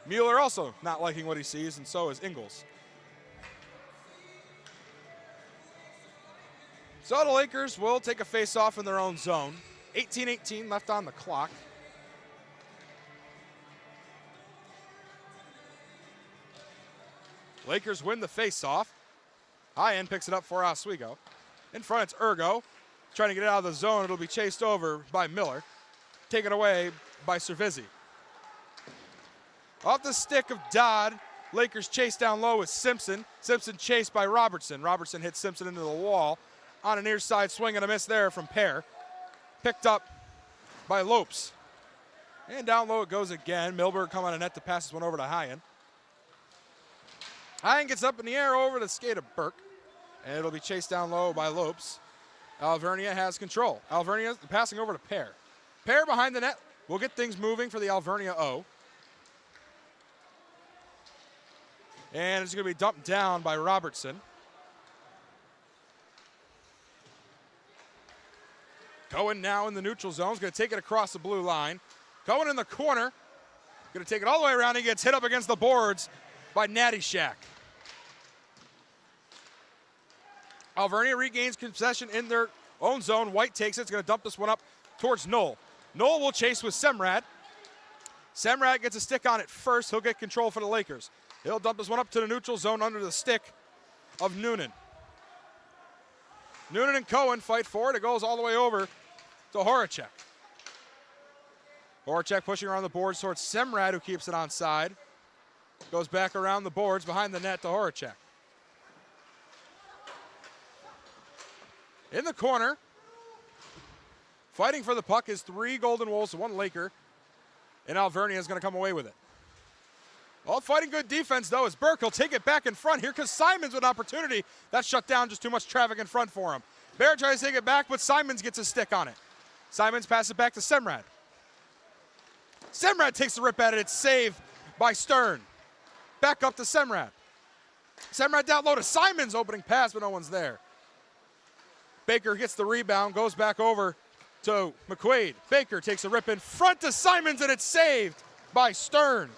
Mueller also not liking what he sees, and so is Ingles. So the Lakers will take a face-off in their own zone. 18-18 left on the clock. Lakers win the face-off. High end picks it up for Oswego. In front, it's Ergo. Trying to get it out of the zone. It'll be chased over by Miller. Taken away by Cervizzi. Off the stick of Dodd, Lakers chase down low with Simpson. Simpson chased by Robertson. Robertson hits Simpson into the wall. On a near side swing and a miss there from Pear. Picked up by Lopes. And down low it goes again. Milberg come on a net to pass this one over to Hyen. Hyen gets up in the air over the skate of Burke. And it'll be chased down low by Lopes. Alvernia has control. Alvernia passing over to Pear. Pear behind the net will get things moving for the Alvernia O. And it's going to be dumped down by Robertson. Cohen now in the neutral zone. He's going to take it across the blue line. Cohen in the corner. Going to take it all the way around. He gets hit up against the boards by Natty Shack. Alvernia regains possession in their own zone. White takes it. It's going to dump this one up towards Knoll. Knoll will chase with Semrad. Semrad gets a stick on it first. He'll get control for the Lakers. He'll dump this one up to the neutral zone under the stick of Noonan. Noonan and Cohen fight for it. It goes all the way over to Horacek. Horacek pushing around the boards towards Semrad, who keeps it on side. Goes back around the boards behind the net to Horacek. In the corner, fighting for the puck is 3 Golden Wolves to 1 Laker, and Alvernia is going to come away with it. All fighting good defense, though, is Burke. He'll take it back in front. Here comes Simons with an opportunity. That's shut down, just too much traffic in front for him. Bear tries to take it back, but Simons gets a stick on it. Simons passes it back to Semrad. Semrad takes the rip at it. It's saved by Stern. Back up to Semrad. Semrad down low to Simons, opening pass, but no one's there. Baker gets the rebound, goes back over to McQuaid. Baker takes a rip in front to Simons, and it's saved by Stern.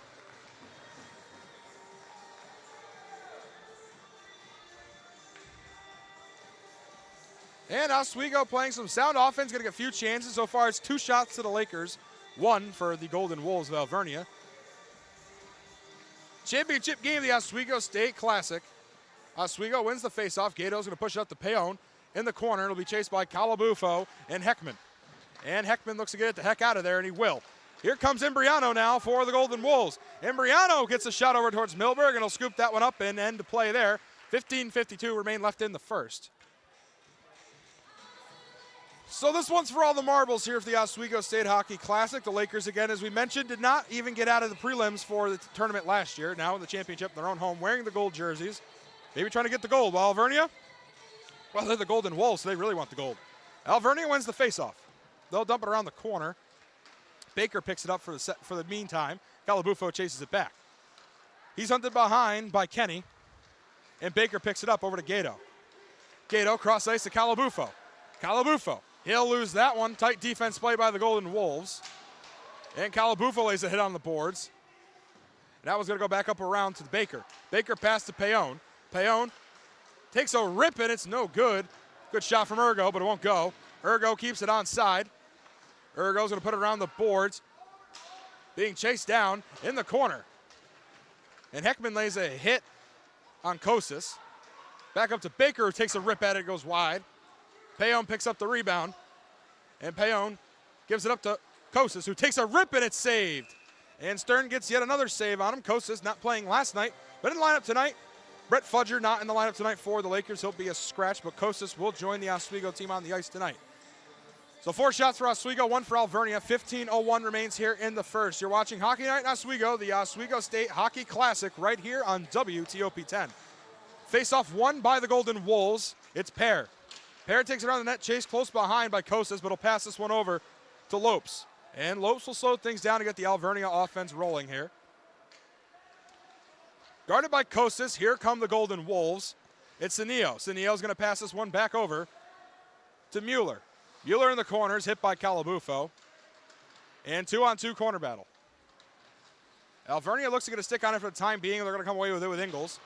And Oswego playing some sound offense, getting a few chances. So far, it's 2 shots to the Lakers, 1 for the Golden Wolves of Alvernia. Championship game of the Oswego State Classic. Oswego wins the faceoff. Gato's going to push it up to Peon in the corner. It'll be chased by Calabufo and Heckman. And Heckman looks to get it the heck out of there, and he will. Here comes Imbriano now for the Golden Wolves. Imbriano gets a shot over towards Milberg, and he'll scoop that one up and end the play there. 15:52 remain left in the first. So this one's for all the marbles here for the Oswego State Hockey Classic. The Lakers, again, as we mentioned, did not even get out of the prelims for the tournament last year. Now in the championship in their own home, wearing the gold jerseys. Maybe trying to get the gold. While Alvernia, well, they're the Golden Wolves, so they really want the gold. Alvernia wins the faceoff. They'll dump it around the corner. Baker picks it up for the meantime. Calabufo chases it back. He's hunted behind by Kenny, and Baker picks it up over to Gato. Gato cross ice to Calabufo. Calabufo. He'll lose that one. Tight defense play by the Golden Wolves. And Calabufo lays a hit on the boards. And that one's going to go back up around to Baker. Baker pass to Peon. Peon takes a rip and it's no good. Good shot from Ergo, but it won't go. Ergo keeps it onside. Ergo's going to put it around the boards. Being chased down in the corner. And Heckman lays a hit on Kosis. Back up to Baker, who takes a rip at it, goes wide. Peon picks up the rebound, and Peon gives it up to Kosis, who takes a rip, and it's saved. And Stern gets yet another save on him. Kosis not playing last night, but in the lineup tonight. Brett Fudger not in the lineup tonight for the Lakers. He'll be a scratch, but Kosis will join the Oswego team on the ice tonight. So 4 shots for Oswego, 1 for Alvernia. 15:01 remains here in the first. You're watching Hockey Night in Oswego, the Oswego State Hockey Classic, right here on WTOP 10. Face-off won by the Golden Wolves. It's Pear. Pear takes it around the net, chased close behind by Kosis, but he'll pass this one over to Lopes. And Lopes will slow things down to get the Alvernia offense rolling here. Guarded by Kosis, here come the Golden Wolves. It's Sanillo. Sanillo's going to pass this one back over to Mueller. Mueller in the corners, hit by Calabufo. And 2-on-2 corner battle. Alvernia looks to get a stick on it for the time being. They're going to come away with it with Ingles.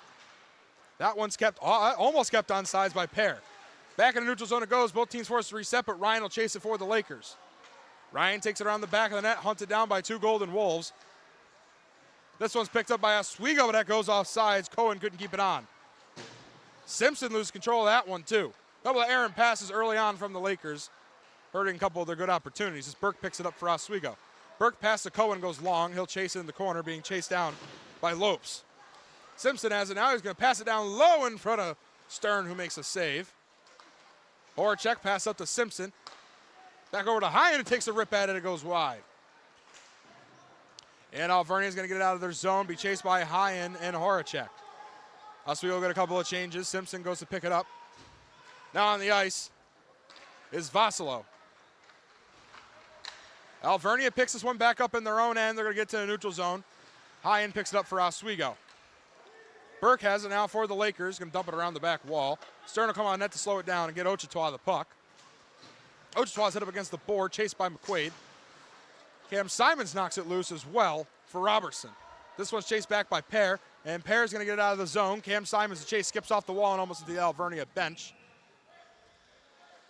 That one's kept, almost kept on sides by Pear. Back in the neutral zone it goes. Both teams forced to reset, but Ryan will chase it for the Lakers. Ryan takes it around the back of the net, hunted down by two Golden Wolves. This one's picked up by Oswego, but that goes off sides. Cohen couldn't keep it on. Simpson loses control of that one, too. Couple of errant passes early on from the Lakers, hurting a couple of their good opportunities as Burke picks it up for Oswego. Burke pass to Cohen goes long. He'll chase it in the corner, being chased down by Lopes. Simpson has it now. He's going to pass it down low in front of Stern, who makes a save. Horacek pass up to Simpson. Back over to Hyan, who takes a rip at it. It goes wide. And Alvernia is going to get it out of their zone, be chased by Hyan and Horacek. Oswego get a couple of changes. Simpson goes to pick it up. Now on the ice is Vasilo. Alvernia picks this one back up in their own end. They're going to get to the neutral zone. Hyan picks it up for Oswego. Burke has it now for the Lakers. Going to dump it around the back wall. Stern will come on net to slow it down and get Ochetois the puck. Ochetois hit up against the board, chased by McQuaid. Cam Simons knocks it loose as well for Robertson. This one's chased back by Pear, and Pear's going to get it out of the zone. Cam Simons, the chase, skips off the wall and almost into the Alvernia bench.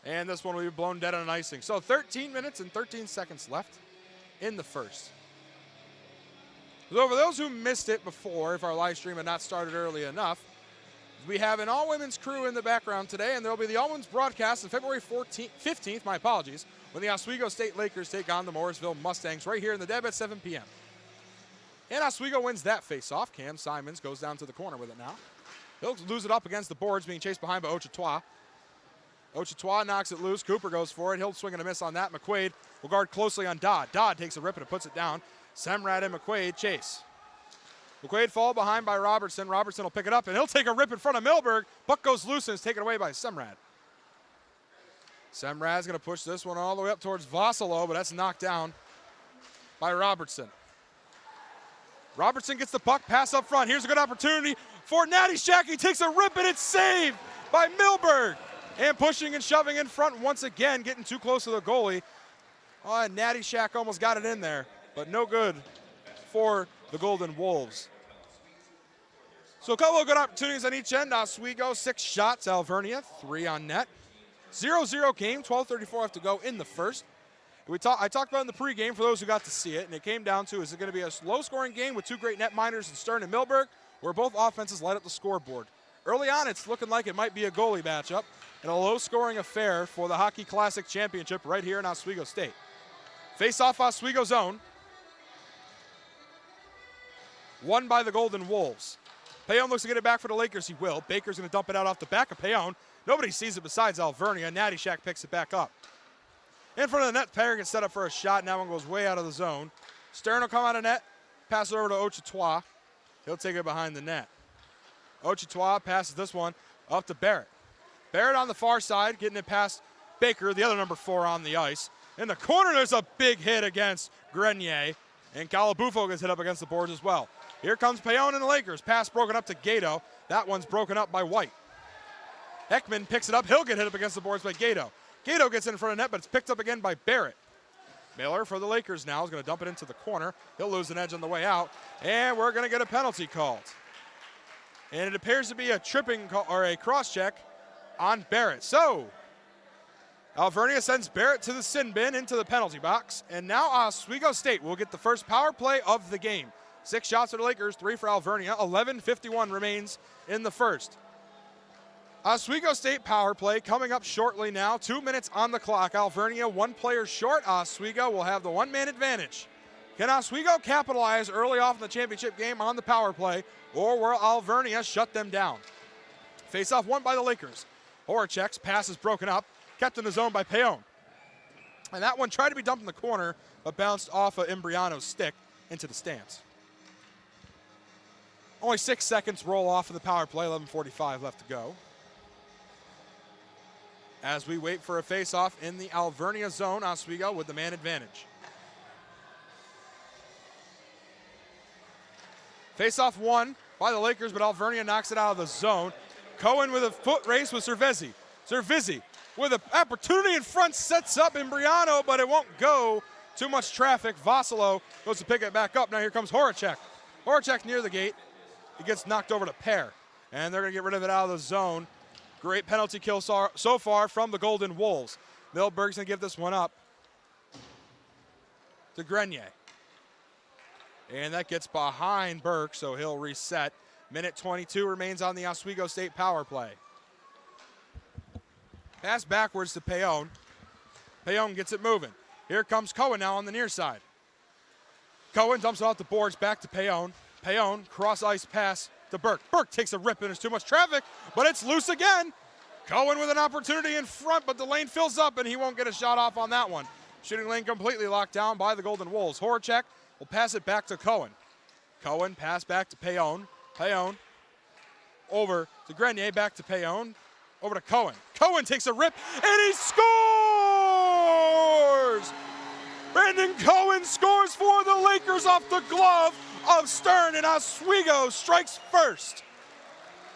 And this one will be blown dead on an icing. So 13 minutes and 13 seconds left in the first. So for those who missed it before, if our live stream had not started early enough, we have an all-women's crew in the background today, and there will be the all-women's broadcast on February 15th, my apologies, when the Oswego State Lakers take on the Morrisville Mustangs right here in the Deb at 7 p.m. And Oswego wins that face-off. Cam Simons goes down to the corner with it now. He'll lose it up against the boards, being chased behind by Ochetois. Ochetois knocks it loose. Cooper goes for it. He'll swing and a miss on that. McQuaid will guard closely on Dodd. Dodd takes a rip and puts it down. Semrad and McQuaid chase. McQuaid fall behind by Robertson. Robertson will pick it up, and he'll take a rip in front of Milberg. Puck goes loose and is taken away by Semrad. Semrad's going to push this one all the way up towards Vasilo, but that's knocked down by Robertson. Robertson gets the puck, pass up front. Here's a good opportunity for Natty Shack. He takes a rip, and it's saved by Milberg. And pushing and shoving in front once again, getting too close to the goalie. Oh, and Natty Shack almost got it in there, but no good for the Golden Wolves. So a couple of good opportunities on each end. Oswego, 6 shots. Alvernia, 3 on net. 0-0 game, 12:34 left to go in the first. I talked about it in the pregame for those who got to see it, and it came down to, is it going to be a low-scoring game with 2 great net miners in Stern and Milberg, where both offenses light up the scoreboard? Early on, it's looking like it might be a goalie matchup and a low-scoring affair for the Hockey Classic Championship right here in Oswego State. Face-off Oswego zone. Won by the Golden Wolves. Payon looks to get it back for the Lakers. He will. Baker's going to dump it out off the back of Payon. Nobody sees it besides Alvernia. Natty Shack picks it back up. In front of the net, Perry gets set up for a shot, and that one goes way out of the zone. Stern will come out of net, pass it over to Ochetois. He'll take it behind the net. Ochetois passes this one up to Barrett. Barrett on the far side, getting it past Baker, the other number 4 on the ice. In the corner, there's a big hit against Grenier, and Galabufo gets hit up against the boards as well. Here comes Payon and the Lakers. Pass broken up to Gato. That one's broken up by White. Heckman picks it up. He'll get hit up against the boards by Gato. Gato gets in front of net, but it's picked up again by Barrett. Miller for the Lakers now is going to dump it into the corner. He'll lose an edge on the way out, and we're going to get a penalty called. And it appears to be a tripping call, or a cross-check on Barrett. So Alvernia sends Barrett to the sin bin into the penalty box, and now Oswego State will get the first power play of the game. 6 shots for the Lakers, 3 for Alvernia. 11:51 remains in the first. Oswego State power play coming up shortly now. 2 minutes on the clock. Alvernia 1 player short. Oswego will have the 1-man advantage. Can Oswego capitalize early off in the championship game on the power play, or will Alvernia shut them down? Face-off won by the Lakers. Horacek's pass is broken up, kept in the zone by Payon. And that one tried to be dumped in the corner, but bounced off of Imbriano's stick into the stands. Only 6 seconds roll off of the power play, 11:45 left to go. As we wait for a face-off in the Alvernia zone, Oswego with the man advantage. Face-off won by the Lakers, but Alvernia knocks it out of the zone. Cohen with a foot race with Cervisi. Cervisi with an opportunity in front, sets up Imbriano, but it won't go. Too much traffic. Vasilo goes to pick it back up. Now here comes Horacek. Horacek near the gate. He gets knocked over to Pair. And they're going to get rid of it out of the zone. Great penalty kill so far from the Golden Wolves. Milberg's going to give this one up to Grenier. And that gets behind Burke, so he'll reset. Minute 22 remains on the Oswego State power play. Pass backwards to Payon. Payon gets it moving. Here comes Cohen now on the near side. Cohen dumps it off the boards back to Payon. Payon, cross ice pass to Burke. Burke takes a rip and there's too much traffic, but it's loose again. Cohen with an opportunity in front, but the lane fills up and he won't get a shot off on that one. Shooting lane completely locked down by the Golden Wolves. Horacek will pass it back to Cohen. Cohen pass back to Payon. Payon over to Grenier, back to Payon, over to Cohen. Cohen takes a rip and he scores! Brandon Cohen scores for the Lakers off the glove of Stern, and Oswego strikes first.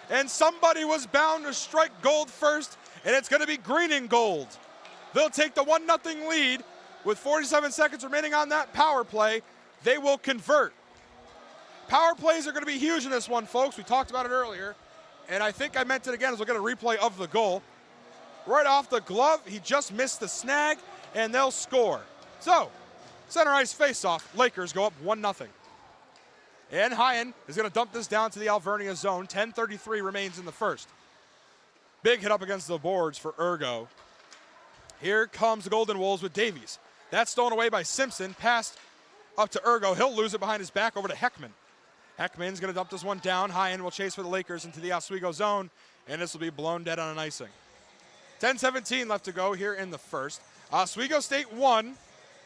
And somebody was bound to strike gold first, and it's going to be green and gold. They'll take the 1-0 lead with 47 seconds remaining on that power play. They will convert. Power plays are going to be huge in this one, folks. We talked about it earlier, and I think I meant it again as we'll get a replay of the goal. Right off the glove, he just missed the snag, and they'll score. So, center ice face-off, Lakers go up 1-0. And Hyen is going to dump this down to the Alvernia zone. 10:33 remains in the first. Big hit up against the boards for Ergo. Here comes the Golden Wolves with Davies. That's stolen away by Simpson, passed up to Ergo. He'll lose it behind his back over to Heckman. Heckman's going to dump this one down. Hyen will chase for the Lakers into the Oswego zone, and this will be blown dead on an icing. 10:17 left to go here in the first. Oswego State 1,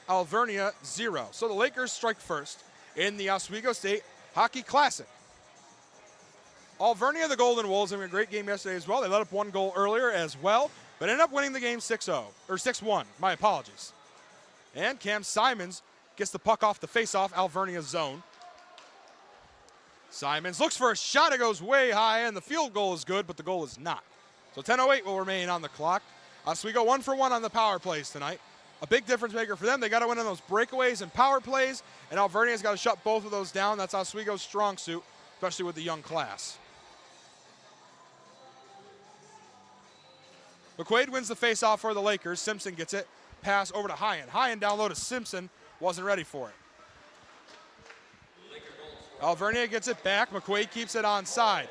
Alvernia 0. So the Lakers strike first in the Oswego State Hockey Classic. Alvernia, the Golden Wolves, having a great game yesterday as well. They let up one goal earlier as well, but ended up winning the game 6-0, or 6-1, my apologies. And Cam Simons gets the puck off the face-off Alvernia zone. Simons looks for a shot. It goes way high, and the field goal is good, but the goal is not. So 10:08 will remain on the clock. Oswego 1 for 1 on the power plays tonight. A big difference maker for them. They got to win on those breakaways and power plays, and Alvernia's got to shut both of those down. That's Oswego's strong suit, especially with the young class. McQuaid wins the faceoff for the Lakers. Simpson gets it. Pass over to Hyen. Hyen down low to Simpson. Wasn't ready for it. Alvernia gets it back. McQuaid keeps it onside.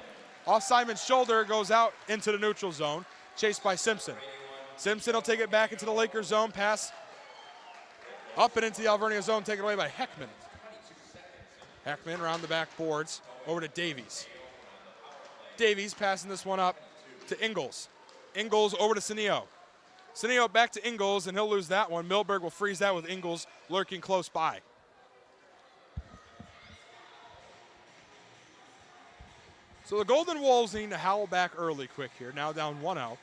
Off Simon's shoulder, goes out into the neutral zone. Chased by Simpson. Simpson will take it back into the Lakers zone. Pass up and into the Alvernia zone, taken away by Heckman. Heckman around the back boards, over to Davies. Davies passing this one up to Ingles. Ingles over to Senio. Senio back to Ingles, and he'll lose that one. Milberg will freeze that with Ingles lurking close by. So the Golden Wolves need to howl back early quick here, now down 1-0.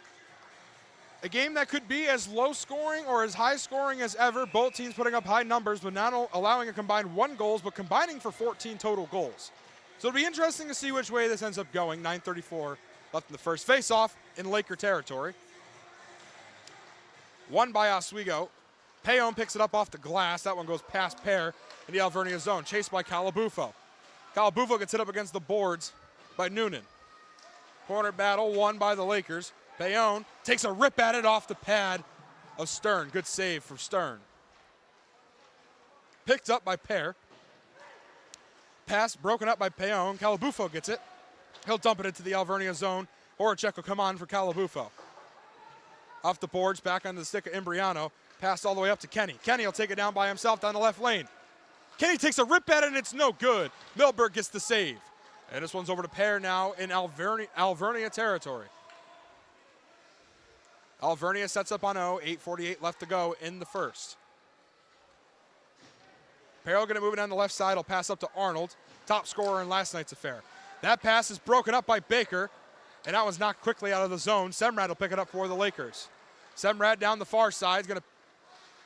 A game that could be as low scoring or as high scoring as ever. Both teams putting up high numbers, but not allowing a combined 1 goals, but combining for 14 total goals. So it'll be interesting to see which way this ends up going. 9:34 left in the first. Face-off in Laker territory. Won by Oswego. Payon picks it up off the glass. That one goes past Pair in the Alvernia zone. Chased by Calabufo. Calabufo gets hit up against the boards by Noonan. Corner battle won by the Lakers. Payon takes a rip at it off the pad of Stern. Good save for Stern. Picked up by Pair. Pass broken up by Payon. Calabufo gets it. He'll dump it into the Alvernia zone. Horacek will come on for Calabufo. Off the boards, back onto the stick of Imbriano. Passed all the way up to Kenny. Kenny will take it down by himself down the left lane. Kenny takes a rip at it, and it's no good. Milberg gets the save. And this one's over to Pair now in Alvernia territory. Alvernia sets up on 0, 8:48 left to go in the first. Peril going to move it down the left side. He'll pass up to Arnold, top scorer in last night's affair. That pass is broken up by Baker, and that one's knocked quickly out of the zone. Semrad will pick it up for the Lakers. Semrad down the far side is going to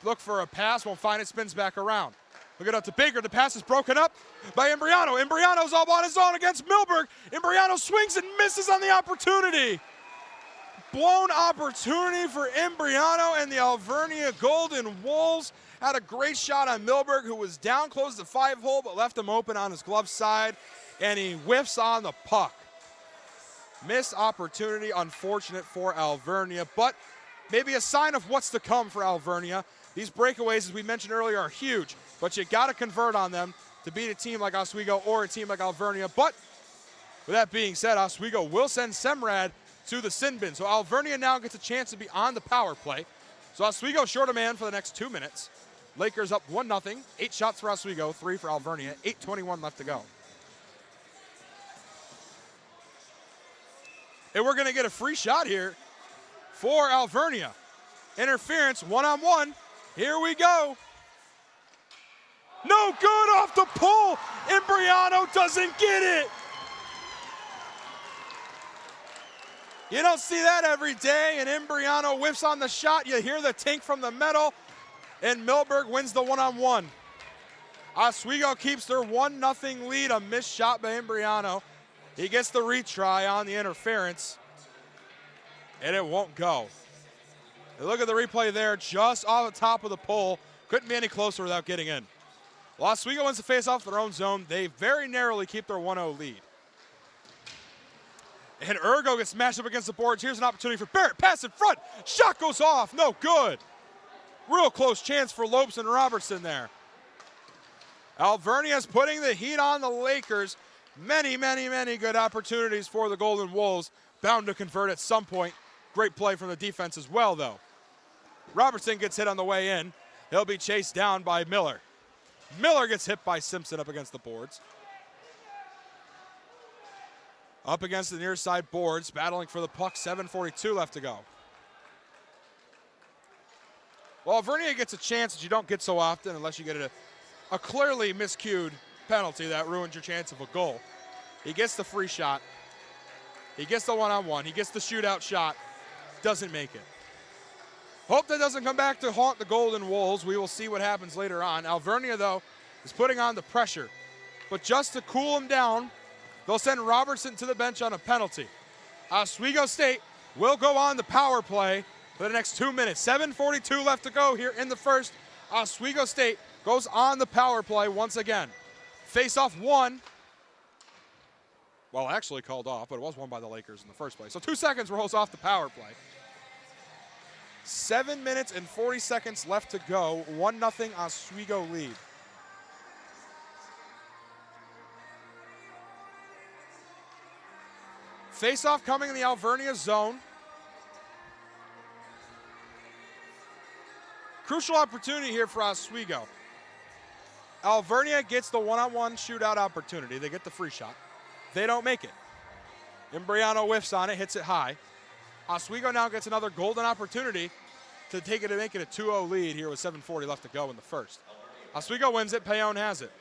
look for a pass, won't find it, spins back around. Look it up to Baker. The pass is broken up by Imbriano. Imbriano's all on his own against Milberg. Imbriano swings and misses on the opportunity. blown opportunity for Imbriano, and the Alvernia Golden Wolves had a great shot on Milberg, who was down close to the 5-hole, but left him open on his glove side, and he whiffs on the puck. Missed opportunity, unfortunate for Alvernia, but maybe a sign of what's to come for Alvernia. These breakaways, as we mentioned earlier, are huge, but you got to convert on them to beat a team like Oswego or a team like Alvernia. But with that being said, Oswego will send Semrad to the sin bin. So Alvernia now gets a chance to be on the power play. So Oswego short a man for the next 2 minutes. Lakers up 1-0. 8 shots for Oswego, 3 for Alvernia. 8:21 left to go. And we're going to get a free shot here for Alvernia. Interference, one-on-one. Here we go. No good off the pull. Imbriano doesn't get it. You don't see that every day, and Imbriano whiffs on the shot. You hear the tink from the metal, and Milberg wins the one-on-one. Oswego keeps their 1-0 lead, a missed shot by Imbriano. He gets the retry on the interference, and it won't go. And look at the replay there, just off the top of the pole. Couldn't be any closer without getting in. Well, Oswego wins the face-off their own zone. They very narrowly keep their 1-0 lead. And Urgo gets smashed up against the boards. Here's an opportunity for Barrett. Pass in front. Shot goes off. No good. Real close chance for Lopes and Robertson there. Alvernia's putting the heat on the Lakers. Many, many, many good opportunities for the Golden Wolves. Bound to convert at some point. Great play from the defense as well, though. Robertson gets hit on the way in. He'll be chased down by Miller. Miller gets hit by Simpson up against the boards. Up against the near side boards, battling for the puck, 7:42 left to go. Well, Alvernia gets a chance that you don't get so often unless you get a clearly miscued penalty that ruins your chance of a goal. He gets the free shot. He gets the one-on-one. He gets the shootout shot. Doesn't make it. Hope that doesn't come back to haunt the Golden Wolves. We will see what happens later on. Alvernia, though, is putting on the pressure. But just to cool him down, they'll send Robertson to the bench on a penalty. Oswego State will go on the power play for the next 2 minutes. 7:42 left to go here in the first. Oswego State goes on the power play once again. Face-off one. Well, actually called off, but it was won by the Lakers in the first place. So 2 seconds rolls off the power play. 7 minutes and 40 seconds left to go. 1-0 Oswego lead. Face-off coming in the Alvernia zone. Crucial opportunity here for Oswego. Alvernia gets the one-on-one shootout opportunity. They get the free shot. They don't make it. Imbriano whiffs on it, hits it high. Oswego now gets another golden opportunity to take it and make it a 2-0 lead here with 7:40 left to go in the first. Oswego wins it, Payon has it.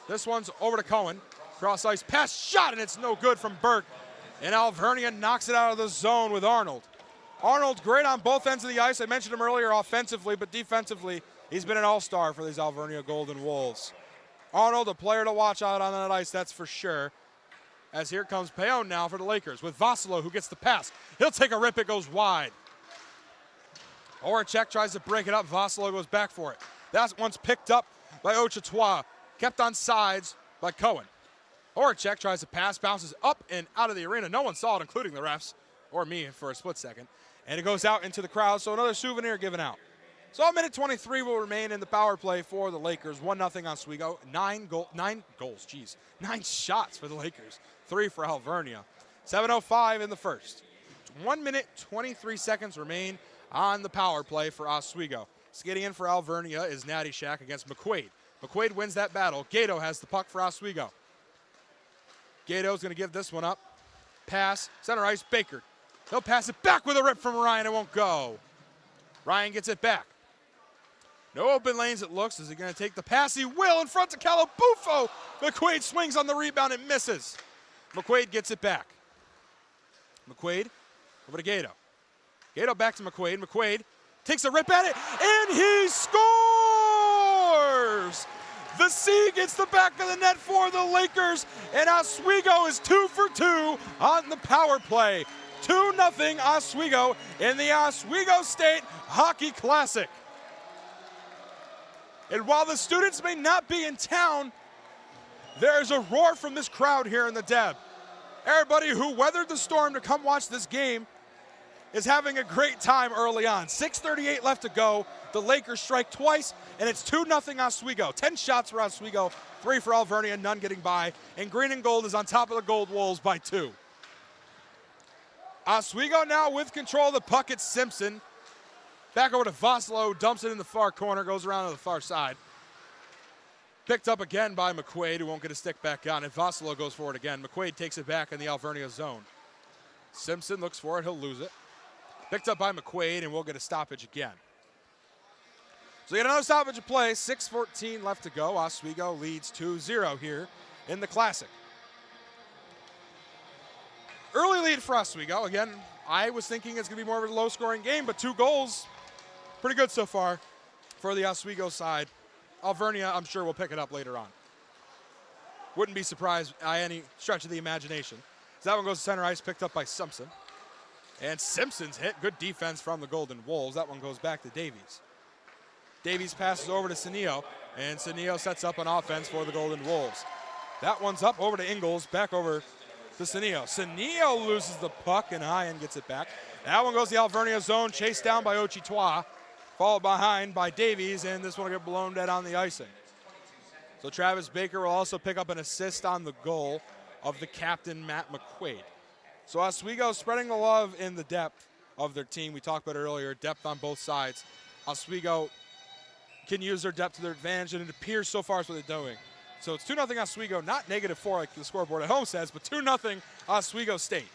This one's over to Cohen. Cross ice, pass, shot, and it's no good from Burke. And Alvernia knocks it out of the zone with Arnold. Arnold great on both ends of the ice. I mentioned him earlier offensively, but defensively, he's been an all-star for these Alvernia Golden Wolves. Arnold, a player to watch out on that ice, that's for sure. As here comes Payon now for the Lakers with Vossalo, who gets the pass. He'll take a rip, it goes wide. Oracek tries to break it up. Vossalo goes back for it. That one's picked up by Ochetois, kept on sides by Cohen. Oracek tries to pass, bounces up and out of the arena. No one saw it, including the refs, or me for a split second. And it goes out into the crowd, so another souvenir given out. So a minute 23 will remain in the power play for the Lakers. 1-0 Oswego. 9 shots for the Lakers. 3 for Alvernia. 7:05 in the first. 1 minute, 23 seconds remain on the power play for Oswego. Skating in for Alvernia is Natty Shack against McQuaid. McQuaid wins that battle. Gato has the puck for Oswego. Gato's going to give this one up. Pass, center ice, Baker. He'll pass it back with a rip from Ryan. It won't go. Ryan gets it back. No open lanes, it looks. Is he going to take the pass? He will in front to Calabufo. McQuaid swings on the rebound and misses. McQuaid gets it back. McQuaid over to Gato. Gato back to McQuaid. McQuaid takes a rip at it, and he scores! The C gets the back of the net for the Lakers, and Oswego is 2 for 2 on the power play. 2-0 Oswego in the Oswego State Hockey Classic. And while the students may not be in town, there's a roar from this crowd here in the Deb. Everybody who weathered the storm to come watch this game is having a great time early on. 6:38 left to go. The Lakers strike twice, and it's 2-0 Oswego. 10 shots for Oswego, 3 for Alvernia, none getting by. And green and gold is on top of the gold wolves by 2. Oswego now with control of the puck. It's Simpson. Back over to Voslo, dumps it in the far corner, goes around to the far side. Picked up again by McQuaid, who won't get a stick back on, and Voslo goes for it again. McQuaid takes it back in the Alvernia zone. Simpson looks for it, he'll lose it. Picked up by McQuaid, and we'll get a stoppage again. So we get another stoppage of play, 6:14 left to go. Oswego leads 2-0 here in the Classic. Early lead for Oswego. Again, I was thinking it's going to be more of a low-scoring game, but 2 goals, pretty good so far for the Oswego side. Alvernia, I'm sure, will pick it up later on. Wouldn't be surprised by any stretch of the imagination. So that one goes to center ice, picked up by Simpson. And Simpson's hit. Good defense from the Golden Wolves. That one goes back to Davies. Davies passes over to Senio, and Senio sets up an offense for the Golden Wolves. That one's up over to Ingles, back over to Senio. Senio loses the puck, and Hyan gets it back. That one goes to the Alvernia zone, chased down by Ochitoa, followed behind by Davies, and this one will get blown dead on the icing. So Travis Baker will also pick up an assist on the goal of the captain, Matt McQuaid. So Oswego spreading the love in the depth of their team. We talked about it earlier, depth on both sides. Oswego can use their depth to their advantage, and it appears so far is what they're doing. So it's 2-0 Oswego, not -4 like the scoreboard at home says, but 2-0 Oswego State.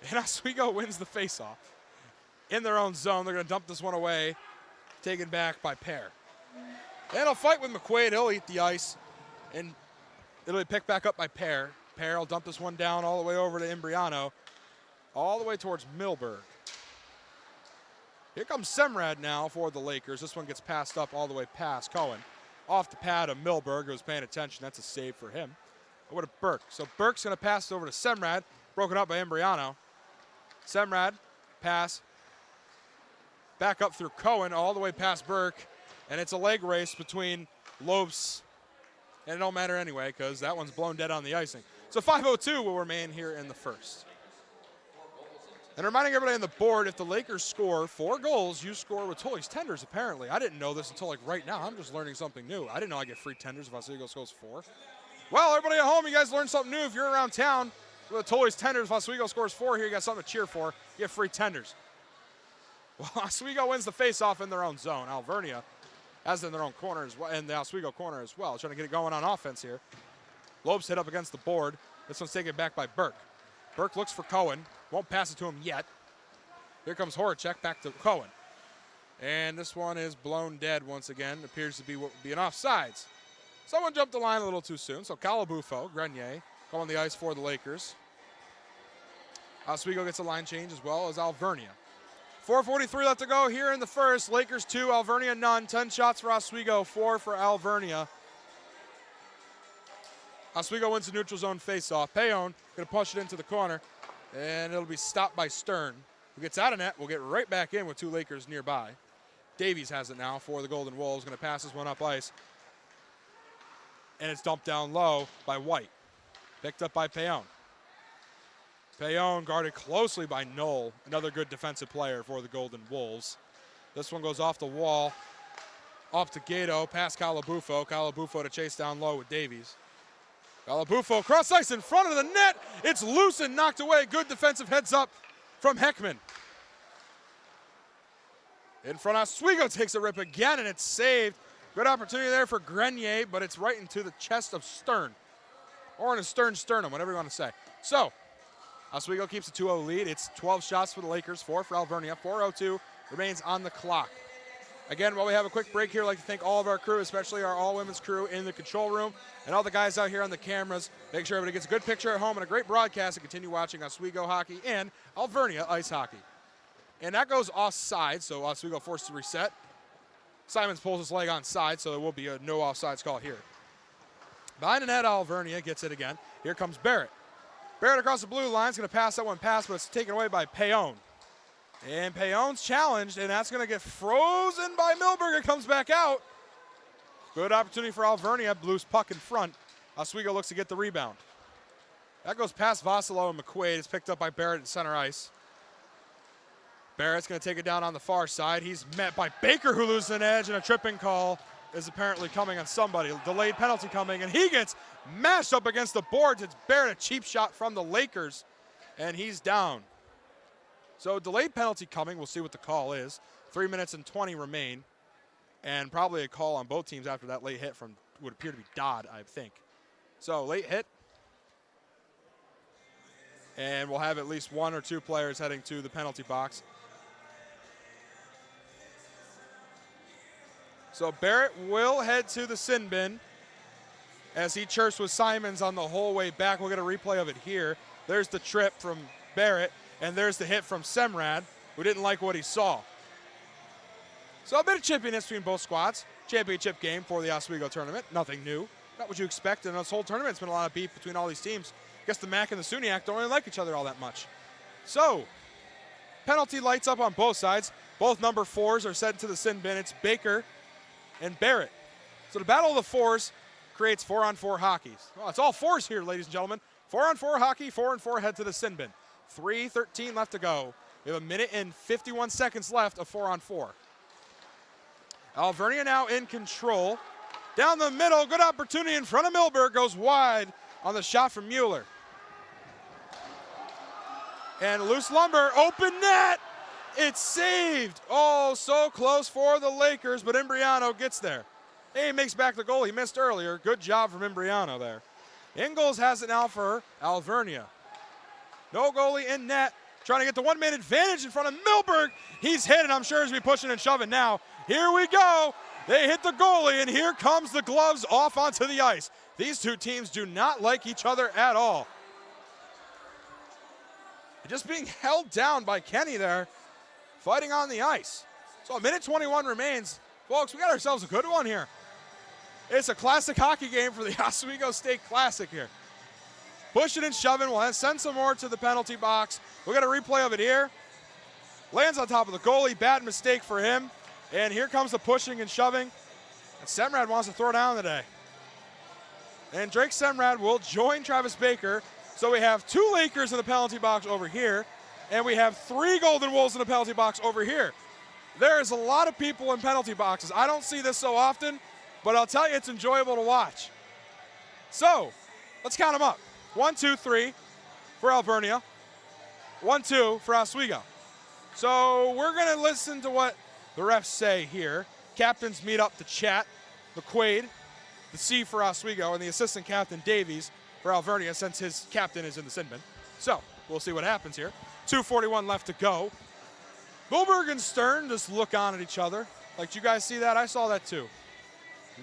And Oswego wins the faceoff. In their own zone, they're going to dump this one away, taken back by Pear. And he'll fight with McQuaid, he'll eat the ice, and it'll be picked back up by Pear. Pear will dump this one down all the way over to Imbriano, all the way towards Milberg. Here comes Semrad now for the Lakers. This one gets passed up all the way past Cohen. Off the pad of Milberg, who was paying attention. That's a save for him. Over to Burke. So Burke's going to pass it over to Semrad, broken up by Imbriano. Semrad, pass. Back up through Cohen, all the way past Burke. And it's a leg race between Lopes, and it don't matter anyway because that one's blown dead on the icing. So 5:02 will remain here in the first. And reminding everybody on the board, if the Lakers score 4 goals, you score with Tully's tenders, apparently. I didn't know this until like right now. I'm just learning something new. I didn't know I get free tenders if Oswego scores 4. Well, everybody at home, you guys learned something new. If you're around town with Tully's tenders, if Oswego scores 4 here, you got something to cheer for. You get free tenders. Well, Oswego wins the faceoff in their own zone. Alvernia has in their own corner as well, and the Oswego corner as well. Trying to get it going on offense here. Lopes hit up against the board. This one's taken back by Burke. Burke looks for Cohen. Won't pass it to him yet. Here comes Horacek back to Cohen. And this one is blown dead once again. Appears to be what would be an offsides. Someone jumped the line a little too soon. So Calabufo, Grenier, go on the ice for the Lakers. Oswego gets a line change as well as Alvernia. 4:43 left to go here in the first. Lakers 2, Alvernia none. 10 shots for Oswego, 4 for Alvernia. Oswego wins the neutral zone faceoff. Payon going to push it into the corner, and it'll be stopped by Stern, who gets out of net. We'll get right back in with 2 Lakers nearby. Davies has it now for the Golden Wolves. Going to pass this one up ice, and it's dumped down low by White. Picked up by Payon. Payon guarded closely by Knoll, another good defensive player for the Golden Wolves. This one goes off the wall, off to Gato, past Calabufo. Calabufo to chase down low with Davies. Calabufo cross ice in front of the net. It's loose and knocked away. Good defensive heads up from Heckman. In front, Oswego takes a rip again, and it's saved. Good opportunity there for Grenier, but it's right into the chest of Stern. Or in a sternum, whatever you want to say. So, Oswego keeps a 2-0 lead. It's 12 shots for the Lakers, 4 for Alvernia. 4:02 remains on the clock. Again, while we have a quick break here, I'd like to thank all of our crew, especially our all-women's crew in the control room, and all the guys out here on the cameras. Make sure everybody gets a good picture at home and a great broadcast, and continue watching Oswego hockey and Alvernia ice hockey. And that goes offside, so Oswego forced to reset. Simons pulls his leg onside, so there will be a no offsides call here. Behind the net, Alvernia gets it again. Here comes Barrett. Barrett across the blue line is going to pass that one past, but it's taken away by Payon. And Payon's challenged, and that's going to get frozen by Milberg. It comes back out. Good opportunity for Alvernia. Loose puck in front. Oswego looks to get the rebound. That goes past Vasilo and McQuaid. It's picked up by Barrett at center ice. Barrett's going to take it down on the far side. He's met by Baker, who loses an edge, and a tripping call is apparently coming on somebody. Delayed penalty coming, and he gets mashed up against the boards. It's Barrett, a cheap shot from the Lakers, and he's down. So delayed penalty coming. We'll see what the call is. 3 minutes and 20 remain, and probably a call on both teams after that late hit from would appear to be Dodd, I think. So late hit. And we'll have at least one or two players heading to the penalty box. So Barrett will head to the sin bin as he chirps with Simons on the whole way back. We'll get a replay of it here. There's the trip from Barrett, and there's the hit from Semrad, who didn't like what he saw. So a bit of chippiness between both squads. Championship game for the Oswego tournament. Nothing new. Not what you expect in this whole tournament. It's been a lot of beef between all these teams. I guess the MAC and the SUNYAC don't really like each other all that much. So, penalty lights up on both sides. Both number 4s are sent to the sin bin. It's Baker and Barrett. So the battle of the 4s creates 4-on-4 hockey. Well, it's all 4s here, ladies and gentlemen. 4-on-4 hockey, 4-on-4 head to the sin bin. 3:13 left to go. We have a minute and 51 seconds left of 4-on-4. Alvernia now in control. Down the middle, good opportunity in front of Milberg, goes wide on the shot from Mueller. And loose lumber, open net. It's saved. Oh, so close for the Lakers, but Imbriano gets there. He makes back the goal he missed earlier. Good job from Imbriano there. Ingalls has it now for Alvernia. No goalie in net. Trying to get the one-man advantage in front of Milberg. He's hit, and I'm sure he's be pushing and shoving now. Here we go. They hit the goalie, and here comes the gloves off onto the ice. These two teams do not like each other at all. Just being held down by Kenny there, fighting on the ice. So a minute 21 remains. Folks, we got ourselves a good one here. It's a classic hockey game for the Oswego State Classic here. Pushing and shoving. We'll send some more to the penalty box. We'll get a replay of it here. Lands on top of the goalie. Bad mistake for him. And here comes the pushing and shoving. And Semrad wants to throw down today. And Drake Semrad will join Travis Baker. So we have 2 Lakers in the penalty box over here. And we have 3 Golden Wolves in the penalty box over here. There is a lot of people in penalty boxes. I don't see this so often, but I'll tell you it's enjoyable to watch. So let's count them up. 1, 2, 3 for Alvernia. 1, 2 for Oswego. So we're going to listen to what the refs say here. Captains meet up to chat. McQuaid, the C for Oswego, and the assistant captain, Davies, for Alvernia, since his captain is in the sin bin. So we'll see what happens here. 2:41 left to go. Milberg and Stern just look on at each other. Like, you guys see that? I saw that too.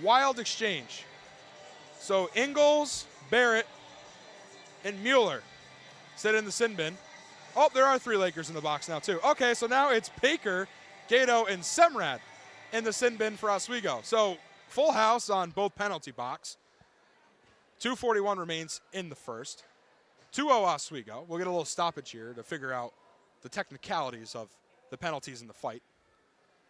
Wild exchange. So Ingalls, Barrett, and Mueller sit in the sin bin. Oh, there are 3 Lakers in the box now too. Okay, so now it's Baker, Gato, and Semrad in the sin bin for Oswego. So full house on both penalty box. 2:41 remains in the first. 2-0 Oswego. We'll get a little stoppage here to figure out the technicalities of the penalties in the fight.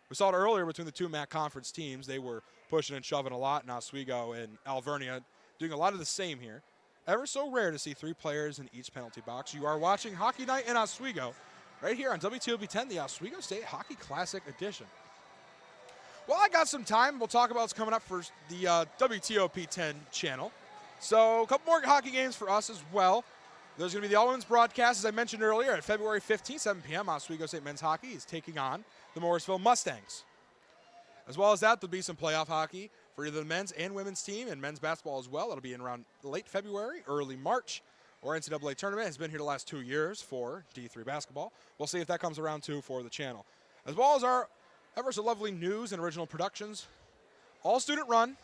We saw it earlier between the 2 MAC conference teams. They were pushing and shoving a lot, and Oswego and Alvernia doing a lot of the same here. Ever so rare to see 3 players in each penalty box. You are watching Hockey Night in Oswego right here on WTOP 10, the Oswego State Hockey Classic Edition. Well, I got some time. We'll talk about what's coming up for the WTOP 10 channel. So a couple more hockey games for us as well. There's going to be the all-women's broadcast, as I mentioned earlier, at February 15th, 7 p.m. Oswego State men's hockey is taking on the Morrisville Mustangs. As well as that, there'll be some playoff hockey for either the men's and women's team, and men's basketball as well. It'll be in around late February, early March. Our NCAA tournament has been here the last 2 years for D3 basketball. We'll see if that comes around too for the channel. As well as our ever so lovely news and original productions, all student run,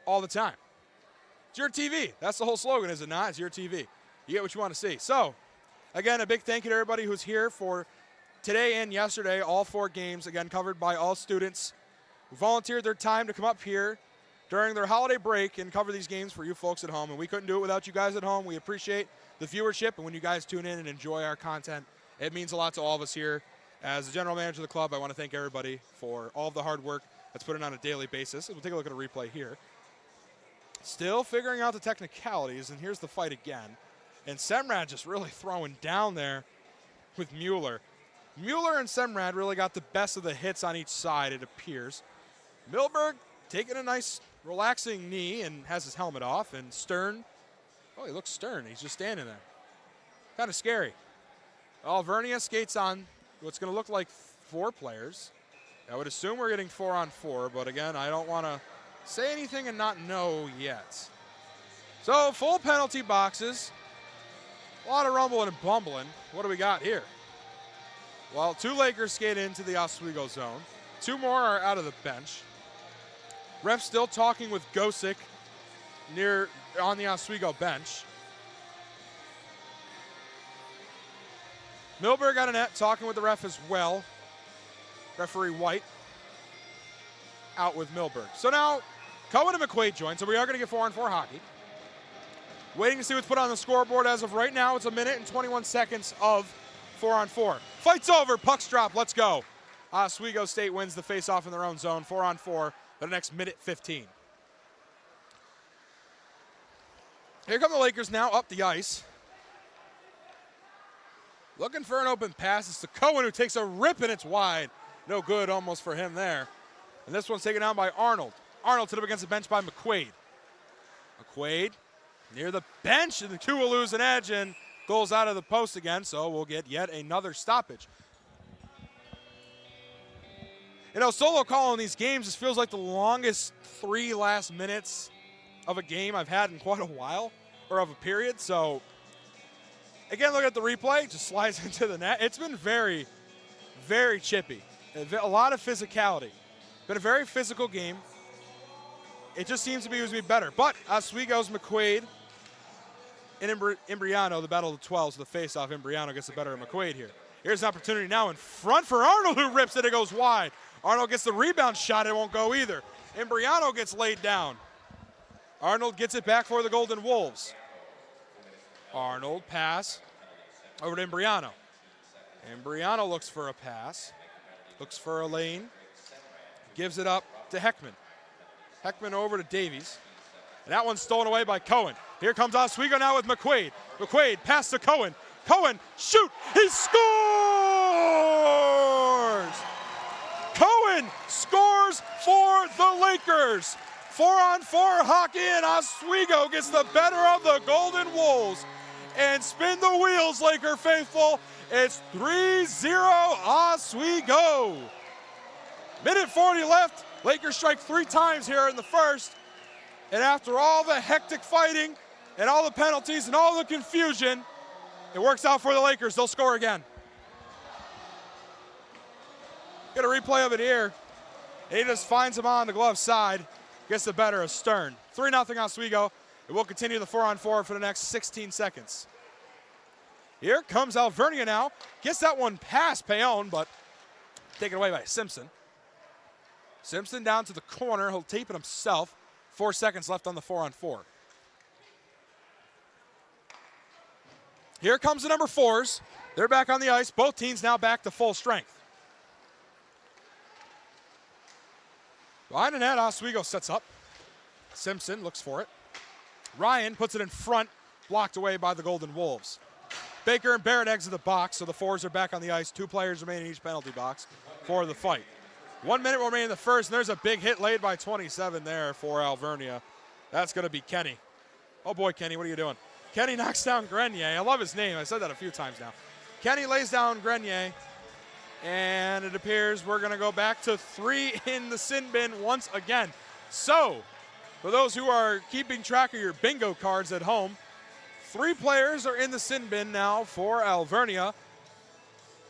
all the time. It's your TV. That's the whole slogan, is it not? It's your TV. You get what you want to see. So, again, a big thank you to everybody who's here for today and yesterday, all 4 games, again, covered by all students who volunteered their time to come up here during their holiday break and cover these games for you folks at home. And we couldn't do it without you guys at home. We appreciate the viewership, and when you guys tune in and enjoy our content, it means a lot to all of us here. As the general manager of the club, I want to thank everybody for all of the hard work that's put in on a daily basis. We'll take a look at a replay here. Still figuring out the technicalities, and here's the fight again. And Semrad just really throwing down there with Mueller. Mueller and Semrad really got the best of the hits on each side, it appears. Milberg taking a nice relaxing knee and has his helmet off, and Stern, oh, he looks stern. He's just standing there. Kind of scary. Alvernia skates on what's going to look like 4 players. I would assume we're getting 4-on-4, but again, I don't want to say anything and not know yet. So, full penalty boxes. A lot of rumbling and bumbling. What do we got here? Well, 2 Lakers skate into the Oswego zone. 2 more are out of the bench. Ref still talking with Gosick on the Oswego bench. Milberg got a net, talking with the ref as well. Referee White out with Milberg. So now Cohen and McQuaid join, so we are going to get 4-on-4 hockey. Waiting to see what's put on the scoreboard as of right now. It's 1 minute and 21 seconds of 4-on-4. Fight's over, pucks drop, let's go. Oswego State wins the face-off in their own zone, 4-on-4 for the next minute 15. Here come the Lakers now up the ice. Looking for an open pass. It's to Cohen, who takes a rip, and it's wide. No good almost for him there. And this one's taken down by Arnold. Arnold set up against the bench by McQuaid. McQuaid near the bench, and the 2 will lose an edge, and goals out of the post again, so we'll get yet another stoppage. You know, solo calling these games, this feels like the longest 3 last minutes of a game I've had in quite a while, or of a period. So, again, look at the replay. Just slides into the net. It's been very, very chippy. A lot of physicality. Been a very physical game. It just seems to be better. But Oswego's McQuaid and Imbriano, the battle of the 12s, the face-off. Imbriano gets the better of McQuaid here. Here's an opportunity now in front for Arnold, who rips it. It goes wide. Arnold gets the rebound shot. It won't go either. Imbriano gets laid down. Arnold gets it back for the Golden Wolves. Arnold pass over to Imbriano. Imbriano looks for a pass. Looks for a lane. Gives it up to Heckman. Heckman over to Davies. And that one's stolen away by Cohen. Here comes Oswego now with McQuaid. McQuaid pass to Cohen. Cohen, shoot! He scores! Cohen scores for the Lakers. 4-on-4 hockey, and Oswego gets the better of the Golden Wolves. And spin the wheels, Laker faithful. It's 3-0 Oswego. Minute 40 left. Lakers strike 3 times here in the first. And after all the hectic fighting and all the penalties and all the confusion, it works out for the Lakers. They'll score again. Get a replay of it here. And he just finds him on the glove side. Gets the better of Stern. 3-0 Oswego. It will continue the 4-on-4 for the next 16 seconds. Here comes Alvernia now. Gets that one past Payon, but taken away by Simpson. Simpson down to the corner. He'll tape it himself. 4 seconds left on the 4-on-4. Here comes the number 4s. They're back on the ice. Both teams now back to full strength. Behind the net, Oswego sets up. Simpson looks for it. Ryan puts it in front, blocked away by the Golden Wolves. Baker and Barrett exit the box, so the 4s are back on the ice. 2 players remain in each penalty box for the fight. 1 minute will remain in the first, and there's a big hit laid by 27 there for Alvernia. That's going to be Kenny. Oh boy, Kenny, what are you doing? Kenny knocks down Grenier. I love his name. I said that a few times now. Kenny lays down Grenier, and it appears we're going to go back to 3 in the sin bin once again. So, for those who are keeping track of your bingo cards at home, 3 players are in the sin bin now for Alvernia.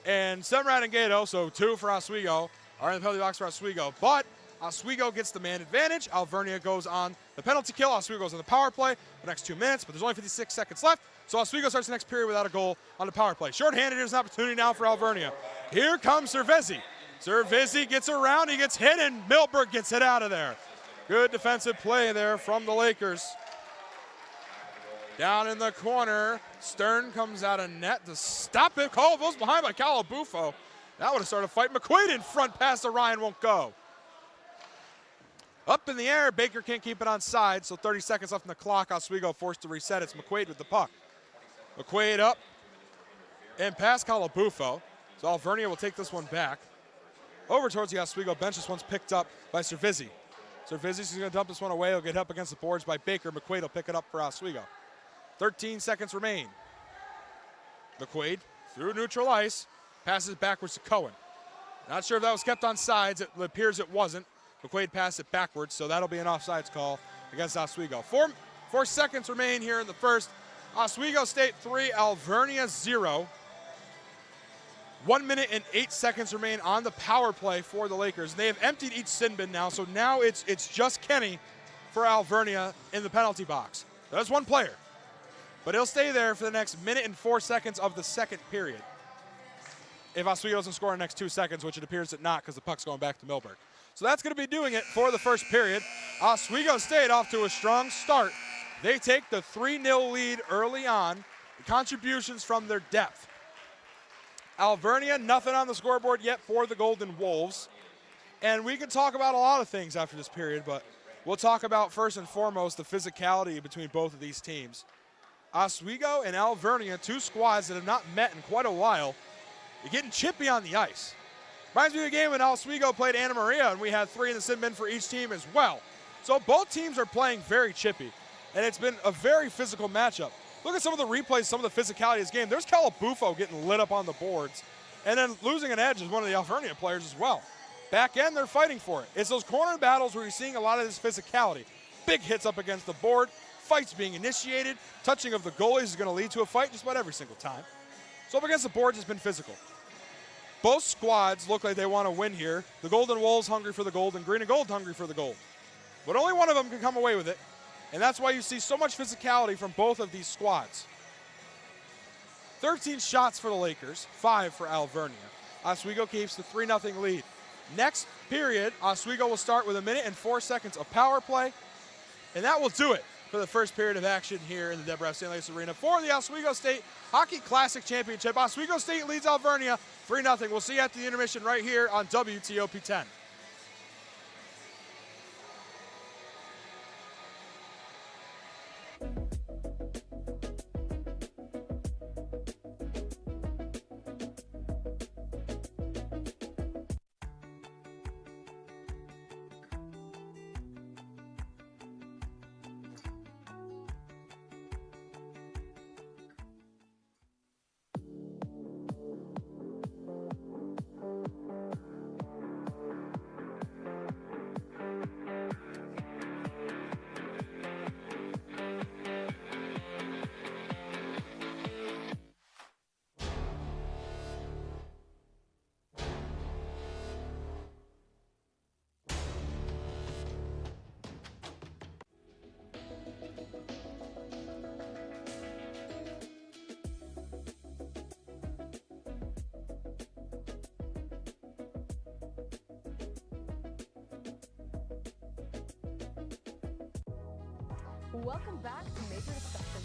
And Semrad and Gato, so 2 for Oswego, are in the penalty box for Oswego. But Oswego gets the man advantage. Alvernia goes on the penalty kill. Oswego goes on the power play the next 2 minutes, but there's only 56 seconds left. So Oswego starts the next period without a goal on the power play. Short-handed, there's an opportunity now for Alvernia. Here comes Cervezi. Cervezi gets around, he gets hit, and Milberg gets hit out of there. Good defensive play there from the Lakers. Down in the corner, Stern comes out of net to stop it. Colville's behind by Calabufo. That would have started a fight. McQuaid in front, pass to Ryan, won't go. Up in the air, Baker can't keep it on side, so 30 seconds left in the clock. Oswego forced to reset. It's McQuaid with the puck. McQuaid up and past Calabufo. So Alvernia will take this one back. Over towards the Oswego bench. This one's picked up by Cervizzi. Cervizzi's going to dump this one away. He'll get up against the boards by Baker. McQuaid will pick it up for Oswego. 13 seconds remain. McQuaid through neutral ice. Passes backwards to Cohen. Not sure if that was kept on sides. It appears it wasn't. McQuaid passed it backwards, so that'll be an offsides call against Oswego. Four seconds remain here in the first. Oswego State 3, Alvernia 0. 1 minute and 8 seconds remain on the power play for the Lakers. They have emptied each sin bin now, so now it's just Kenny for Alvernia in the penalty box. That's one player, but he'll stay there for the next minute and 4 seconds of the second period. If Oswego doesn't score in the next 2 seconds, which it appears that not because the puck's going back to Milberg. So that's going to be doing it for the first period. Oswego State off to a strong start. They take the 3-0 lead early on. The contributions from their depth. Alvernia, nothing on the scoreboard yet for the Golden Wolves. And we can talk about a lot of things after this period, but we'll talk about first and foremost the physicality between both of these teams. Oswego and Alvernia, two squads that have not met in quite a while, are getting chippy on the ice. Reminds me of the game when Oswego played Anna Maria, and we had 3 in the sin bin for each team as well. So both teams are playing very chippy, and it's been a very physical matchup. Look at some of the replays, some of the physicality of this game. There's Calabufo getting lit up on the boards, and then losing an edge is one of the Alvernia players as well. Back end, they're fighting for it. It's those corner battles where you're seeing a lot of this physicality. Big hits up against the board, fights being initiated, touching of the goalies is going to lead to a fight just about every single time. So up against the boards has been physical. Both squads look like they want to win here. The Golden Wolves hungry for the gold, and Green and Gold hungry for the gold. But only one of them can come away with it, and that's why you see so much physicality from both of these squads. 13 shots for the Lakers, 5 for Alvernia. Oswego keeps the 3-0 lead. Next period, Oswego will start with 1 minute and 4 seconds of power play, and that will do it for the first period of action here in the Deborah F. St. Louis Arena for the Oswego State Hockey Classic Championship. Oswego State leads Alvernia 3-0. We'll see you at the intermission right here on WTOP 10. Welcome back to Major Discussion.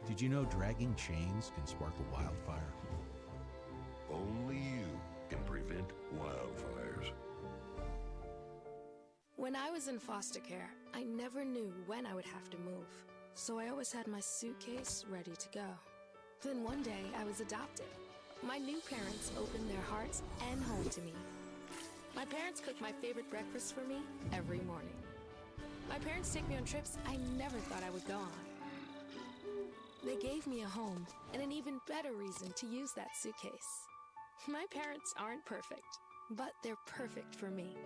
Did you know dragging chains can spark a wildfire? Only you can prevent wildfires. When I was in foster care, I never knew when I would have to move, so I always had my suitcase ready to go. Then one day, I was adopted. My new parents opened their hearts and home to me. My parents cook my favorite breakfast for me every morning. My parents take me on trips I never thought I would go on. They gave me a home and an even better reason to use that suitcase. My parents aren't perfect, but they're perfect for me.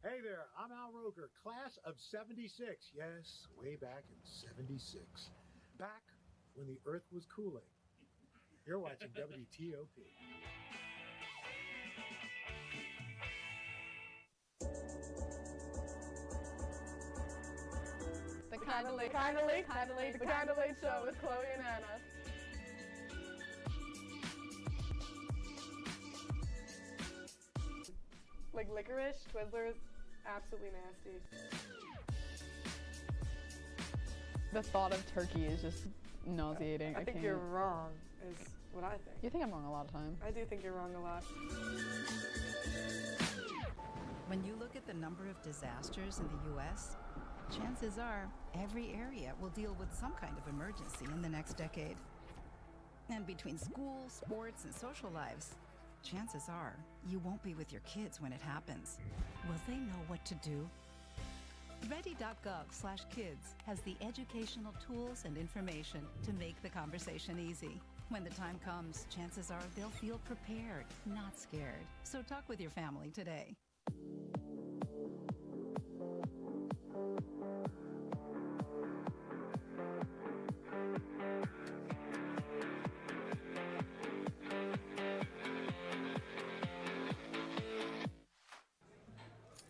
Hey there, I'm Al Roker, class of 76. Yes, way back in 76. Back when the earth was cooling. You're watching WTOP. The Kinda Late Show with Chloe and Anna. Like licorice, Twizzlers, absolutely nasty. The thought of turkey is just nauseating. I think you're wrong, is what I think. You think I'm wrong a lot of times. I do think you're wrong a lot. When you look at the number of disasters in the U.S., chances are every area will deal with some kind of emergency in the next decade. And between school, sports, and social lives, chances are you won't be with your kids when it happens. Will they know what to do? Ready.gov/kids has the educational tools and information to make the conversation easy. When the time comes, chances are they'll feel prepared, not scared. So talk with your family today.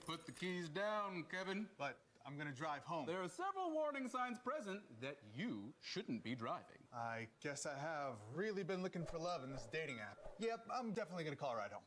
Put the keys down, Kevin. But I'm gonna drive home. There are several warning signs present that you shouldn't be driving. I guess I have really been looking for love in this dating app. Yep, I'm definitely gonna call a ride home.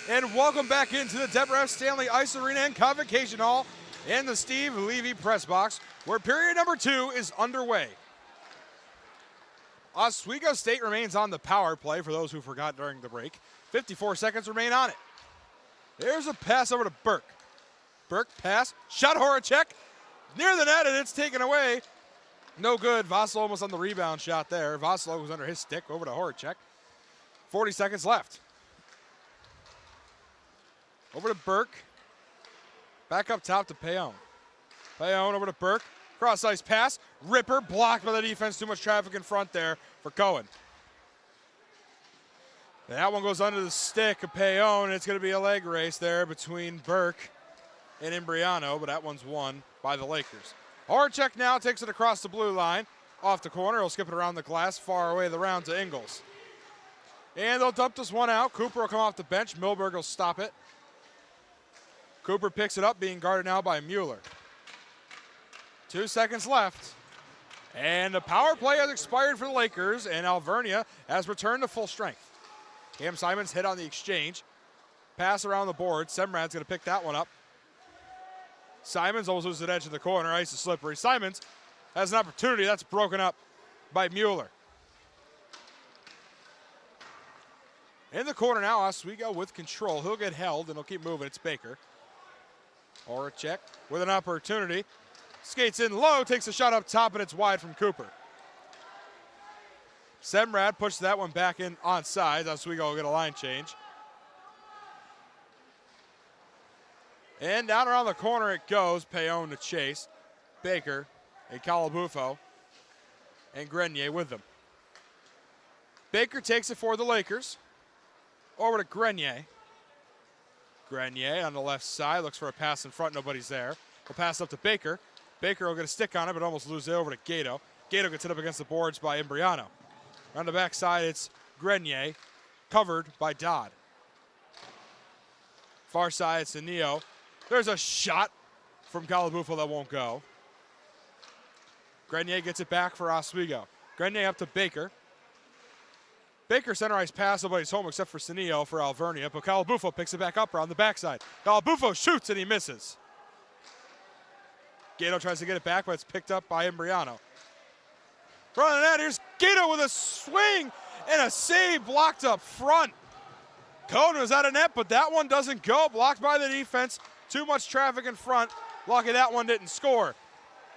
And welcome back into the Deborah F. Stanley Ice Arena and Convocation Hall in the Steve Levy press box, where period number 2 is underway. Oswego State remains on the power play for those who forgot during the break. 54 seconds remain on it. There's a pass over to Burke. Burke pass, shot Horacek, near the net, and it's taken away. No good. Voslo almost on the rebound shot there. Voslo was under his stick, over to Horacek. 40 seconds left. Over to Burke. Back up top to Payon. Payon over to Burke. Cross ice pass. Ripper blocked by the defense. Too much traffic in front there for Cohen. That one goes under the stick of Payon, and it's going to be a leg race there between Burke and Imbriano, but that one's won by the Lakers. Horacek now takes it across the blue line. Off the corner. He'll skip it around the glass. Far away the round to Ingles. And they'll dump this one out. Cooper will come off the bench. Milberg will stop it. Cooper picks it up, being guarded now by Mueller. 2 seconds left. And the power play has expired for the Lakers, and Alvernia has returned to full strength. Cam Simons hit on the exchange. Pass around the board. Semrad's going to pick that one up. Simons almost loses the edge of the corner. Ice is slippery. Simons has an opportunity. That's broken up by Mueller. In the corner now, Oswego with control. He'll get held, and he'll keep moving. It's Baker. Horacek with an opportunity. Skates in low, takes a shot up top, and it's wide from Cooper. Semrad pushes that one back in onside. Oswego will get a line change. And down around the corner it goes. Payon to chase. Baker and Calabufo and Grenier with them. Baker takes it for the Lakers. Over to Grenier. Grenier on the left side, looks for a pass in front, nobody's there. He'll pass up to Baker. Baker will get a stick on it, but almost lose it over to Gato. Gato gets hit up against the boards by Imbriano. On the backside, it's Grenier, covered by Dodd. Far side, it's Neo. There's a shot from Calabufo that won't go. Grenier gets it back for Oswego. Grenier up to Baker. Baker center ice pass, nobody's home except for Senio for Alvernia, but Calabufo picks it back up around the backside. Calabufo shoots and he misses. Gato tries to get it back, but it's picked up by Imbriano. Front of the net, here's Gato with a swing and a save blocked up front. Cohen was out of net, but that one doesn't go. Blocked by the defense. Too much traffic in front. Lucky that one didn't score.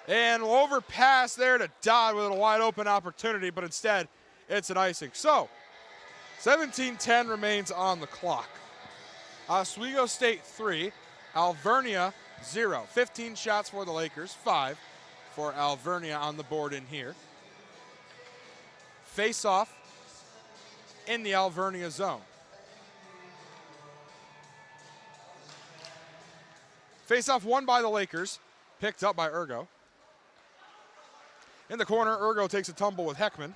And overpass there to Dodd with a wide open opportunity, but instead it's an icing. So, 17-10 remains on the clock. Oswego State 3, Alvernia 0. 15 shots for the Lakers, 5 for Alvernia on the board in here. Face off in the Alvernia zone. Face off won by the Lakers, picked up by Ergo. In the corner, Ergo takes a tumble with Heckman.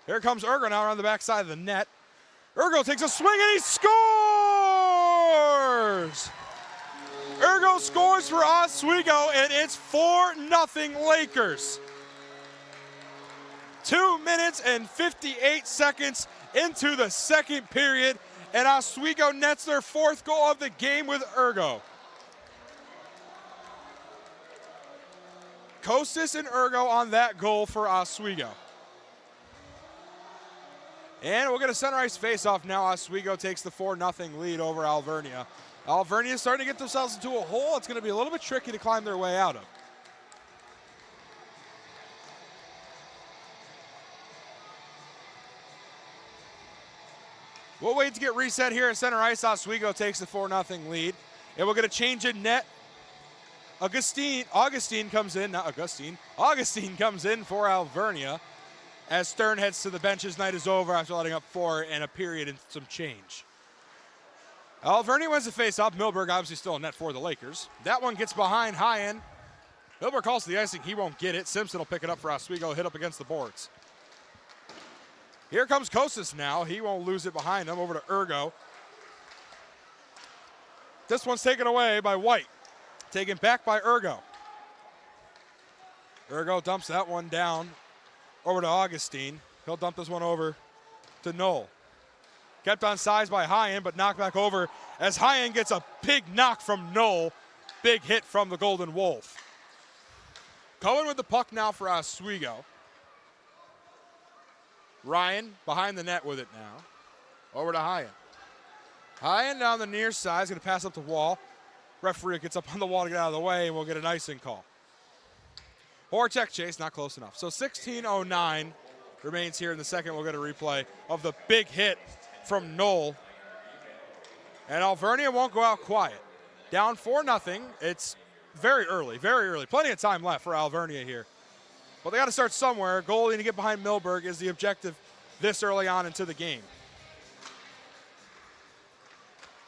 Here comes Ergo now around the backside of the net. Ergo takes a swing and he scores! Ergo scores for Oswego, and it's 4-0 Lakers. 2 minutes and 58 seconds into the second period, and Oswego nets their 4th goal of the game with Ergo. Kostis and Ergo on that goal for Oswego. And we'll get a center ice face-off now. Oswego takes the 4-0 lead over Alvernia. Alvernia is starting to get themselves into a hole. It's going to be a little bit tricky to climb their way out of. We'll wait to get reset here at center ice. Oswego takes the 4-0 lead. And we'll get a change in net. Augustine comes in for Alvernia as Stern heads to the bench. His night is over after letting up 4 and a period and some change. Alvernia wins the face-off. Milberg obviously still in net for the Lakers. That one gets behind Hyen. Milberg calls the icing. He won't get it. Simpson will pick it up for Oswego, hit up against the boards. Here comes Kostis now. He won't lose it behind him. Over to Ergo. This one's taken away by White. Taken back by Ergo. Ergo dumps that one down over to Augustine. He'll dump this one over to Knoll. Kept on size by High-End, but knocked back over as High-End gets a big knock from Knoll. Big hit from the Golden Wolf. Cohen with the puck now for Oswego. Ryan behind the net with it now. Over to High-End. High-End down the near side is going to pass up the wall. Referee gets up on the wall to get out of the way, and we'll get an icing call. Horchek chase, not close enough. So 16:09 remains here in the second. We'll get a replay of the big hit from Knoll. And Alvernia won't go out quiet. Down 4-0. It's very early, very early. Plenty of time left for Alvernia here. But they got to start somewhere. Goalie to get behind Milberg is the objective this early on into the game.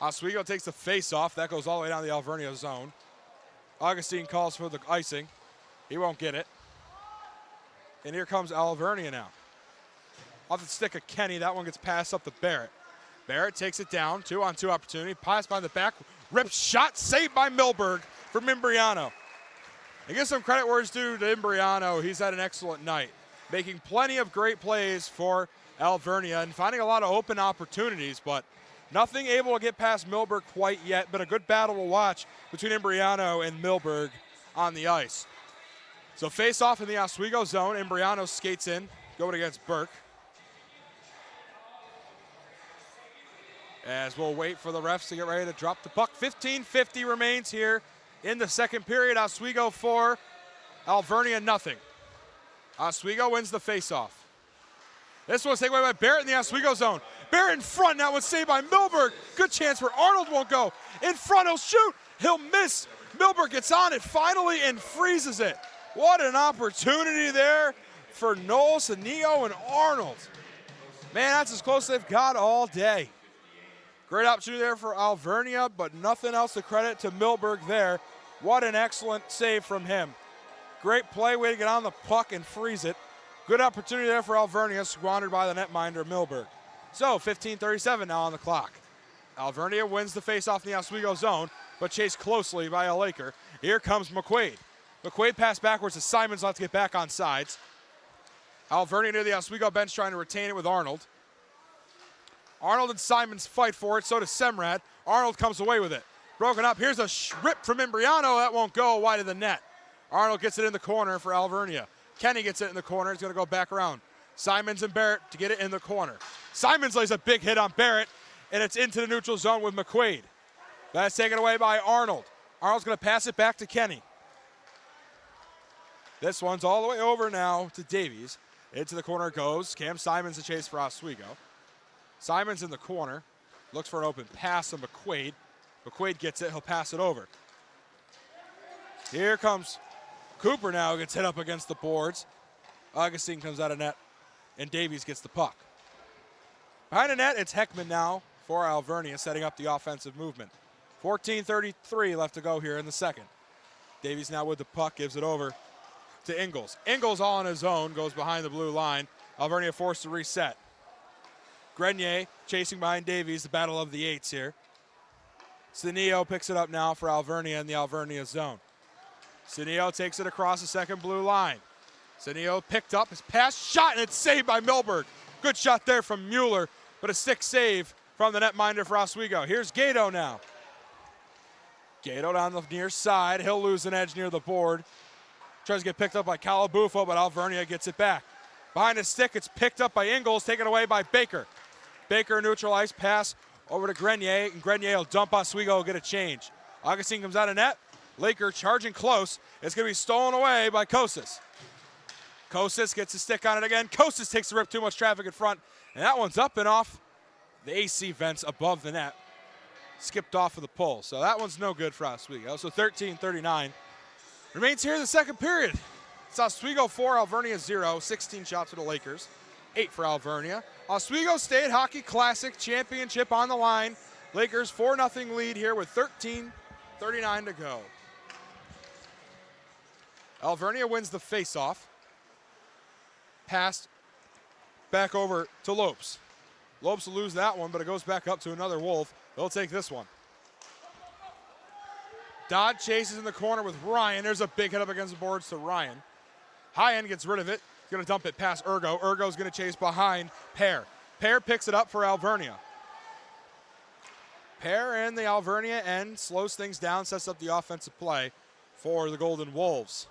Oswego takes the face-off. That goes all the way down the Alvernia zone. Augustine calls for the icing. He won't get it. And here comes Alvernia now. Off the stick of Kenny, that one gets passed up to Barrett. Barrett takes it down, 2-on-2 opportunity, pass by the back, ripped shot, saved by Milberg from Imbriano. And give some credit where it's due to Imbriano. He's had an excellent night, making plenty of great plays for Alvernia and finding a lot of open opportunities, but nothing able to get past Milberg quite yet, but a good battle to watch between Imbriano and Milberg on the ice. So face off in the Oswego zone. Imbriano skates in, going against Burke. As we'll wait for the refs to get ready to drop the puck. 15:50 remains here in the second period. Oswego 4, Alvernia nothing. Oswego wins the faceoff. This one's taken away by Barrett in the Oswego zone. Barrett in front, now it's saved by Milberg. Good chance where Arnold won't go. In front, he'll shoot, he'll miss. Milberg gets on it finally and freezes it. What an opportunity there for Noel, Sanio, and Arnold. Man, that's as close as they've got all day. Great opportunity there for Alvernia, but nothing else to credit to Milberg there. What an excellent save from him. Great play, way to get on the puck and freeze it. Good opportunity there for Alvernia, squandered by the netminder, Milberg. So, 15:37 now on the clock. Alvernia wins the faceoff in the Oswego zone, but chased closely by a Laker. Here comes McQuaid. McQuaid passed backwards to Simons, not to get back on sides. Alvernia near the Oswego bench trying to retain it with Arnold. Arnold and Simons fight for it, so does Semrad. Arnold comes away with it. Broken up, here's a rip from Imbriano, that won't go wide of the net. Arnold gets it in the corner for Alvernia. Kenny gets it in the corner, he's gonna go back around. Simons and Barrett to get it in the corner. Simons lays a big hit on Barrett, and it's into the neutral zone with McQuaid. That's taken away by Arnold. Arnold's gonna pass it back to Kenny. This one's all the way over now to Davies. Into the corner goes. Cam Simons to chase for Oswego. Simons in the corner. Looks for an open pass to McQuaid. McQuaid gets it. He'll pass it over. Here comes Cooper now. Gets hit up against the boards. Augustine comes out of net. And Davies gets the puck. Behind the net, it's Heckman now for Alvernia, setting up the offensive movement. 14:33 left to go here in the second. Davies now with the puck. Gives it over to Ingles. Ingles all on his own, goes behind the blue line. Alvernia forced to reset. Grenier chasing behind Davies, the battle of the eights here. Sanio picks it up now for Alvernia in the Alvernia zone. Sanio takes it across the second blue line. Sanio picked up his pass, shot, and it's saved by Milberg. Good shot there from Mueller, but a stick save from the netminder for Oswego. Here's Gato now. Gato down the near side. He'll lose an edge near the board. Tries to get picked up by Calabufo, but Alvernia gets it back. Behind the stick, it's picked up by Ingles, taken away by Baker. Baker neutralized pass over to Grenier, and Grenier will dump Oswego, get a change. Augustine comes out of net. Laker charging close. It's going to be stolen away by Kosas. Kosas gets a stick on it again. Kosas takes the rip, too much traffic in front, and that one's up and off the AC vents above the net. Skipped off of the pole, so that one's no good for Oswego. So 13:39 remains here in the second period. It's Oswego 4, Alvernia 0. 16 shots for the Lakers, 8 for Alvernia. Oswego State Hockey Classic Championship on the line. Lakers 4-0 lead here with 13:39 to go. Alvernia wins the faceoff. Passed back over to Lopes. Lopes will lose that one, but it goes back up to another Wolf. They'll take this one. Dodd chases in the corner with Ryan. There's a big hit up against the boards to Ryan. High-End gets rid of it. He's going to dump it past Ergo. Ergo's going to chase behind Pear. Pear picks it up for Alvernia. Pair in the Alvernia end, slows things down, sets up the offensive play for the Golden Wolves.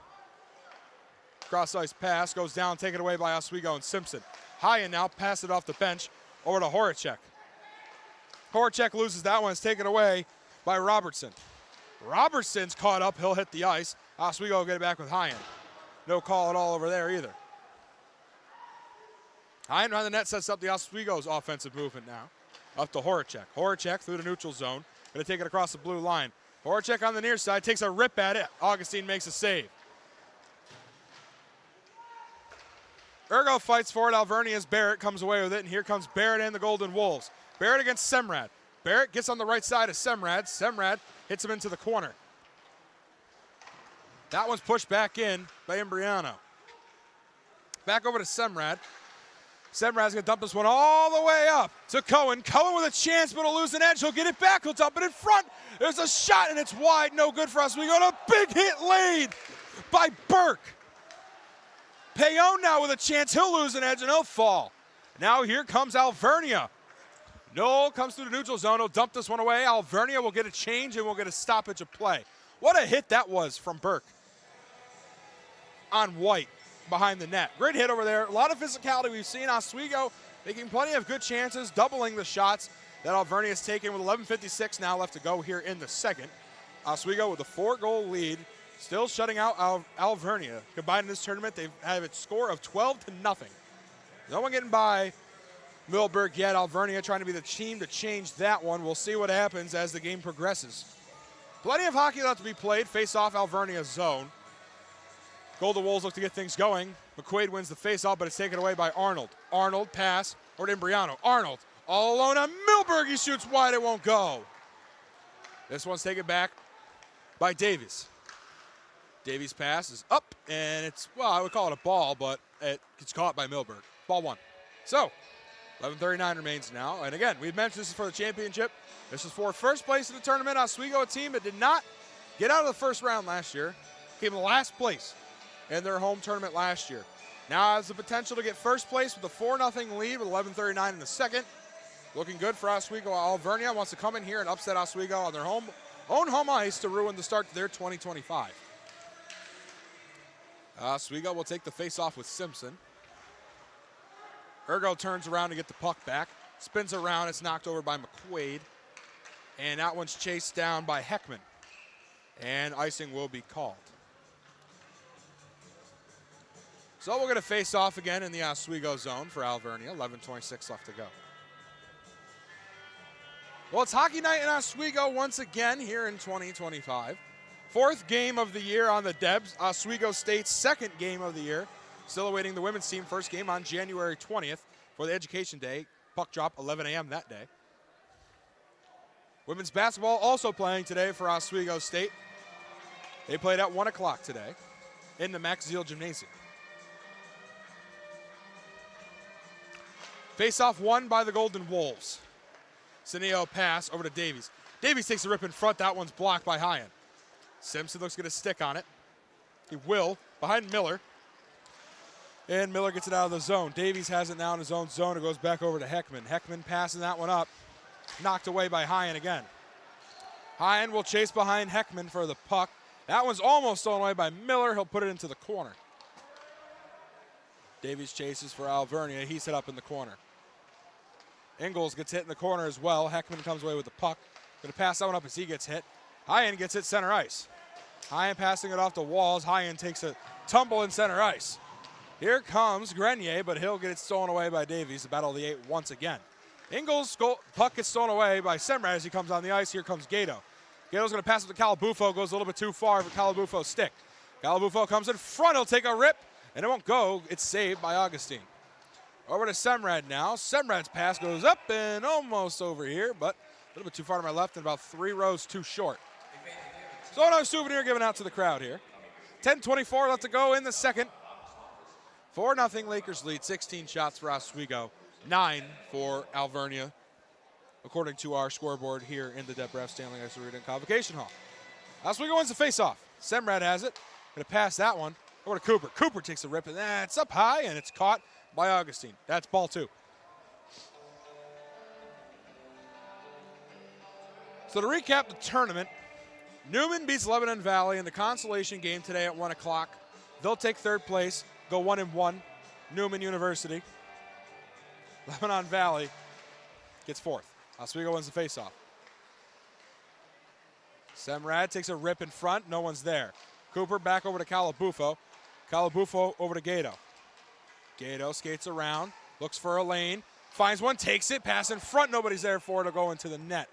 Cross ice pass goes down, taken away by Oswego and Simpson. Hyan now pass it off the bench over to Horacek. Horacek loses that one. It's taken away by Robertson. Robertson's caught up. He'll hit the ice. Oswego will get it back with Hyan. No call at all over there either. Hyan behind the net sets up the Oswego's offensive movement now. Up to Horacek. Horacek through the neutral zone. Going to take it across the blue line. Horacek on the near side takes a rip at it. Augustine makes a save. Ergo fights for it. Alvernia's Barrett comes away with it, and here comes Barrett and the Golden Wolves. Barrett against Semrad. Barrett gets on the right side of Semrad. Semrad hits him into the corner. That one's pushed back in by Imbriano. Back over to Semrad. Semrad's going to dump this one all the way up to Cohen. Cohen with a chance, but he'll lose an edge. He'll get it back. He'll dump it in front. There's a shot, and it's wide. No good for us. We got a big hit lead by Burke. Payon now with a chance. He'll lose an edge, and he'll fall. Now here comes Alvernia. Noel comes through the neutral zone. He'll dump this one away. Alvernia will get a change, and we'll get a stoppage of play. What a hit that was from Burke on White behind the net. Great hit over there. A lot of physicality we've seen. Oswego making plenty of good chances, doubling the shots that Alvernia has taken with 11:56 now left to go here in the second. Oswego with a 4-goal lead, still shutting out Alvernia. Combined in this tournament, they have a score of 12-0. No one getting by Millburg yet. Alvernia trying to be the team to change that one. We'll see what happens as the game progresses. Plenty of hockey left to be played. Face off Alvernia's zone. Golden Wolves look to get things going. McQuaid wins the face-off, but it's taken away by Arnold. Arnold pass over to Imbriano. Arnold all alone on Millburg. He shoots wide. It won't go. This one's taken back by Davies. Davies' pass is up, and it's, well, I would call it a ball, but it gets caught by Millburg. Ball one. So, 11:39 remains now. And again, we've mentioned this is for the championship. This is for first place in the tournament. Oswego, a team that did not get out of the first round last year, came in last place in their home tournament last year. Now has the potential to get first place with a 4-0 lead with 11:39 in the second. Looking good for Oswego. Alvernia wants to come in here and upset Oswego on their own home ice to ruin the start to their 2025. Oswego will take the face-off with Simpson. Ergo turns around to get the puck back. Spins around. It's knocked over by McQuaid. And that one's chased down by Heckman. And icing will be called. So we're going to face off again in the Oswego zone for Alvernia. 11:26 left to go. Well, it's hockey night in Oswego once again here in 2025. Fourth game of the year on the Debs. Oswego State's second game of the year. Still awaiting the women's team first game on January 20th for the Education Day. Puck drop 11 a.m. that day. Women's basketball also playing today for Oswego State. They played at 1 o'clock today in the Max Zeal Gymnasium. Face-off won by the Golden Wolves. Sineo pass over to Davies. Davies takes a rip in front. That one's blocked by Hyan. Simpson looks to get a stick on it. He will, behind Miller. And Miller gets it out of the zone. Davies has it now in his own zone. It goes back over to Heckman. Heckman passing that one up. Knocked away by Hyan again. Hyan will chase behind Heckman for the puck. That one's almost stolen away by Miller. He'll put it into the corner. Davies chases for Alvernia. He's hit up in the corner. Ingalls gets hit in the corner as well. Heckman comes away with the puck. Going to pass that one up as he gets hit. Hyan gets it center ice. Hyan passing it off the walls. Hyan takes a tumble in center ice. Here comes Grenier, but he'll get it stolen away by Davies. The battle of the 8 once again. Ingalls' puck gets stolen away by Semrad as he comes on the ice. Here comes Gato. Gato's going to pass it to Calabufo. Goes a little bit too far for Calabufo's stick. Calabufo comes in front. He'll take a rip, and it won't go. It's saved by Augustine. Over to Semrad now. Semrad's pass goes up and almost over here, but a little bit too far to my left and about 3 rows too short. So no souvenir given out to the crowd here. 10:24 left to go in the second. 4-0 Lakers lead. 16 shots for Oswego. 9 for Alvernia, according to our scoreboard here in the Deb Ref Stanley Ice Arena Convocation Hall. Oswego wins the face-off. Semrad has it. Going to pass that one over to Cooper. Cooper takes a rip, and it's up high, and it's caught by Augustine. That's ball 2. So to recap the tournament, Newman beats Lebanon Valley in the consolation game today at 1 o'clock. They'll take third place, go 1-1. Newman University. Lebanon Valley gets fourth. Oswego wins the faceoff. Semrad takes a rip in front. No one's there. Cooper back over to Calabufo. Calabufo over to Gato. Gato skates around, looks for a lane, finds one, takes it, pass in front. Nobody's there for it to go into the net.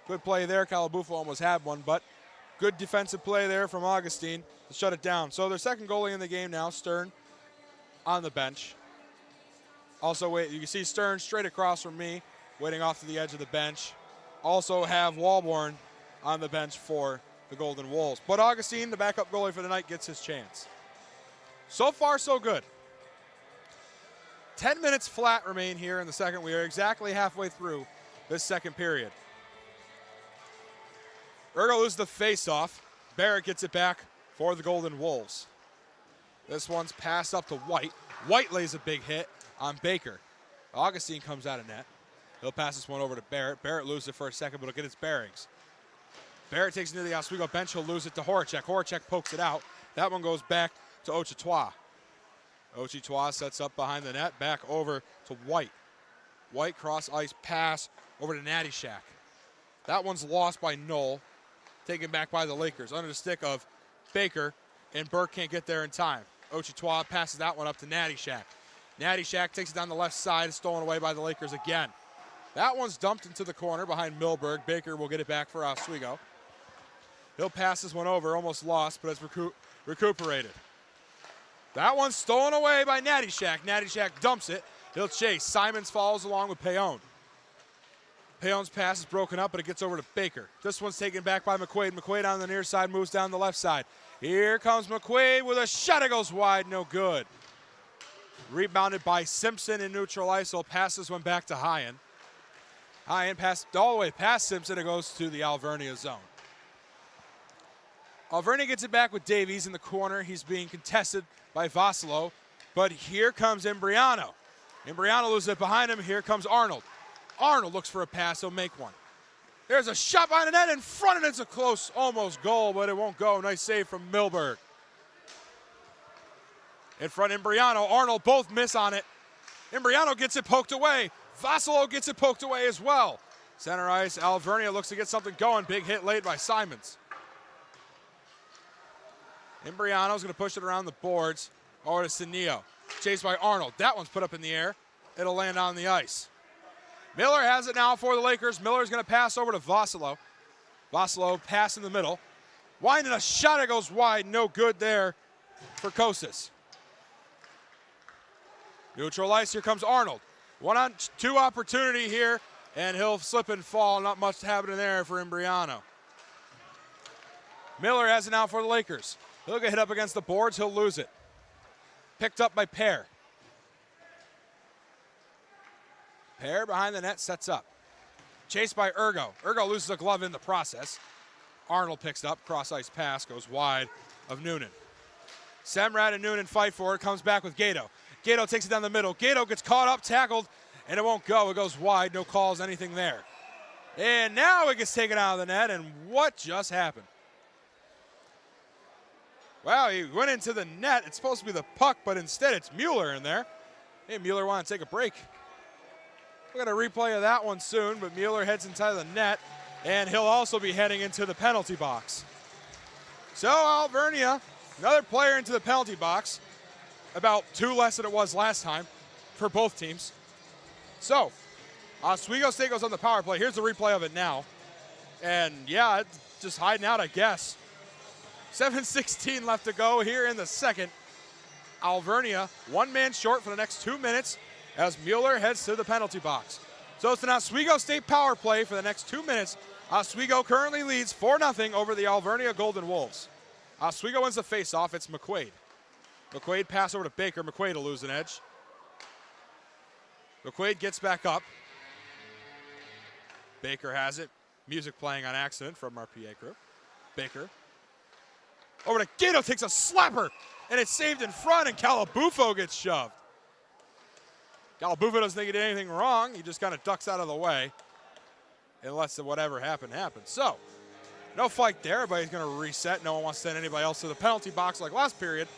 Good play there. Calabufo almost had one, but good defensive play there from Augustine to shut it down. So their second goalie in the game now, Stern, on the bench. Also, wait, you can see Stern straight across from me, waiting off to the edge of the bench. Also have Walborn on the bench for the Golden Wolves. But Augustine, the backup goalie for the night, gets his chance. So far, so good. 10 minutes flat remain here in the second. We are exactly halfway through this second period. Ergo loses the face-off. Barrett gets it back for the Golden Wolves. This one's passed up to White. White lays a big hit on Baker. Augustine comes out of net. He'll pass this one over to Barrett. Barrett loses it for a second, but he'll get his bearings. Barrett takes it to the Oswego bench. He'll lose it to Horacek. Horacek pokes it out. That one goes back to Ochitois. Ochitois sets up behind the net. Back over to White. White cross-ice pass over to Natty Shack. That one's lost by Knoll. Taken back by the Lakers. Under the stick of Baker, and Burke can't get there in time. Ochitois passes that one up to Natty Shack. Natty Shack takes it down the left side, stolen away by the Lakers again. That one's dumped into the corner behind Milberg. Baker will get it back for Oswego. He'll pass this one over, almost lost, but it's recuperated. That one's stolen away by Natty Shack. Natty Shack dumps it. He'll chase. Simons follows along with Payon. Payon's pass is broken up, but it gets over to Baker. This one's taken back by McQuaid. McQuaid on the near side moves down the left side. Here comes McQuaid with a shot. It goes wide, no good. Rebounded by Simpson in neutral ice. He'll pass this one back to Hyen. Hyen passed all the way past Simpson. It goes to the Alvernia zone. Alvernia gets it back with Davies in the corner. He's being contested by Vassalo, but here comes Imbriano. Imbriano loses it behind him. Here comes Arnold. Arnold looks for a pass. He'll make one. There's a shot behind the net in front, and it's a close, almost goal, but it won't go. Nice save from Milberg. In front, Imbriano. Arnold both miss on it. Imbriano gets it poked away. Vassalo gets it poked away as well. Center ice, Alvernia looks to get something going. Big hit laid by Simons. Imbriano's going to push it around the boards over to Sinio. Chased by Arnold. That one's put up in the air. It'll land on the ice. Miller has it now for the Lakers. Miller's going to pass over to Vassalo. Vassalo pass in the middle. Winding a shot. It goes wide. No good there for Kosas. Neutral ice. Here comes Arnold. 1-on-2 opportunity here, and he'll slip and fall. Not much happening there for Imbriano. Miller has it now for the Lakers. He'll get hit up against the boards. He'll lose it. Picked up by Pear. Pear behind the net sets up. Chased by Ergo. Ergo loses a glove in the process. Arnold picks up. Cross-ice pass goes wide of Noonan. Semrad and Noonan fight for it. Comes back with Gato. Gato takes it down the middle. Gato gets caught up, tackled, and it won't go. It goes wide. No calls, anything there. And now it gets taken out of the net, and what just happened? Wow, he went into the net. It's supposed to be the puck, but instead it's Mueller in there. Hey, Mueller want to take a break. We're going to replay of that one soon, but Mueller heads inside the net, and he'll also be heading into the penalty box. So Alvernia, another player into the penalty box, about 2 less than it was last time for both teams. So Oswego State goes on the power play. Here's the replay of it now. And yeah, it's just hiding out, I guess. 7:16 left to go here in the second. Alvernia, one man short for the next 2 minutes as Mueller heads to the penalty box. So it's an Oswego State power play for the next 2 minutes. Oswego currently leads 4-0 over the Alvernia Golden Wolves. Oswego wins the faceoff. It's McQuaid. McQuaid pass over to Baker. McQuaid will lose an edge. McQuaid gets back up. Baker has it. Music playing on accident from our PA crew. Baker. Over to Gato, takes a slapper, and it's saved in front, and Calabufo gets shoved. Calabufo doesn't think he did anything wrong. He just kind of ducks out of the way. unless whatever happened happens. So, no fight there. Everybody's going to reset. No one wants to send anybody else to the penalty box like last period.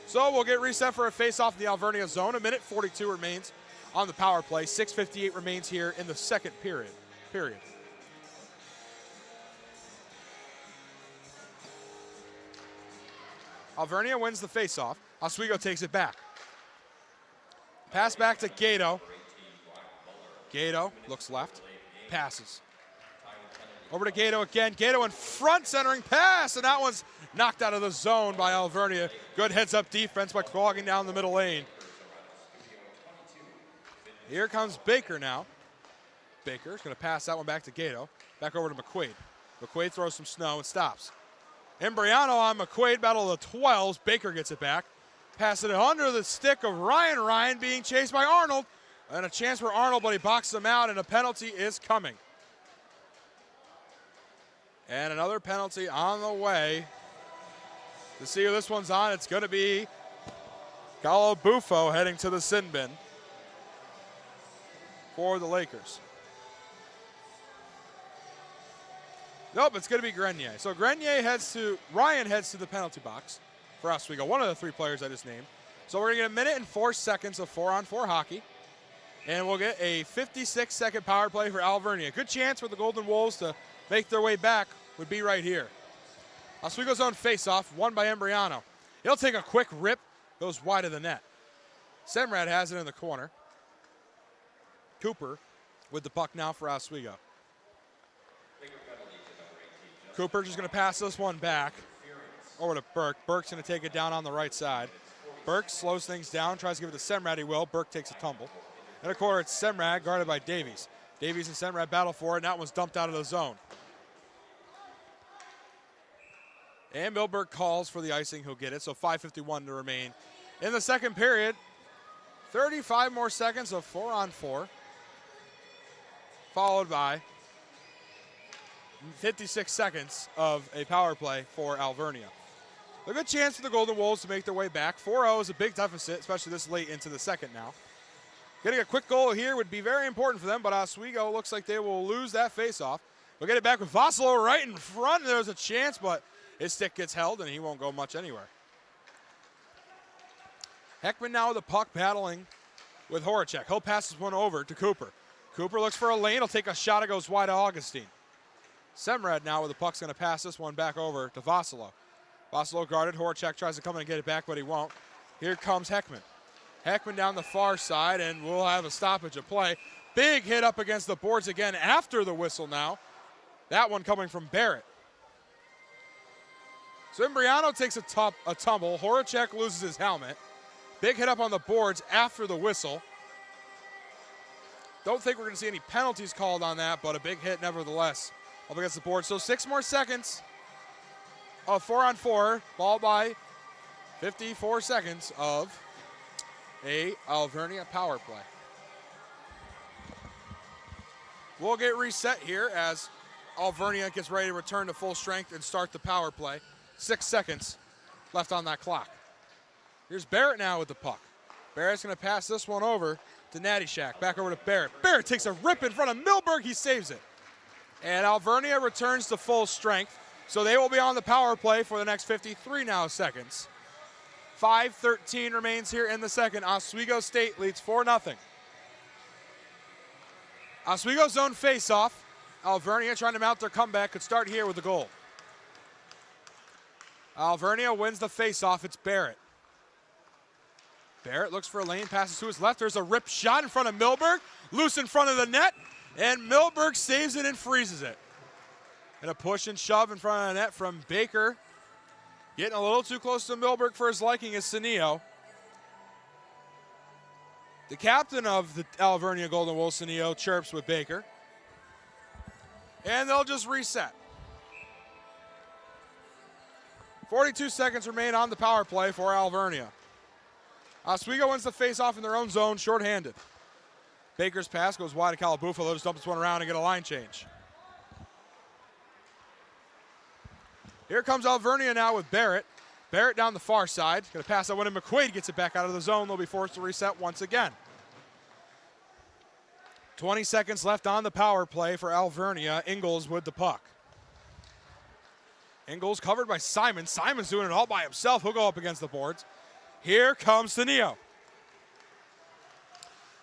So we'll get reset for a face-off in the Alvernia zone. 1:42 remains on the power play. 6:58 remains here in the second period. Alvernia wins the face-off. Oswego takes it back. Pass back to Gato. Gato looks left, passes. Over to Gato again. Gato in front, centering pass, and that one's knocked out of the zone by Alvernia. Good heads-up defense by clogging down the middle lane. Here comes Baker now. Baker's going to pass that one back to Gato. Back over to McQuaid. McQuaid throws some snow and stops. Embriano on McQuaid, battle of the 12s. Baker gets it back. Pass it under the stick of Ryan. Ryan being chased by Arnold. And a chance for Arnold, but he boxes him out, and a penalty is coming. And another penalty on the way. To see who this one's on, it's going to be Gallo Bufo heading to the sin bin for the Lakers. Nope, it's going to be Grenier. So Ryan heads to the penalty box for Oswego, one of the three players I just named. So we're going to get 1 minute and 4 seconds of 4-on-4 hockey. And we'll get a 56-second power play for Alvernia. Good chance for the Golden Wolves to make their way back would be right here. Oswego's own face-off, won by Embriano. He'll take a quick rip, goes wide of the net. Semrad has it in the corner. Cooper with the puck now for Oswego. Cooper just going to pass this one back over to Burke. Burke's going to take it down on the right side. Burke slows things down, tries to give it to Semrad. He will. Burke takes a tumble. In the corner, it's Semrad, guarded by Davies. Davies and Semrad battle for it, and that one's dumped out of the zone. And Milberg calls for the icing. He'll get it, so 5:51 to remain in the second period. 35 more seconds of 4-on-4, followed by 56 seconds of a power play for Alvernia. A good chance for the Golden Wolves to make their way back. 4-0 is a big deficit, especially this late into the second now. Getting a quick goal here would be very important for them, but Oswego looks like they will lose that faceoff. We'll get it back with Vossalo right in front. There's a chance, but his stick gets held, and he won't go much anywhere. Heckman now with the puck battling with Horacek. He'll pass this one over to Cooper. Cooper looks for a lane. He'll take a shot. It goes wide to Augustine. Semrad now with the puck's going to pass this one back over to Vossalo. Vossalo guarded. Horacek tries to come in and get it back, but he won't. Here comes Heckman. Heckman down the far side, and we'll have a stoppage of play. Big hit up against the boards again after the whistle now. That one coming from Barrett. So Embriano takes a tumble. Horacek loses his helmet. Big hit up on the boards after the whistle. Don't think we're going to see any penalties called on that, but a big hit nevertheless up against the board. So 6 more seconds of 4-on-4, followed by 54 seconds of a Alvernia power play. We'll get reset here as Alvernia gets ready to return to full strength and start the power play. 6 seconds left on that clock. Here's Barrett now with the puck. Barrett's going to pass this one over to Natty Shack. Back over to Barrett. Barrett takes a rip in front of Milberg. He saves it. And Alvernia returns to full strength. So they will be on the power play for the next 53 now seconds. 5:13 remains here in the second. Oswego State leads 4-0. Oswego's own face-off. Alvernia trying to mount their comeback. Could start here with the goal. Alvernia wins the face-off. It's Barrett. Barrett looks for a lane, passes to his left. There's a rip shot in front of Milberg. Loose in front of the net. And Milberg saves it and freezes it. And a push and shove in front of the net from Baker. Getting a little too close to Milberg for his liking is Senio. The captain of the Alvernia Golden Wolves, Senio, chirps with Baker. And they'll just reset. 42 seconds remain on the power play for Alvernia. Oswego wins the face-off in their own zone, shorthanded. Baker's pass goes wide to Calabufo. They'll just dump this one around and get a line change. Here comes Alvernia now with Barrett. Barrett down the far side. Going to pass that one, and McQuaid gets it back out of the zone. They'll be forced to reset once again. 20 seconds left on the power play for Alvernia. Ingles with the puck. Ingles covered by Simon. Simon's doing it all by himself. He'll go up against the boards. Here comes Sanio.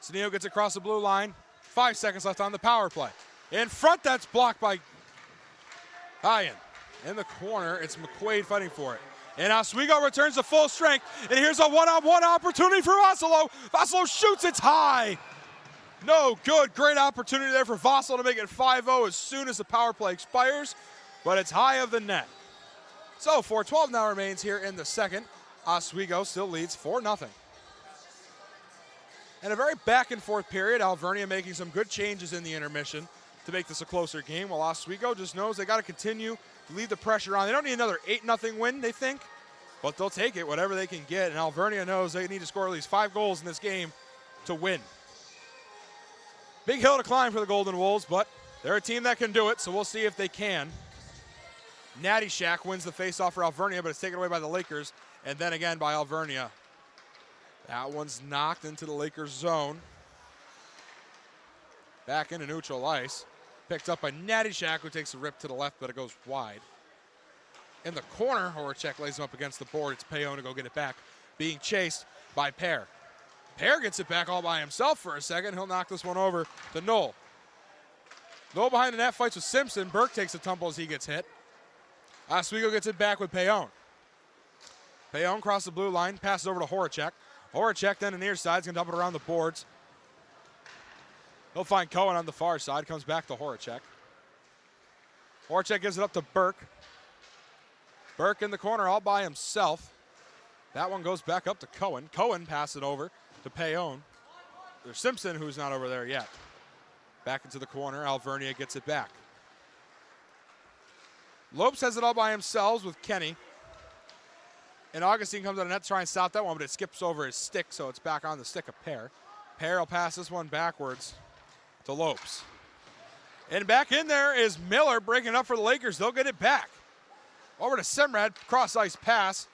Sanio gets across the blue line. 5 seconds left on the power play. In front, that's blocked by Hyan. In the corner, it's McQuaid fighting for it. And Oswego returns to full strength. And here's a one-on-one opportunity for Vossalo. Vossalo shoots, it's high. No good. Great opportunity there for Vossalo to make it 5-0 as soon as the power play expires. But it's high of the net. So 4:12 now remains here in the second. Oswego still leads 4-0. And a very back and forth period. Alvernia making some good changes in the intermission to make this a closer game, while Oswego just knows they got to continue to leave the pressure on. They don't need another 8-0 win, they think, but they'll take it, whatever they can get. And Alvernia knows they need to score at least 5 goals in this game to win. Big hill to climb for the Golden Wolves, but they're a team that can do it, so we'll see if they can. Natty Shack wins the faceoff for Alvernia, but it's taken away by the Lakers, and then again by Alvernia. That one's knocked into the Lakers zone. Back into neutral ice. Picked up by Natty Shack, who takes a rip to the left, but it goes wide. In the corner, Horacek lays him up against the board. It's Payon to go get it back. Being chased by Pear. Pear gets it back all by himself for a second. He'll knock this one over to Knoll. Knoll behind the net fights with Simpson. Burke takes a tumble as he gets hit. Oswego gets it back with Payon. Payon crosses the blue line, passes over to Horacek. Horacek then to the near side, is going to dump it around the boards. He'll find Cohen on the far side, comes back to Horacek. Horacek gives it up to Burke. Burke in the corner all by himself. That one goes back up to Cohen. Cohen passes it over to Payon. There's Simpson, who's not over there yet. Back into the corner, Alvernia gets it back. Lopes has it all by himself with Kenny. And Augustine comes out of net to try and stop that one, but it skips over his stick, so it's back on the stick of Pear. Pear will pass this one backwards to Lopes. And back in there is Miller breaking up for the Lakers. They'll get it back. Over to Semrad, cross-ice pass.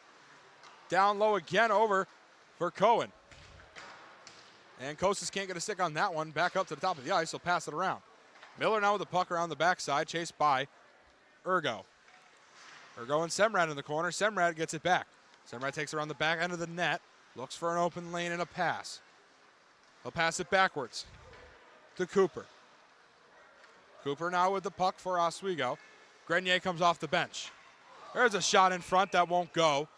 Down low again over for Cohen. And Kostas can't get a stick on that one. Back up to the top of the ice, he'll pass it around. Miller now with the puck around the backside, chased by Ergo. Ergo and Semrad in the corner. Semrad gets it back. Semrad takes it around the back end of the net. Looks for an open lane and a pass. He'll pass it backwards to Cooper. Cooper now with the puck for Oswego. Grenier comes off the bench. There's a shot in front that won't go.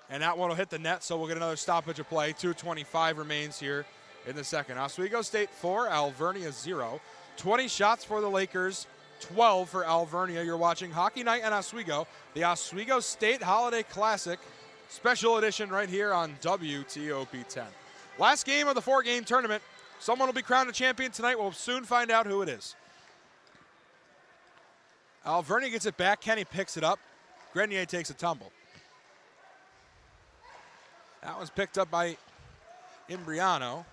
And that one will hit the net, so we'll get another stoppage of play. 2:25 remains here in the second. Oswego State 4, Alvernia 0. 20 shots for the Lakers, 12 for Alvernia. You're watching Hockey Night in Oswego, the Oswego State Holiday Classic special edition right here on WTOP 10. Last game of the 4-game tournament. Someone will be crowned a champion tonight. We'll soon find out who it is. Alvernia gets it back. Kenny picks it up. Grenier takes a tumble. That was picked up by Imbriano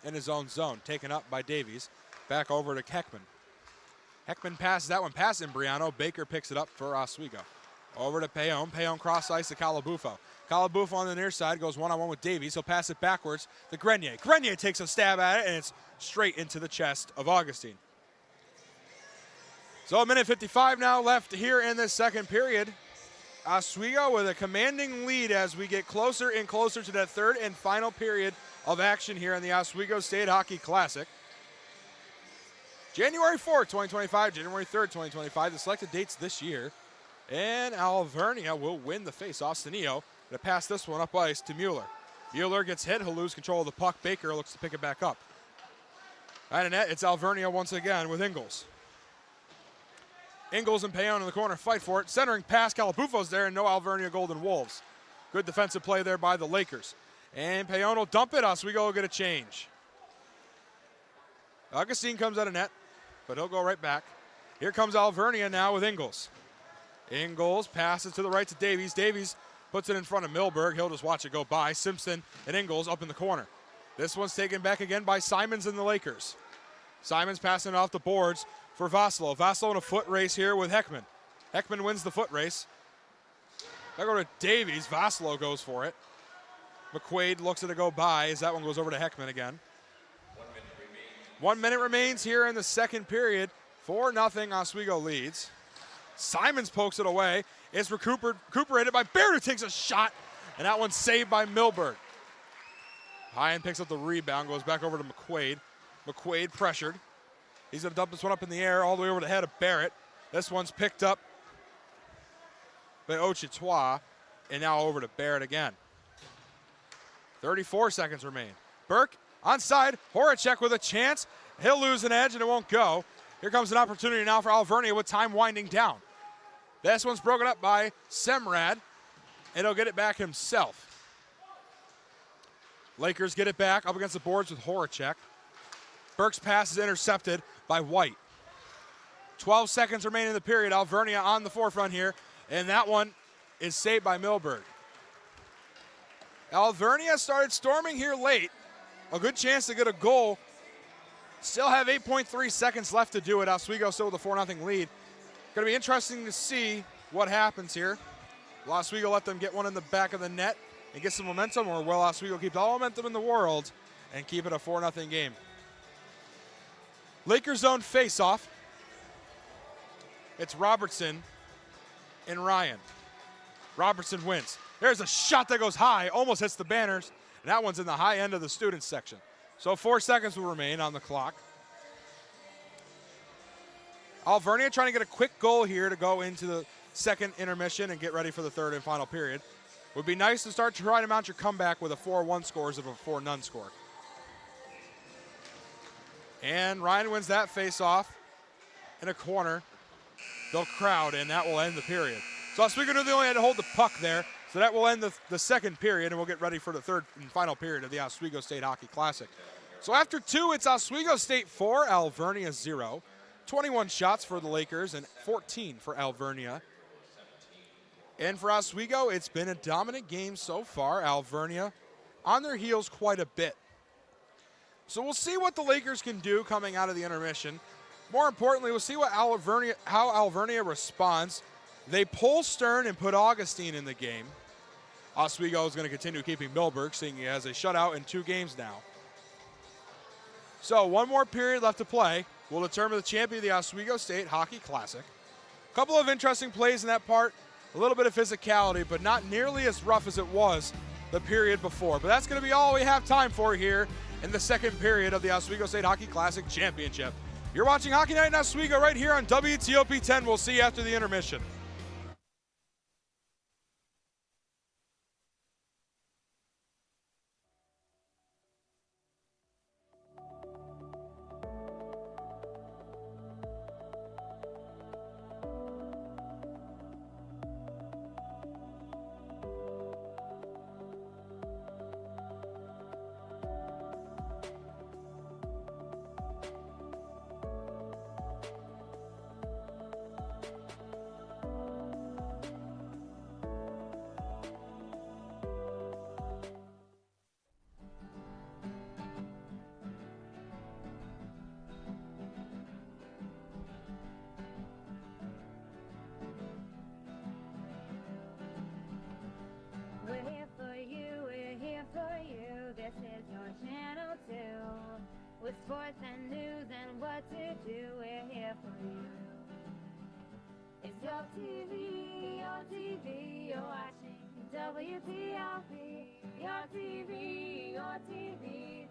in his own zone. Taken up by Davies. Back over to Heckman. Heckman passes that one past Imbriano. Baker picks it up for Oswego. Over to Payon. Payon cross ice to Calabufo. Calabufo on the near side goes one-on-one with Davies. He'll pass it backwards to Grenier. Grenier takes a stab at it, and it's straight into the chest of Augustine. So a minute 55 now left here in this second period. Oswego with a commanding lead as we get closer and closer to that third and final period of action here in the Oswego State Hockey Classic. January 4th, 2025, January 3rd, 2025, the selected dates this year. And Alvernia will win the face-off. Stanio to pass this one up ice to Mueller. Mueller gets hit. He'll lose control of the puck. Baker looks to pick it back up. Behind the net, it's Alvernia once again with Ingles. Ingles and Payon in the corner fight for it. Centering pass. Calabufo's there, and no Alvernia Golden Wolves. Good defensive play there by the Lakers. And Payon will dump it. Oswego will get a change. Augustine comes out of net, but he'll go right back. Here comes Alvernia now with Ingles. Ingles passes to the right to Davies. Davies puts it in front of Milberg. He'll just watch it go by. Simpson and Ingles up in the corner. This one's taken back again by Simons and the Lakers. Simons passing it off the boards for Vossalo. Vossalo in a foot race here with Heckman. Heckman wins the foot race. They go to Davies. Vossalo goes for it. McQuaid looks at it go by as that one goes over to Heckman again. 1 minute remains here in the second period. 4-0 Oswego leads. Simons pokes it away. It's recuperated by Barrett, who takes a shot, and that one's saved by Milberg. Hyan picks up the rebound, goes back over to McQuaid. McQuaid pressured. He's going to dump this one up in the air all the way over the head of Barrett. This one's picked up by Ochitois, and now over to Barrett again. 34 seconds remain. Burke onside. Horacek with a chance. He'll lose an edge, and it won't go. Here comes an opportunity now for Alvernia with time winding down. This one's broken up by Semrad, and he'll get it back himself. Lakers get it back up against the boards with Horacek. Burke's pass is intercepted by White. 12 seconds remain in the period. Alvernia on the forefront here, and that one is saved by Milberg. Alvernia started storming here late. A good chance to get a goal. Still have 8.3 seconds left to do it. Oswego still with a 4-0 lead. Going to be interesting to see what happens here. Will Oswego let them get one in the back of the net and get some momentum, or will Oswego keep all the momentum in the world and keep it a 4-0 game? Lakers zone face-off. It's Robertson and Ryan. Robertson wins. There's a shot that goes high, almost hits the banners, and that one's in the high end of the students section. So 4 seconds will remain on the clock. Alvernia trying to get a quick goal here to go into the second intermission and get ready for the third and final period. Would be nice to start trying to mount your comeback with a 4-1 score instead of a 4-0 score. And Ryan wins that face-off in a corner. They'll crowd, and that will end the period. So Oswego knew they only had to hold the puck there, so that will end the second period, and we'll get ready for the third and final period of the Oswego State Hockey Classic. So after 2, it's Oswego State 4, Alvernia 0. 21 shots for the Lakers and 14 for Alvernia. And for Oswego, it's been a dominant game so far. Alvernia on their heels quite a bit. So we'll see what the Lakers can do coming out of the intermission. More importantly, we'll see how Alvernia responds. They pull Stern and put Augustine in the game. Oswego is going to continue keeping Milberg, seeing he has a shutout in 2 games now. So 1 more period left to play. Will determine the champion of the Oswego State Hockey Classic. A couple of interesting plays in that part. A little bit of physicality, but not nearly as rough as it was the period before. But that's going to be all we have time for here in the second period of the Oswego State Hockey Classic Championship. You're watching Hockey Night in Oswego right here on WTOP 10. We'll see you after the intermission. With sports and news and what to do, we're here for you. It's your TV, you're watching WTOP. Your TV,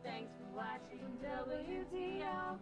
thanks for watching WTOP.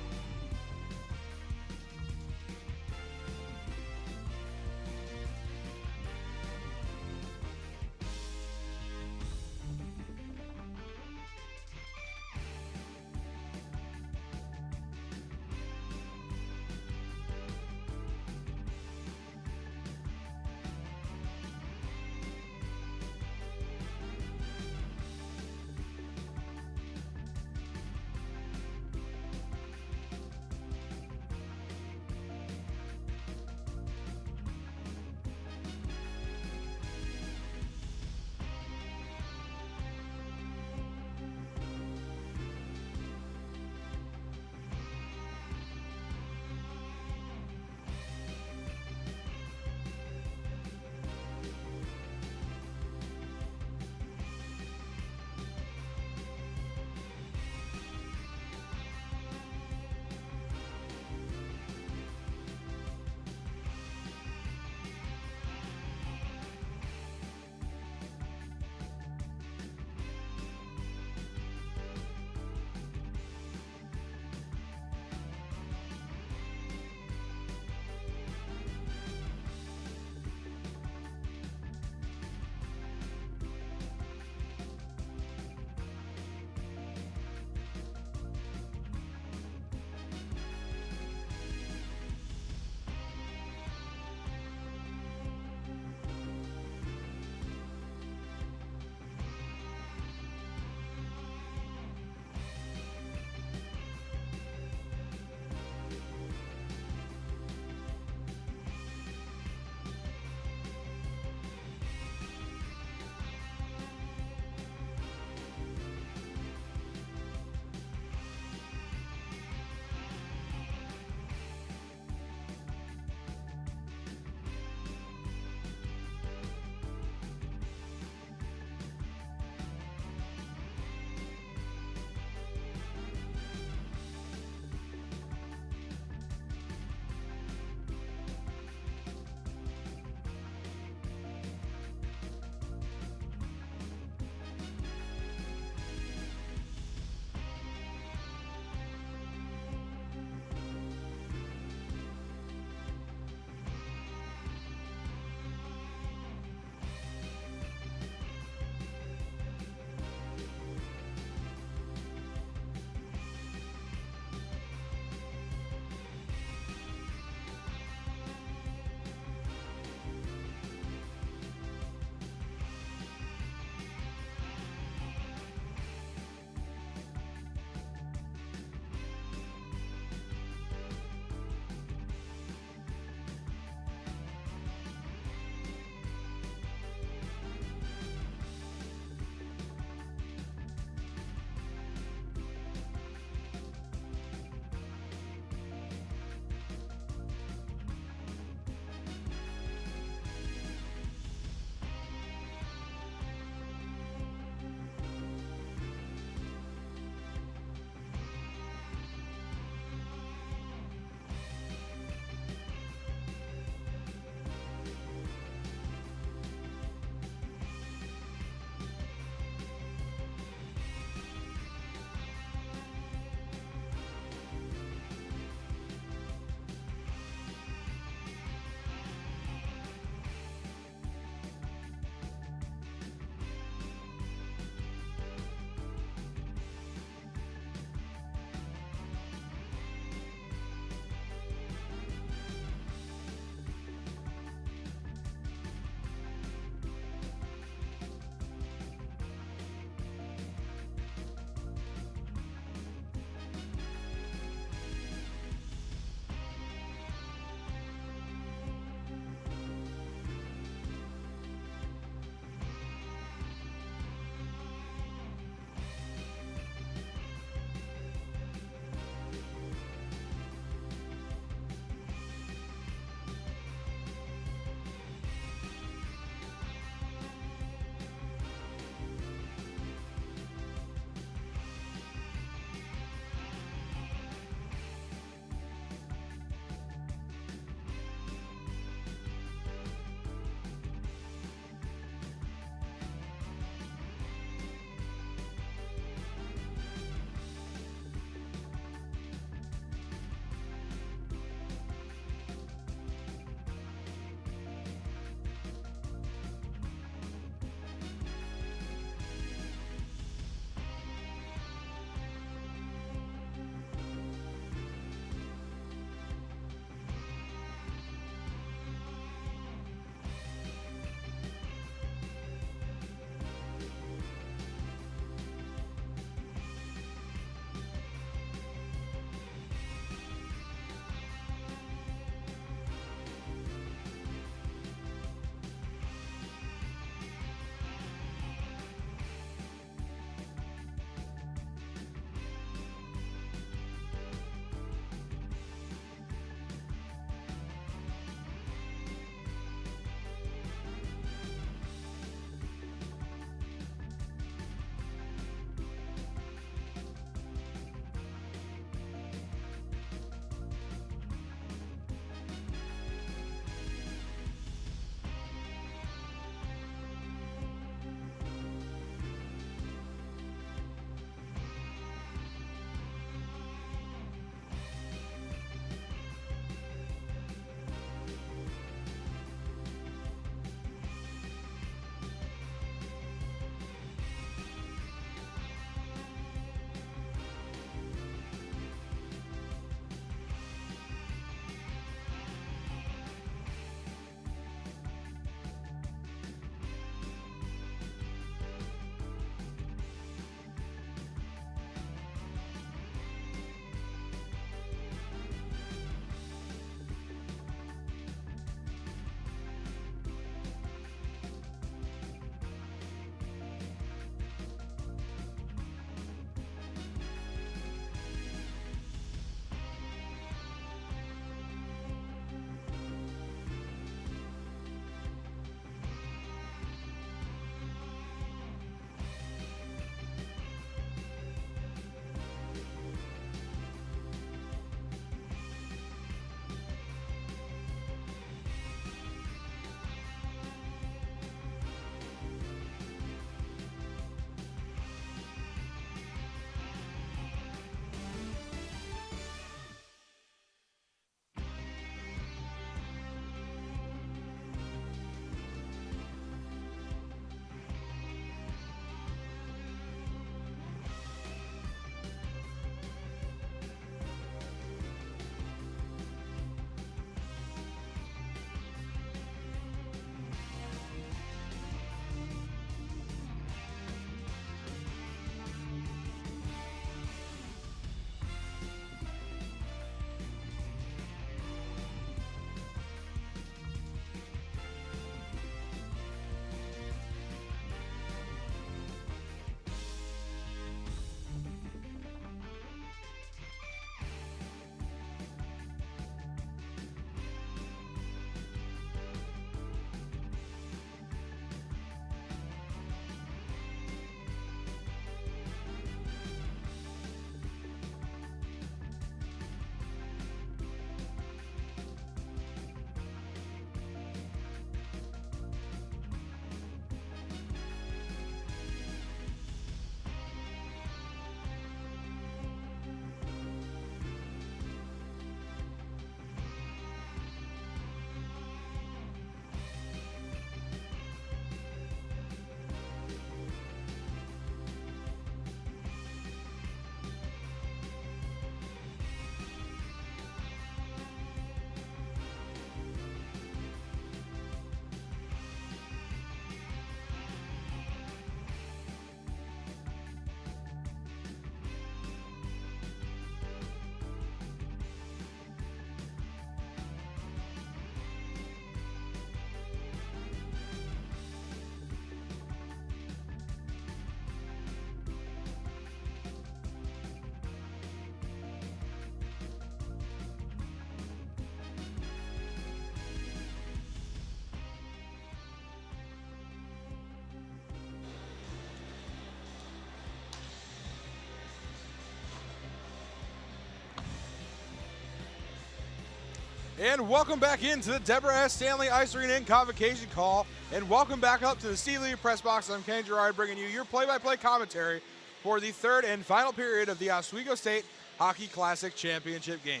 And welcome back into the Deborah S. Stanley Ice Arena in Convocation Call. And welcome back up to the Steve Lee Press Box. I'm Ken Gerard bringing you your play-by-play commentary for the third and final period of the Oswego State Hockey Classic Championship game.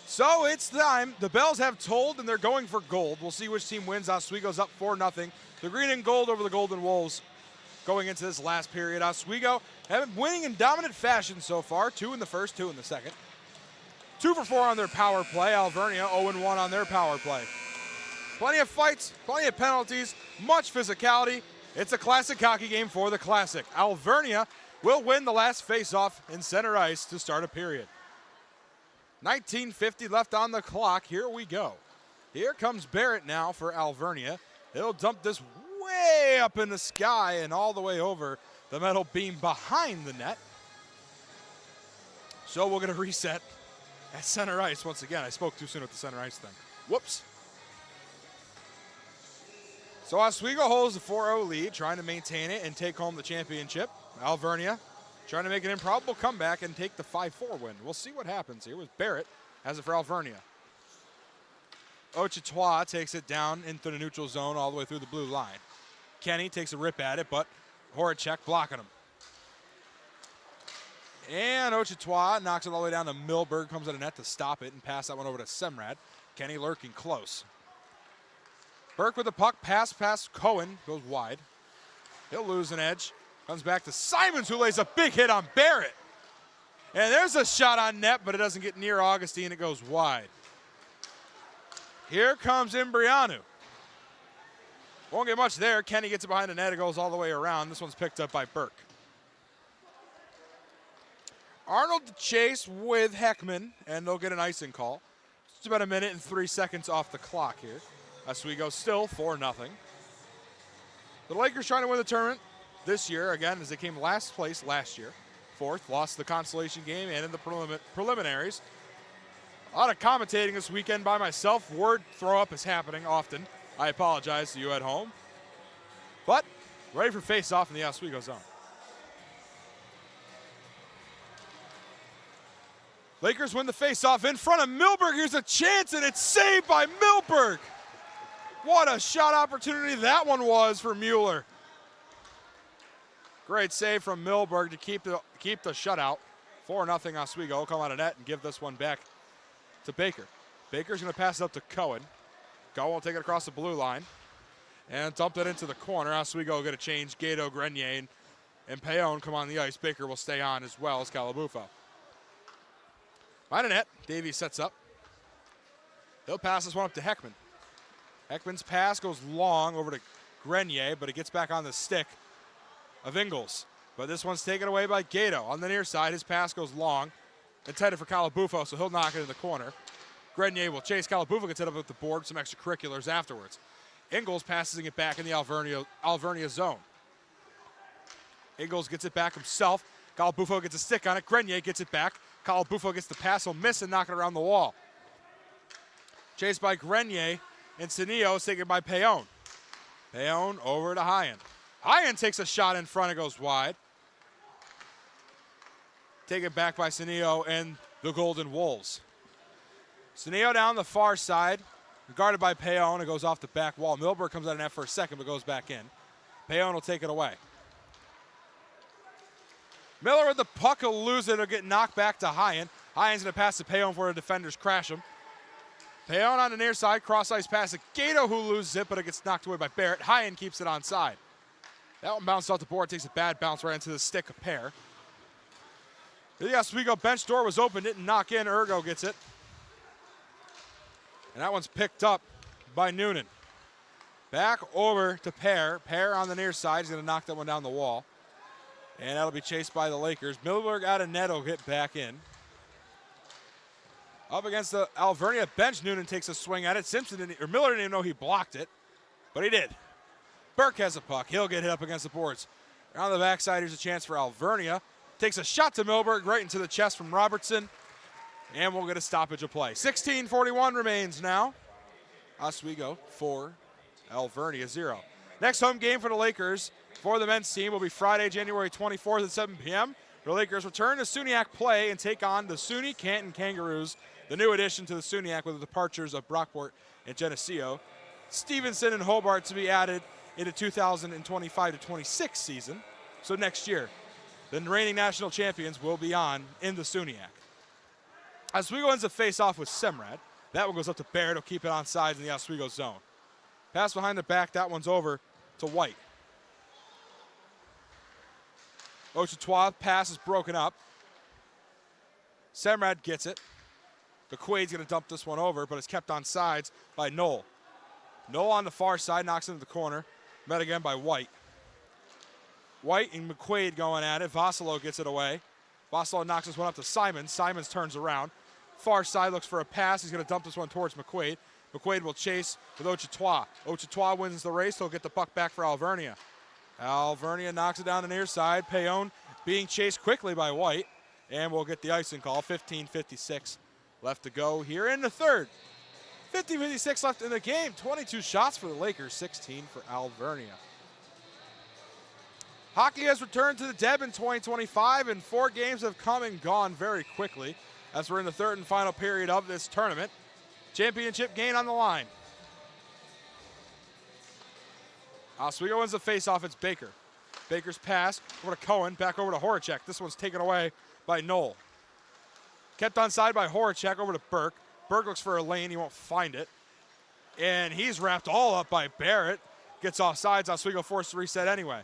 So it's time. The bells have tolled and they're going for gold. We'll see which team wins. Oswego's up 4-0. The green and gold over the Golden Wolves going into this last period. Oswego have been winning in dominant fashion so far. 2 in the first, 2 in the second. 2 for 4 on their power play. Alvernia 0-1 on their power play. Plenty of fights, plenty of penalties, much physicality. It's a classic hockey game for the Classic. Alvernia will win the last face-off in center ice to start a period. 19:50 left on the clock. Here we go. Here comes Barrett now for Alvernia. He'll dump this way up in the sky and all the way over the metal beam behind the net. So we'll get a reset at center ice once again. I spoke too soon with the center ice thing. Whoops. So Oswego holds the 4-0 lead, trying to maintain it and take home the championship. Alvernia trying to make an improbable comeback and take the 5-4 win. We'll see what happens here with Barrett as it for Alvernia. Ochetois takes it down into the neutral zone all the way through the blue line. Kenny takes a rip at it, but Horacek blocking him. And Ochetois knocks it all the way down to Milberg, comes at a net to stop it and pass that one over to Semrad. Kenny lurking close. Burke with the puck, pass past Cohen, goes wide. He'll lose an edge. Comes back to Simons, who lays a big hit on Barrett. And there's a shot on net, but it doesn't get near Augustine. It goes wide. Here comes Imbrianu. Won't get much there. Kenny gets it behind the net. It goes all the way around. This one's picked up by Burke. Arnold to chase with Heckman, and they'll get an icing call. It's about 1 minute and 3 seconds off the clock here. Oswego still 4-0. The Lakers trying to win the tournament this year, again, as they came last place last year. 4th, lost the consolation game and in the preliminaries. A lot of commentating this weekend by myself. Word throw-up is happening often. I apologize to you at home. But ready for face-off in the Oswego zone. Lakers win the face-off in front of Milberg. Here's a chance, and it's saved by Milberg. What a shot opportunity that one was for Mueller. Great save from Milberg to keep the shutout. 4-0 Oswego. Come out of net and give this one back to Baker. Baker's going to pass it up to Cohen. Cohen will take it across the blue line and dump it into the corner. Oswego will get a change. Gato, Grenier, and Payon come on the ice. Baker will stay on as well as Calabufo. Behind the net, Davies sets up. He'll pass this one up to Heckman. Heckman's pass goes long over to Grenier, but it gets back on the stick of Ingles. But this one's taken away by Gato. On the near side, his pass goes long. Intended for Calabufo, so he'll knock it in the corner. Grenier will chase. Calabufo gets it up with the board, some extracurriculars afterwards. Ingles passing it back in the Alvernia zone. Ingles gets it back himself. Calabufo gets a stick on it. Grenier gets it back. Calabufo gets the pass. He'll miss and knock it around the wall. Chased by Grenier, and Senio is taken by Payon. Payon over to Hyen. Hyen takes a shot in front. It goes wide. Taken back by Senio and the Golden Wolves. Senio down the far side, guarded by Payon. It goes off the back wall. Milberg comes out of net for a second, but goes back in. Payon will take it away. Miller with the puck will lose it. It'll get knocked back to Hyen. Hyen's going to pass to Payon before the defenders crash him. Payon on the near side, cross-ice pass to Gato, who loses it, but it gets knocked away by Barrett. Hyen keeps it onside. That one bounced off the board, takes a bad bounce right into the stick of Pear. The Oswego bench door was open, didn't knock in. Ergo gets it. And that one's picked up by Noonan. Back over to Pear. Pear on the near side. He's going to knock that one down the wall. And that'll be chased by the Lakers. Milberg out of net will get back in. Up against the Alvernia bench, Noonan takes a swing at it. Miller didn't even know he blocked it, but he did. Burke has a puck. He'll get hit up against the boards. On the backside, here's a chance for Alvernia. Takes a shot to Milberg right into the chest from Robertson, and we'll get a stoppage of play. 16:41 remains now. Oswego 4, Alvernia 0. Next home game for the Lakers for the men's team will be Friday, January 24th at 7 p.m. The Lakers return to SUNYAC play and take on the SUNY Canton Kangaroos, the new addition to the SUNYAC with the departures of Brockport and Geneseo. Stevenson and Hobart to be added in the 2025-26 season. So next year, the reigning national champions will be on in the SUNYAC. Oswego ends a face-off with Semrad. That one goes up to Barrett. He'll keep it on sides in the Oswego zone. Pass behind the back. That one's over to White. Ochetois pass is broken up. Semrad gets it. McQuaid's going to dump this one over, but it's kept on sides by Knoll. Knoll on the far side knocks into the corner. Met again by White. White and McQuaid going at it. Vossalo gets it away. Vossalo knocks this one up to Simons. Simons turns around. Far side looks for a pass. He's going to dump this one towards McQuaid. McQuaid will chase with Ochetois. Ochetois wins the race. He'll get the puck back for Alvernia. Alvernia knocks it down the near side. Payon being chased quickly by White. And we'll get the icing call. 15:56 left to go here in the third. 15:56 left in the game. 22 shots for the Lakers, 16 for Alvernia. Hockey has returned to the Deb in 2025, and 4 games have come and gone very quickly as we're in the third and final period of this tournament. Championship game on the line. Oswego wins the faceoff. It's Baker. Baker's pass over to Cohen, back over to Horacek. This one's taken away by Knoll. Kept on side by Horacek over to Burke. Burke looks for a lane. He won't find it. And he's wrapped all up by Barrett. Gets off sides. Oswego forced to reset anyway.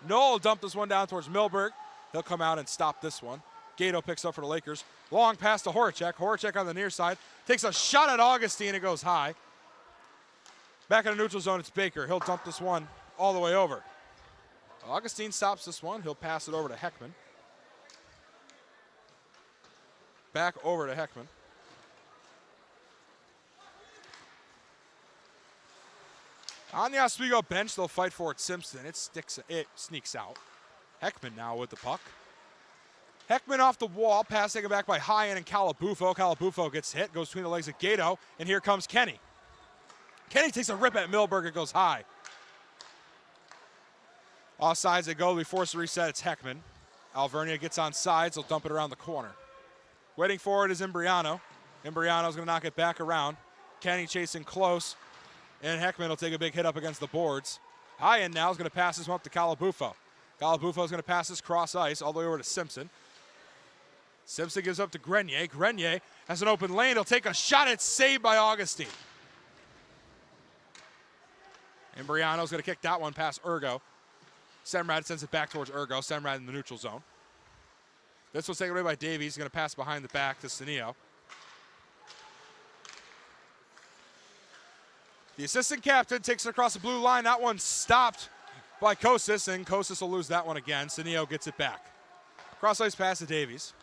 Knoll dumped this one down towards Milberg. He'll come out and stop this one. Gato picks up for the Lakers. Long pass to Horacek. Horacek on the near side. Takes a shot at Augustine. It goes high. Back in the neutral zone, it's Baker. He'll dump this one all the way over. Augustine stops this one. He'll pass it over to Heckman. Back over to Heckman. On the Oswego bench, they'll fight for it. Simpson. It sneaks out. Heckman now with the puck. Heckman off the wall. Pass taken back by Hyen and Calabufo. Calabufo gets hit. Goes between the legs of Gato. And here comes Kenny. Kenny takes a rip at Milberg. It goes high. Off sides they go. We force a reset. It's Heckman. Alvernia gets on sides. They'll dump it around the corner. Waiting for it is Imbriano. Imbriano's going to knock it back around. Kenny chasing close. And Heckman will take a big hit up against the boards. Hyen now is going to pass this one up to Calabufo. Calabufo is going to pass this cross ice all the way over to Simpson. Simpson gives up to Grenier. Grenier has an open lane. He'll take a shot. It's saved by Augustine. Imbriano's going to kick that one past Ergo. Semrad sends it back towards Ergo. Semrad in the neutral zone. This was taken away by Davies. He's going to pass behind the back to Senio. The assistant captain takes it across the blue line. That one stopped by Kostis, and Kostis will lose that one again. Senio gets it back. Cross ice pass to Davies.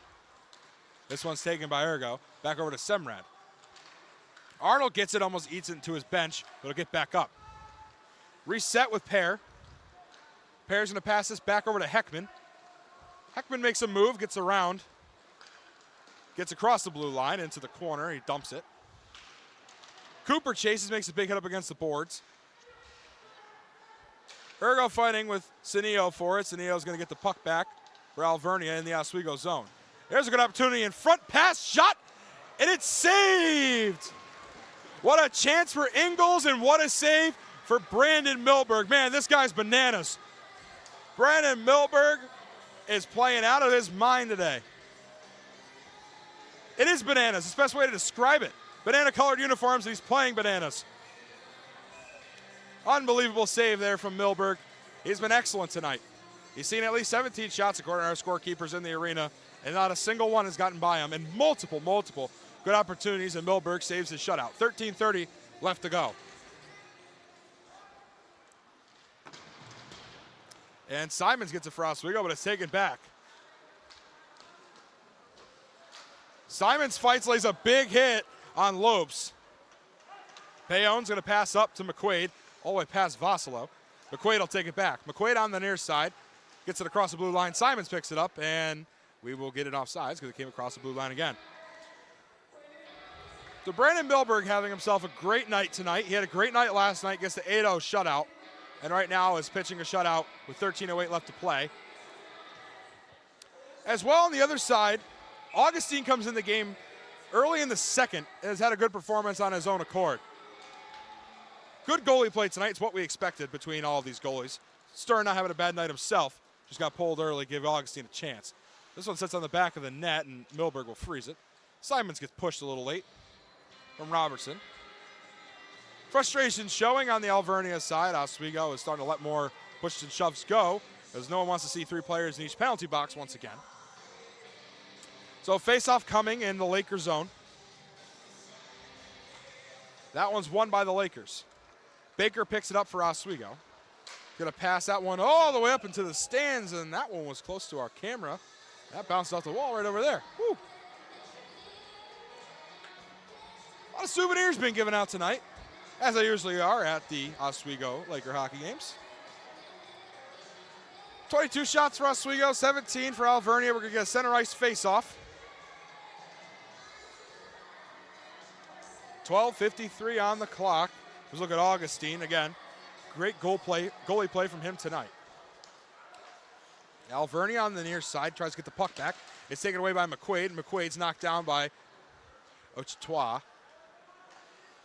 This one's taken by Ergo. Back over to Semrad. Arnold gets it, almost eats it into his bench, but he'll get back up. Reset with Pear. Pear's going to pass this back over to Heckman. Heckman makes a move, gets around. Gets across the blue line into the corner. He dumps it. Cooper chases, makes a big hit up against the boards. Ergo fighting with Senio for it. Senio's going to get the puck back for Alvernia in the Oswego zone. There's a good opportunity in front. Pass, shot, and it's saved. What a chance for Ingles, and what a save for Brandon Milberg. Man, this guy's bananas. Brandon Milberg is playing out of his mind today. It is bananas. It's the best way to describe it. Banana-colored uniforms, and he's playing bananas. Unbelievable save there from Milberg. He's been excellent tonight. He's seen at least 17 shots according to our scorekeepers in the arena, and not a single one has gotten by him, and multiple good opportunities, and Milberg saves his shutout. 13:30 left to go. And Simons gets it for Oswego, but it's taken back. Simons fights, lays a big hit on Lopes. Payon's going to pass up to McQuaid, all the way past Vossalo. McQuaid will take it back. McQuaid on the near side, gets it across the blue line. Simons picks it up, and we will get it off sides because it came across the blue line again. So Brandon Milberg having himself a great night tonight. He had a great night last night, gets the 8-0 shutout, and right now is pitching a shutout with 13:08 left to play. As well on the other side, Augustine comes in the game early in the second and has had a good performance on his own accord. Good goalie play tonight. It's what we expected between all of these goalies. Stern not having a bad night himself. Just got pulled early, give Augustine a chance. This one sits on the back of the net, and Milberg will freeze it. Simons gets pushed a little late from Robertson. Frustration showing on the Alvernia side. Oswego is starting to let more pushes and shoves go, as no one wants to see 3 players in each penalty box once again. So face-off coming in the Lakers zone. That one's won by the Lakers. Baker picks it up for Oswego. Gonna pass that one all the way up into the stands, and that one was close to our camera. That bounced off the wall right over there. Woo. A lot of souvenirs being given out tonight, as they usually are at the Oswego Laker hockey games. 22 shots for Oswego, 17 for Alvernia. We're gonna get a center ice face-off. 12:53 on the clock. Let's look at Augustine again. Great goalie play from him tonight. Alvernia on the near side tries to get the puck back. It's taken away by McQuaid. McQuaid's knocked down by Ochetois.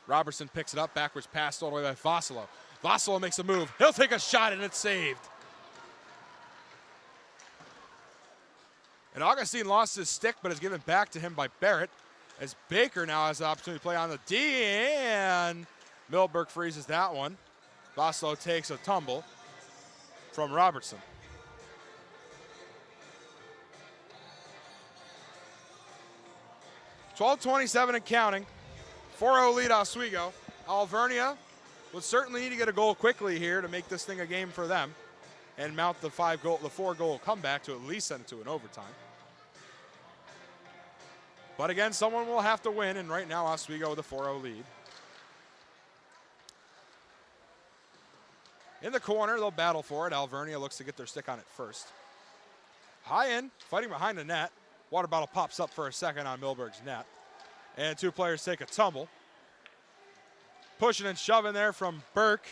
Robertson picks it up, backwards pass all the way by Vossalo. Vossalo makes a move. He'll take a shot, and it's saved. And Augustine lost his stick, but is given back to him by Barrett, as Baker now has the opportunity to play on the D, and Milberg freezes that one. Vossalo takes a tumble from Robertson. .12:27 and counting. 4-0 lead Oswego. Alvernia would certainly need to get a goal quickly here to make this thing a game for them and mount the 4-goal comeback to at least send it to an overtime. But again, someone will have to win, and right now Oswego with a 4-0 lead. In the corner, they'll battle for it. Alvernia looks to get their stick on it first. High in, fighting behind the net. Water bottle pops up for a second on Milberg's net. And 2 players take a tumble. Pushing and shoving there from Burke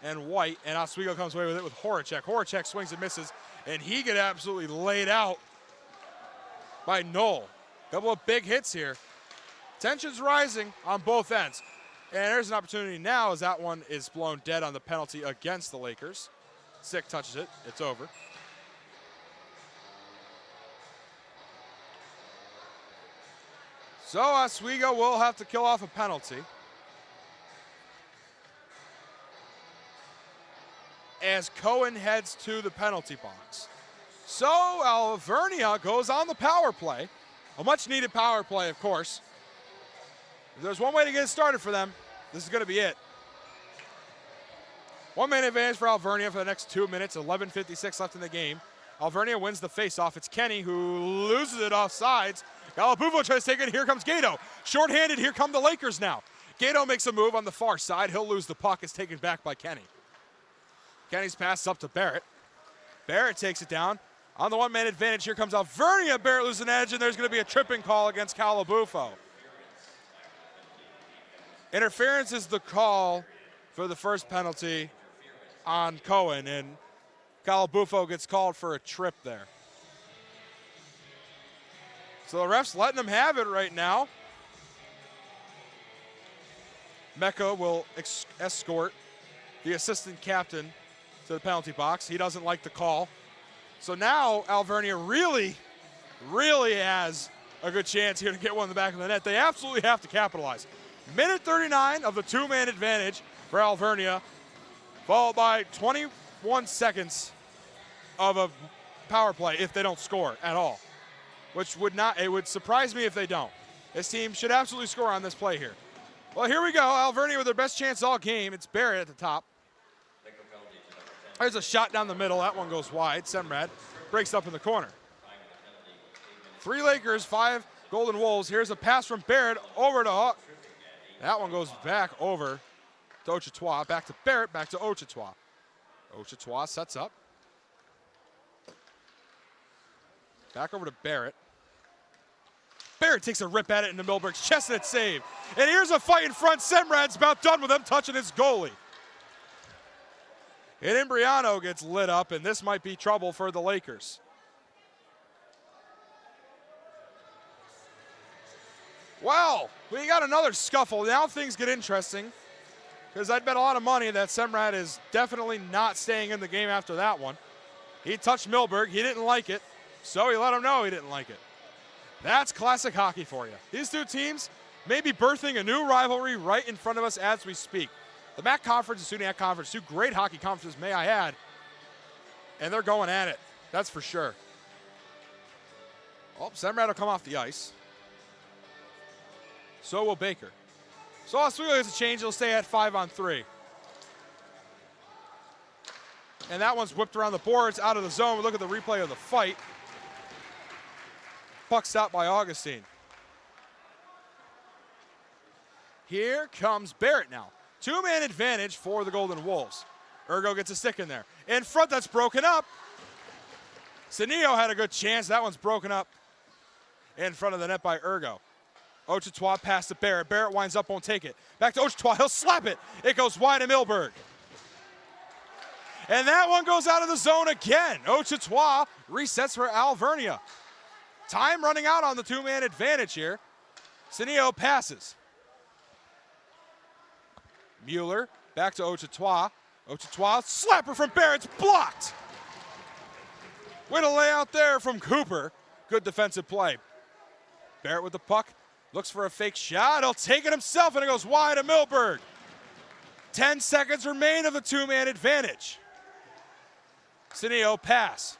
and White, and Oswego comes away with it with Horacek. Horacek swings and misses, and he get absolutely laid out by Knoll. Couple of big hits here. Tension's rising on both ends. And there's an opportunity now as that one is blown dead on the penalty against the Lakers. Sick touches it. It's over. So Oswego will have to kill off a penalty. As Cohen heads to the penalty box. So Alvernia goes on the power play. A much needed power play, of course. If there's one way to get it started for them, this is going to be it. 1-minute advantage for Alvernia for the next 2 minutes, 11:56 left in the game. Alvernia wins the faceoff. It's Kenny who loses it off sides. Galabufo tries to take it. Here comes Gato. Shorthanded. Here come the Lakers now. Gato makes a move on the far side. He'll lose the puck. It's taken back by Kenny. Kenny's pass up to Barrett. Barrett takes it down. On the 1-man advantage, here comes Alvernia. Barrett loses an edge, and there's going to be a tripping call against Calabufo. Interference is the call for the first penalty on Cohen, and Calabufo gets called for a trip there. So the ref's letting him have it right now. Mecca will escort the assistant captain to the penalty box. He doesn't like the call. So now Alvernia really has a good chance here to get one in the back of the net. They absolutely have to capitalize. Minute 39 of the 2-man advantage for Alvernia, followed by 21 seconds of a power play if they don't score at all, which it would surprise me if they don't. This team should absolutely score on this play here. Well, here we go. Alvernia with their best chance all game. It's Barrett at the top. There's a shot down the middle. That one goes wide. Semrad breaks up in the corner. 3 Lakers, 5 Golden Wolves. Here's a pass from Barrett over to Hawk. That one goes back over to Ochetois. Back to Barrett, back to Ochetois. Ochetois sets up. Back over to Barrett. Barrett takes a rip at it into Milberg's chest, and it's saved. And here's a fight in front. Semrad's about done with him touching his goalie. And Imbriano gets lit up, and this might be trouble for the Lakers. Well, we got another scuffle. Now things get interesting because I'd bet a lot of money that Semrad is definitely not staying in the game after that one. He touched Milberg. He didn't like it, so he let him know he didn't like it. That's classic hockey for you. These two teams may be birthing a new rivalry right in front of us as we speak. The MAC Conference and SUNYAC Conference, two great hockey conferences, may I add, and they're going at it. That's for sure. Oh, Semrad will come off the ice. So will Baker. So Oswego gets a change. He'll stay at 5-on-3. And that one's whipped around the boards, out of the zone. We look at the replay of the fight. Puck stopped by Augustine. Here comes Barrett now. Two-man advantage for the Golden Wolves. Ergo gets a stick in there. In front, that's broken up. Senio had a good chance. That one's broken up in front of the net by Ergo. Ochetois pass to Barrett. Barrett winds up, won't take it. Back to Ochetois. He'll slap it. It goes wide to Milberg. And that one goes out of the zone again. Ochetois resets for Alvernia. Time running out on the two-man advantage here. Senio passes. Mueller back to Ochetois. Ochetois, slapper from Barrett's blocked. Way to lay out there from Cooper. Good defensive play. Barrett with the puck. Looks for a fake shot. He'll take it himself, and it goes wide to Milberg. 10 seconds remain of the two-man advantage. Senio pass.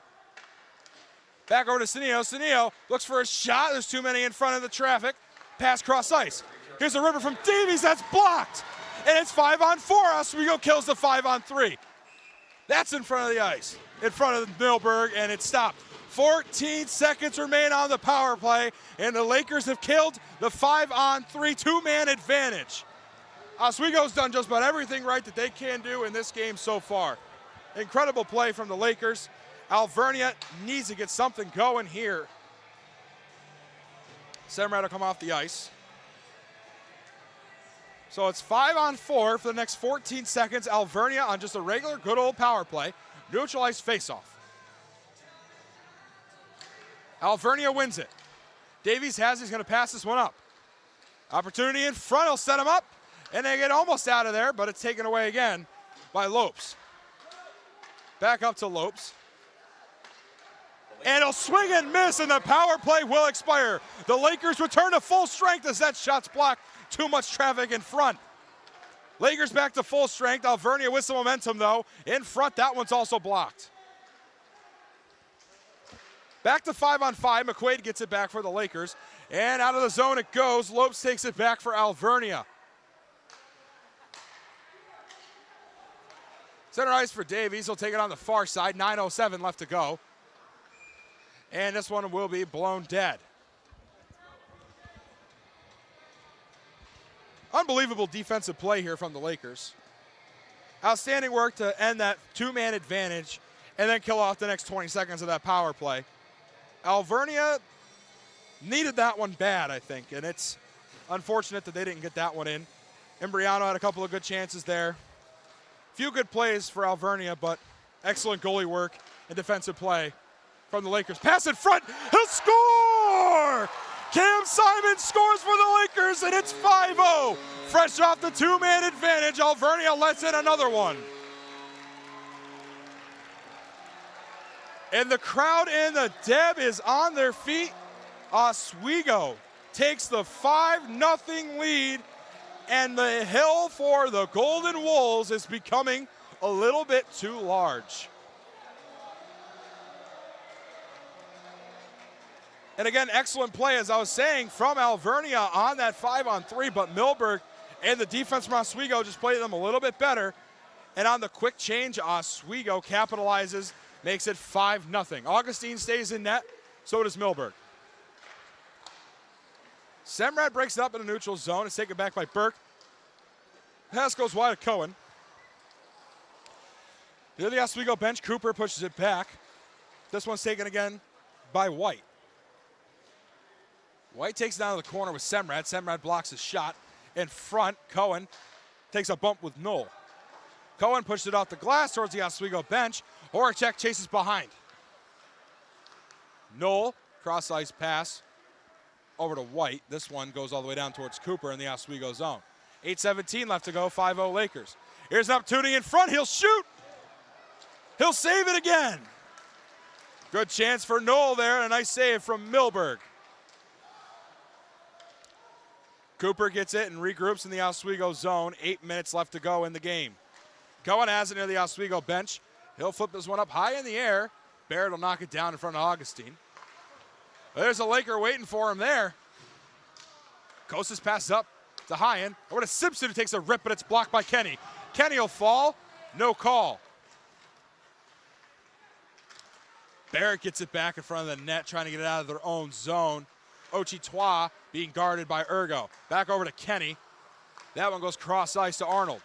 Back over to Senio. Senio looks for a shot. There's too many in front of the traffic. Pass cross ice. Here's a river from Davies. That's blocked. And it's 5-on-4. Oswego kills the 5-on-3. That's in front of the ice. In front of Milberg, and it stopped. 14 seconds remain on the power play, and the Lakers have killed the 5-on-3 two-man advantage. Oswego's done just about everything right that they can do in this game so far. Incredible play from the Lakers. Alvernia needs to get something going here. Semrad will come off the ice. So it's 5-on-4 for the next 14 seconds. Alvernia on just a regular good old power play. Neutralized faceoff. Alvernia wins it. Davies has it. He's going to pass this one up. Opportunity in front. He'll set him up. And they get almost out of there, but it's taken away again by Lopes. Back up to Lopes. And he'll swing and miss, and the power play will expire. The Lakers return to full strength as that shot's blocked. Too much traffic in front. Lakers back to full strength. Alvernia with some momentum, though. In front, that one's also blocked. Back to 5-on-5. McQuaid gets it back for the Lakers. And out of the zone it goes. Lopes takes it back for Alvernia. Center ice for Davies. He'll take it on the far side. 9:07 left to go. And this one will be blown dead. Unbelievable defensive play here from the Lakers. Outstanding work to end that two-man advantage and then kill off the next 20 seconds of that power play. Alvernia needed that one bad, I think, and it's unfortunate that they didn't get that one in. Imbriano had a couple of good chances there. Few good plays for Alvernia, but excellent goalie work and defensive play from the Lakers. Pass in front, he'll score! Cam Simon scores for the Lakers, and it's 5-0. Fresh off the two-man advantage, Alvernia lets in another one. And the crowd in the Deb is on their feet. Oswego takes the 5-0 lead, and the hill for the Golden Wolves is becoming a little bit too large. And again, excellent play, as I was saying, from Alvernia on that 5-on-3, but Milberg and the defense from Oswego just played them a little bit better. And on the quick change, Oswego capitalizes, makes it 5-0. Augustine stays in net, so does Milberg. Semrad breaks it up in a neutral zone. It's taken back by Burke. Pass goes wide to Cohen. Near the Oswego bench, Cooper pushes it back. This one's taken again by White. White takes it down to the corner with Semrad. Semrad blocks his shot. In front, Cohen takes a bump with Knoll. Cohen pushed it off the glass towards the Oswego bench. Horacek chases behind. Knoll, cross-ice pass over to White. This one goes all the way down towards Cooper in the Oswego zone. 8:17 left to go, 5-0 Lakers. Here's an opportunity in front, he'll shoot. He'll save it again. Good chance for Knoll there, and a nice save from Milberg. Cooper gets it and regroups in the Oswego zone. 8 minutes left to go in the game. Cohen has it near the Oswego bench. He'll flip this one up high in the air. Barrett will knock it down in front of Augustine. There's a Laker waiting for him there. Kostas passes up to Hyen. Over to Simpson, who takes a rip, but it's blocked by Kenny. Kenny will fall. No call. Barrett gets it back in front of the net, trying to get it out of their own zone. Ochitois being guarded by Ergo. Back over to Kenny. That one goes cross ice to Arnold.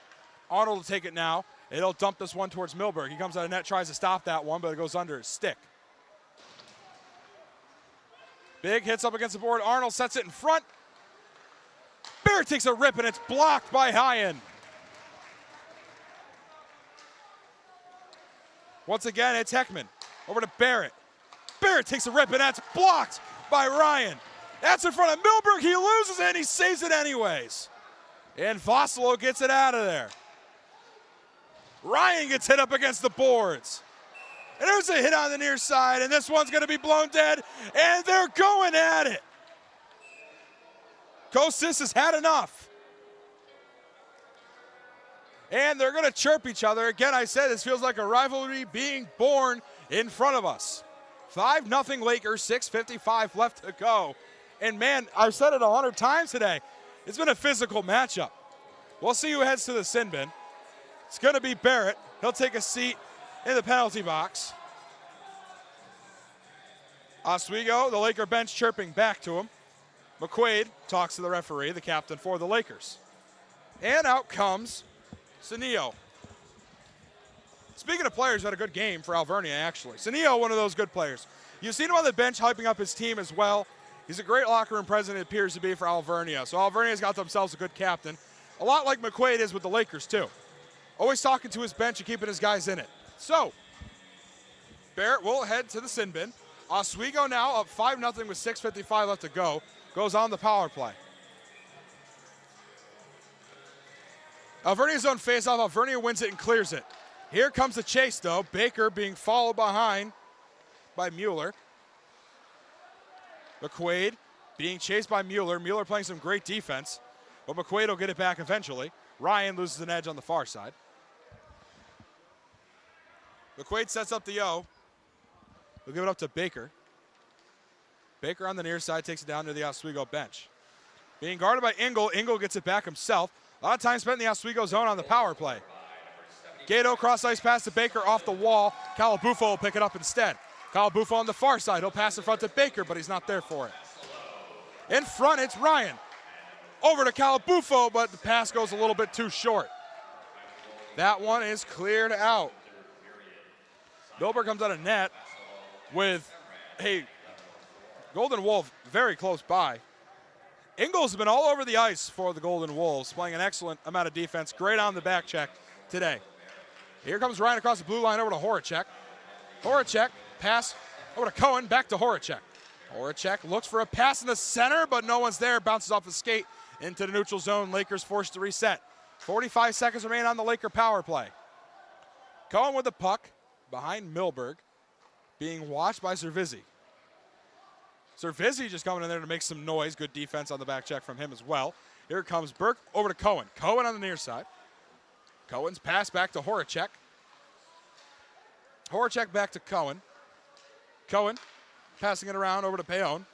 Arnold will take it now. It'll dump this one towards Milberg. He comes out of net, tries to stop that one, but it goes under his stick. Big hits up against the board. Arnold sets it in front. Barrett takes a rip, and it's blocked by Hyen. Once again, it's Heckman. Over to Barrett. Barrett takes a rip, and that's blocked by Ryan. That's in front of Milberg. He loses it, and he saves it anyways. And Vosselo gets it out of there. Ryan gets hit up against the boards. And there's a hit on the near side, and this one's going to be blown dead, and they're going at it. Kostas has had enough. And they're going to chirp each other. Again, I said this feels like a rivalry being born in front of us. 5-0 Lakers, 6:55 left to go. And man, I've said it 100 times today. It's been a physical matchup. We'll see who heads to the sin bin. It's going to be Barrett. He'll take a seat in the penalty box. Oswego, the Laker bench chirping back to him. McQuaid talks to the referee, the captain for the Lakers. And out comes Senio. Speaking of players who had a good game for Alvernia, actually. Senio, one of those good players. You've seen him on the bench hyping up his team as well. He's a great locker room president, it appears to be, for Alvernia. So Alvernia's got themselves a good captain. A lot like McQuaid is with the Lakers, too. Always talking to his bench and keeping his guys in it. So, Barrett will head to the sin bin. Oswego now up 5-0 with 6:55 left to go. Goes on the power play. Alvernia's own face-off. Alvernia wins it and clears it. Here comes the chase, though. Baker being followed behind by Mueller. McQuaid being chased by Mueller. Mueller playing some great defense, but McQuaid will get it back eventually. Ryan loses an edge on the far side. McQuaid sets up the O. He'll give it up to Baker. Baker on the near side takes it down to the Oswego bench. Being guarded by Engel. Engel gets it back himself. A lot of time spent in the Oswego zone on the power play. Gato cross-ice pass to Baker off the wall. Calabufo will pick it up instead. Calabufo on the far side. He'll pass in front to Baker, but he's not there for it. In front, it's Ryan. Over to Calabufo, but the pass goes a little bit too short. That one is cleared out. Milberg comes out of net with a Golden Wolf very close by. Ingles has been all over the ice for the Golden Wolves, playing an excellent amount of defense. Great on the back check today. Here comes Ryan across the blue line over to Horacek. Horacek, pass over to Cohen, back to Horacek. Horacek looks for a pass in the center, but no one's there. Bounces off the skate into the neutral zone. Lakers forced to reset. 45 seconds remain on the Laker power play. Cohen with the puck behind Milberg, being watched by Cervizzi. Cervizzi just coming in there to make some noise. Good defense on the back check from him as well. Here comes Burke over to Cohen. Cohen on the near side. Cohen's pass back to Horacek. Horacek back to Cohen. Cohen passing it around over to Payon.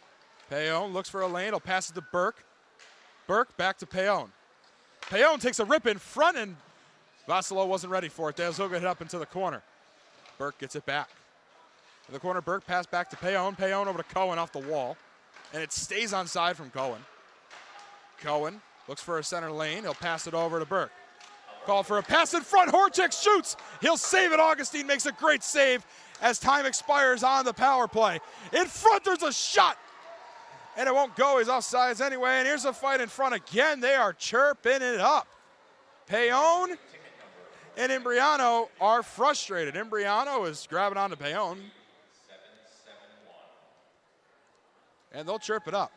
Payon looks for a lane. He'll pass it to Burke. Burke back to Payon. Payon takes a rip in front, and Vosselo wasn't ready for it. They'll get it up into the corner. Burke gets it back. In the corner, Burke pass back to Payon. Payon over to Cohen off the wall. And it stays onside from Cohen. Cohen looks for a center lane. He'll pass it over to Burke. Call for a pass in front. Horacek shoots. He'll save it. Augustine makes a great save as time expires on the power play. In front, there's a shot. And it won't go. He's offsides anyway. And here's a fight in front again. They are chirping it up. Payon and Imbriano are frustrated. Imbriano is grabbing onto Payon. And they'll chirp it up.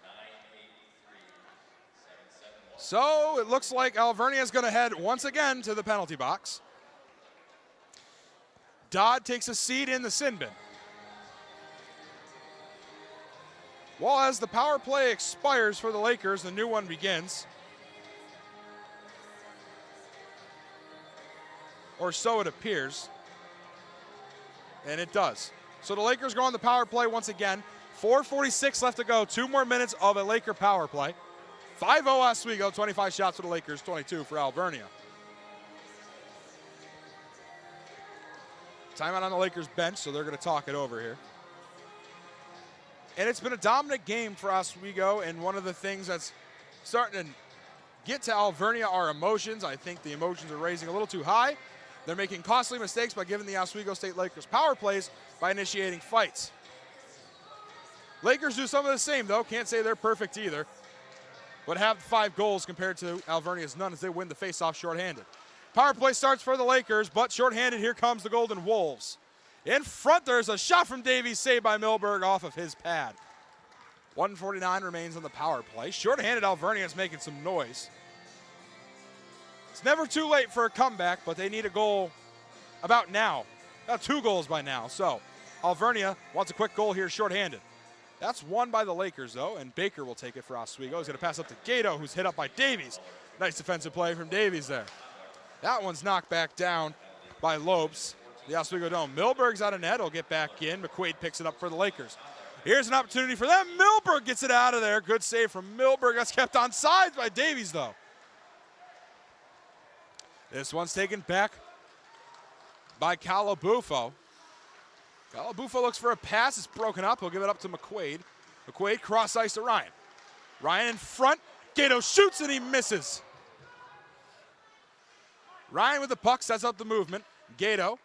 So it looks like Alvernia is going to head once again to the penalty box. Dodd takes a seat in the sin bin. Well, as the power play expires for the Lakers, the new one begins. Or so it appears. And it does. So the Lakers go on the power play once again. 4:46 left to go. 2 more minutes of a Laker power play. 5-0 Oswego. 25 shots for the Lakers, 22 for Alvernia. Timeout on the Lakers bench, so they're going to talk it over here. And it's been a dominant game for Oswego, and one of the things that's starting to get to Alvernia are emotions. I think the emotions are raising a little too high. They're making costly mistakes by giving the Oswego State Lakers power plays by initiating fights. Lakers do some of the same, though. Can't say they're perfect either. But have 5 goals compared to Alvernia's none as they win the faceoff shorthanded. Power play starts for the Lakers, but shorthanded, here comes the Golden Wolves. In front, there's a shot from Davies, saved by Milberg off of his pad. 1:49 remains on the power play. Shorthanded Alvernia is making some noise. It's never too late for a comeback, but they need a goal about now. About 2 goals by now. So Alvernia wants a quick goal here shorthanded. That's won by the Lakers, though, and Baker will take it for Oswego. He's going to pass up to Gato, who's hit up by Davies. Nice defensive play from Davies there. That one's knocked back down by Lopes. The Oswego Dome. Milberg's out of net. He'll get back in. McQuaid picks it up for the Lakers. Here's an opportunity for them. Milberg gets it out of there. Good save from Milberg. That's kept on sides by Davies, though. This one's taken back by Calabufo. Calabufo looks for a pass. It's broken up. He'll give it up to McQuaid. McQuaid cross ice to Ryan. Ryan in front. Gato shoots and he misses. Ryan with the puck sets up the movement. Gato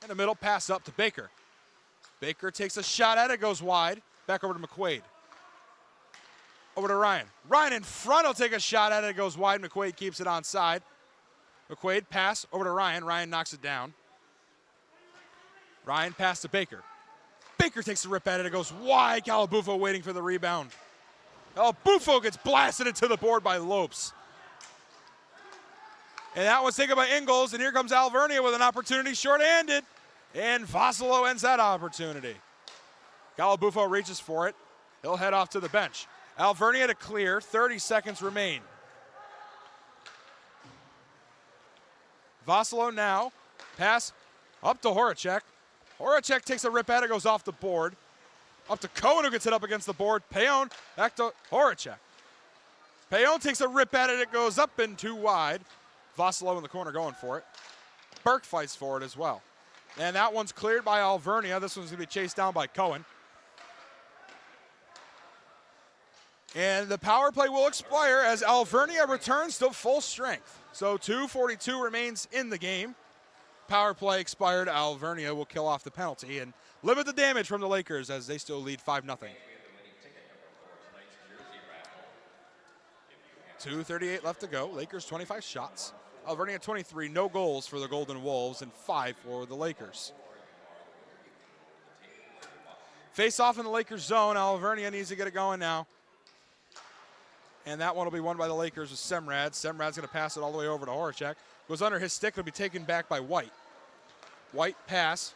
in the middle, pass up to Baker. Baker takes a shot at it, goes wide. Back over to McQuaid. Over to Ryan. Ryan in front will take a shot at it, goes wide. McQuaid keeps it onside. McQuaid pass over to Ryan. Ryan knocks it down. Ryan pass to Baker. Baker takes a rip at it. It goes wide. Calabufo waiting for the rebound. Calabufo gets blasted into the board by Lopes. And that one's taken by Ingalls, and here comes Alvernia with an opportunity shorthanded. And Vossalo ends that opportunity. Calabufo reaches for it. He'll head off to the bench. Alvernia to clear. 30 seconds remain. Vossalo now. Pass up to Horacek. Horacek takes a rip at it, goes off the board. Up to Cohen, who gets it up against the board. Payon back to Horacek. Payon takes a rip at it. It goes up and too wide. Vossalo in the corner going for it. Burke fights for it as well. And that one's cleared by Alvernia. This one's going to be chased down by Cohen. And the power play will expire as Alvernia returns to full strength. So 2:42 remains in the game. Power play expired. Alvernia will kill off the penalty and limit the damage from the Lakers as they still lead 5-0. 2:38 left to go. Lakers 25 shots. Alvernia 23, no goals for the Golden Wolves and 5 for the Lakers. Face off in the Lakers zone. Alvernia needs to get it going now. And that one will be won by the Lakers with Semrad. Semrad's going to pass it all the way over to Horacek. Goes under his stick. It'll be taken back by White. White pass.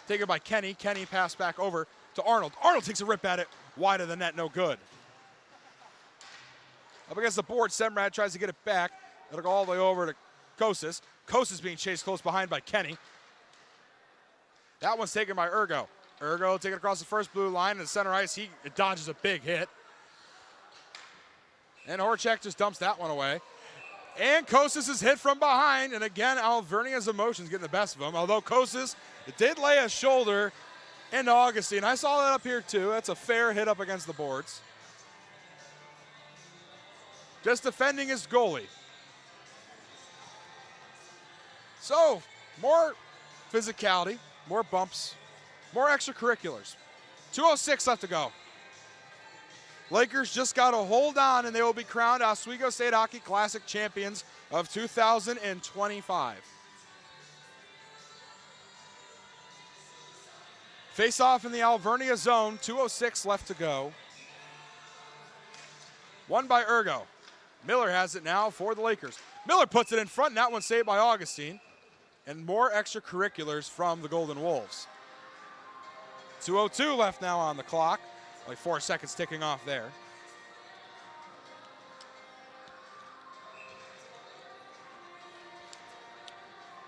Taken by Kenny. Kenny pass back over to Arnold. Arnold takes a rip at it. Wide of the net, no good. Up against the board, Semrad tries to get it back. It'll go all the way over to Kosas. Kosas being chased close behind by Kenny. That one's taken by Ergo. Ergo taking it across the first blue line in the center ice. He dodges a big hit. And Horacek just dumps that one away. And Kosas is hit from behind. And again, Alvernia's emotions getting the best of him. Although Kosas did lay a shoulder into Augustine. I saw that up here too. That's a fair hit up against the boards. Just defending his goalie. So, more physicality, more bumps, more extracurriculars. 2:06 left to go. Lakers just got to hold on, and they will be crowned Oswego State Hockey Classic champions of 2025. Face off in the Alvernia zone. 2:06 left to go. Won by Ergo. Miller has it now for the Lakers. Miller puts it in front, and that one saved by Augustine. And more extracurriculars from the Golden Wolves. 2:02 left now on the clock. Only 4 seconds ticking off there.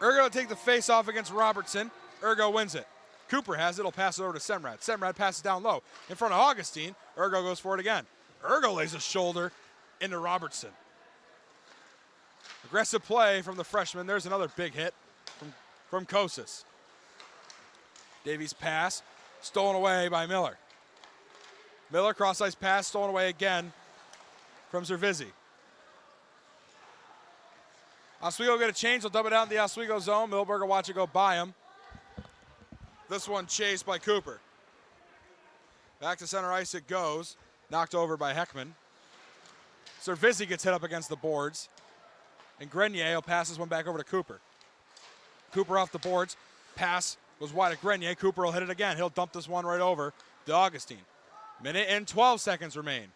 Urgo take the face off against Robertson. Urgo wins it. Cooper has it. He'll pass it over to Semrad. Semrad passes down low in front of Augustine. Urgo goes for it again. Urgo lays a shoulder into Robertson. Aggressive play from the freshman. There's another big hit from Kosis. Davies' pass stolen away by Miller. Miller cross-ice pass stolen away again from Zervizzi. Oswego get a change. They'll dump it out in the Oswego zone. Milberg will watch it go by him. This one chased by Cooper. Back to center ice it goes. Knocked over by Heckman. Zervizzi gets hit up against the boards. And Grenier will pass this one back over to Cooper. Cooper off the boards. Pass was wide at Grenier. Cooper will hit it again. He'll dump this one right over to Augustine. Minute and 12 seconds remain.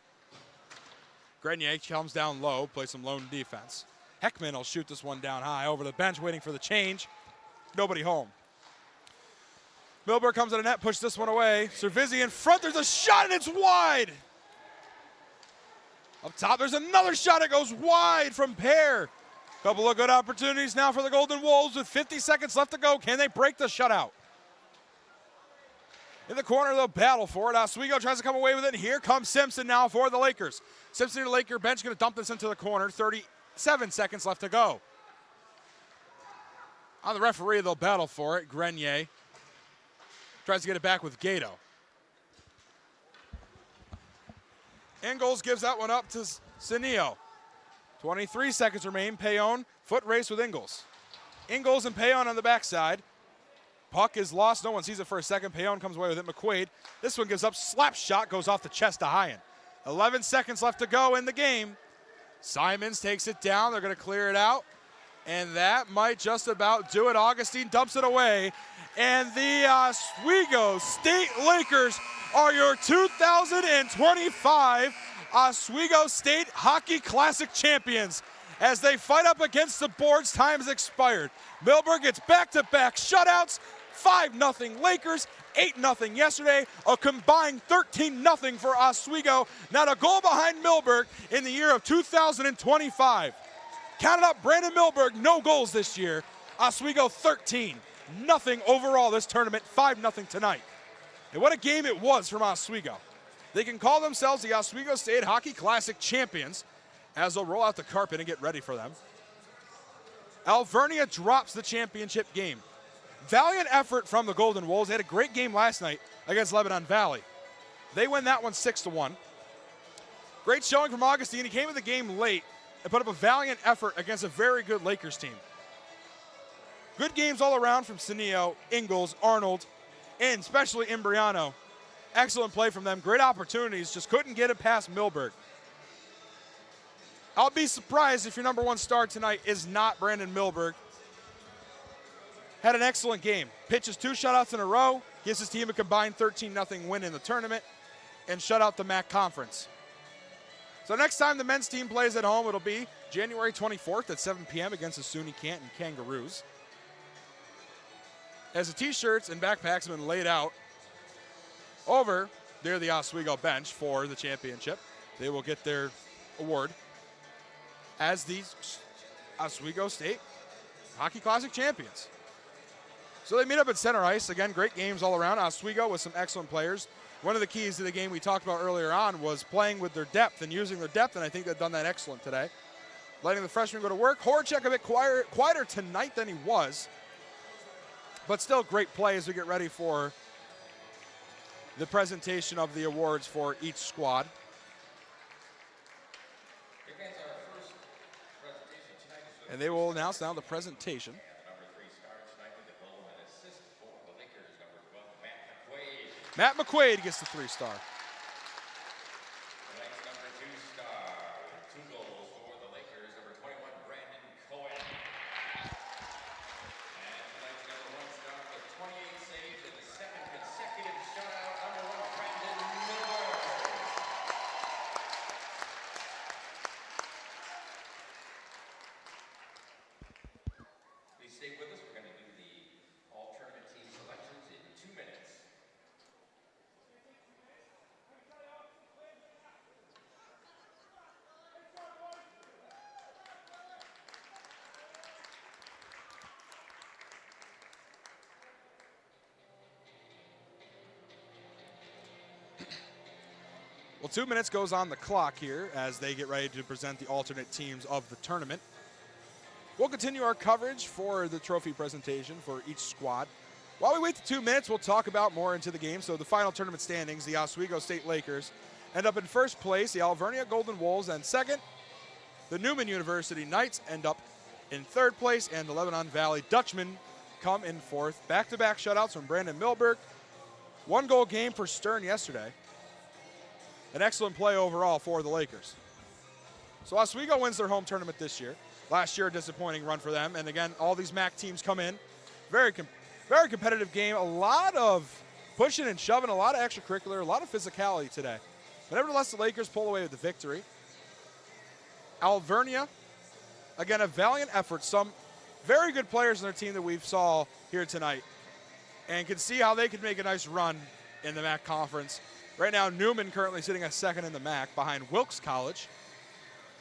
Grenier comes down low, plays some lone defense. Heckman will shoot this one down high over the bench, waiting for the change. Nobody home. Milberg comes to the net, push this one away. Zervizzi in front, there's a shot and it's wide. Up top, there's another shot, it goes wide from Pear. Couple of good opportunities now for the Golden Wolves with 50 seconds left to go. Can they break the shutout? In the corner, they'll battle for it. Oswego tries to come away with it. Here comes Simpson now for the Lakers. Simpson, the Laker bench, going to dump this into the corner. 37 seconds left to go. On the referee, they'll battle for it. Grenier tries to get it back with Gato. Ingalls gives that one up to Sinio. 23 seconds remain. Payon, foot race with Ingalls. Ingalls and Payon on the backside. Puck is lost. No one sees it for a second. Payon comes away with it. McQuaid. This one gives up. Slap shot goes off the chest to Hyen. 11 seconds left to go in the game. Simons takes it down. They're going to clear it out. And that might just about do it. Augustine dumps it away. And the Oswego State Lakers are your 2025 Oswego State Hockey Classic champions. As they fight up against the boards, time has expired. Milberg gets back-to-back shutouts. 5-0 Lakers, 8-0 yesterday, a combined 13-0 for Oswego. Not a goal behind Milberg in the year of 2025. Count it up, Brandon Milberg, no goals this year. Oswego 13, nothing overall this tournament, 5-0 tonight. And what a game it was from Oswego. They can call themselves the Oswego State Hockey Classic champions as they'll roll out the carpet and get ready for them. Alvernia drops the championship game. Valiant effort from the Golden Wolves. They had a great game last night against Lebanon Valley. They win that one 6-1. Great showing from Augustine. He came in the game late and put up a valiant effort against a very good Lakers team. Good games all around from Sinio, Ingalls, Arnold, and especially Imbriano. Excellent play from them. Great opportunities. Just couldn't get it past Milberg. I'll be surprised if your number one star tonight is not Brandon Milberg. Had an excellent game. Pitches 2 shutouts in a row. Gives his team a combined 13-0 win in the tournament. And shut out the MAC Conference. So next time the men's team plays at home, it'll be January 24th at 7 p.m. against the SUNY Canton Kangaroos. As the t-shirts and backpacks have been laid out over near the Oswego bench for the championship, they will get their award as the Oswego State Hockey Classic champions. So they meet up at center ice. Again, great games all around. Oswego with some excellent players. One of the keys to the game we talked about earlier on was playing with their depth and using their depth, and I think they've done that excellent today. Letting the freshmen go to work. Horacek a bit quieter tonight than he was, but still great play as we get ready for the presentation of the awards for each squad. And they will announce now the presentation. Matt McQuaid gets the 3-star. Well, 2 minutes goes on the clock here as they get ready to present the alternate teams of the tournament. We'll continue our coverage for the trophy presentation for each squad. While we wait the 2 minutes, we'll talk about more into the game. So the final tournament standings, the Oswego State Lakers end up in first place, the Alvernia Golden Wolves, and second. The Newman University Knights end up in third place, and the Lebanon Valley Dutchmen come in fourth. Back-to-back shutouts from Brandon Milberg. 1-goal game for Stern yesterday. An excellent play overall for the Lakers. So Oswego wins their home tournament this year. Last year, a disappointing run for them. And again, all these MAC teams come in. Very competitive game. A lot of pushing and shoving, a lot of extracurricular, a lot of physicality today. But nevertheless, the Lakers pull away with the victory. Alvernia, again, a valiant effort. Some very good players in their team that we've saw here tonight. And can see how they could make a nice run in the MAC conference. Right now, Newman currently sitting at second in the MAC behind Wilkes College.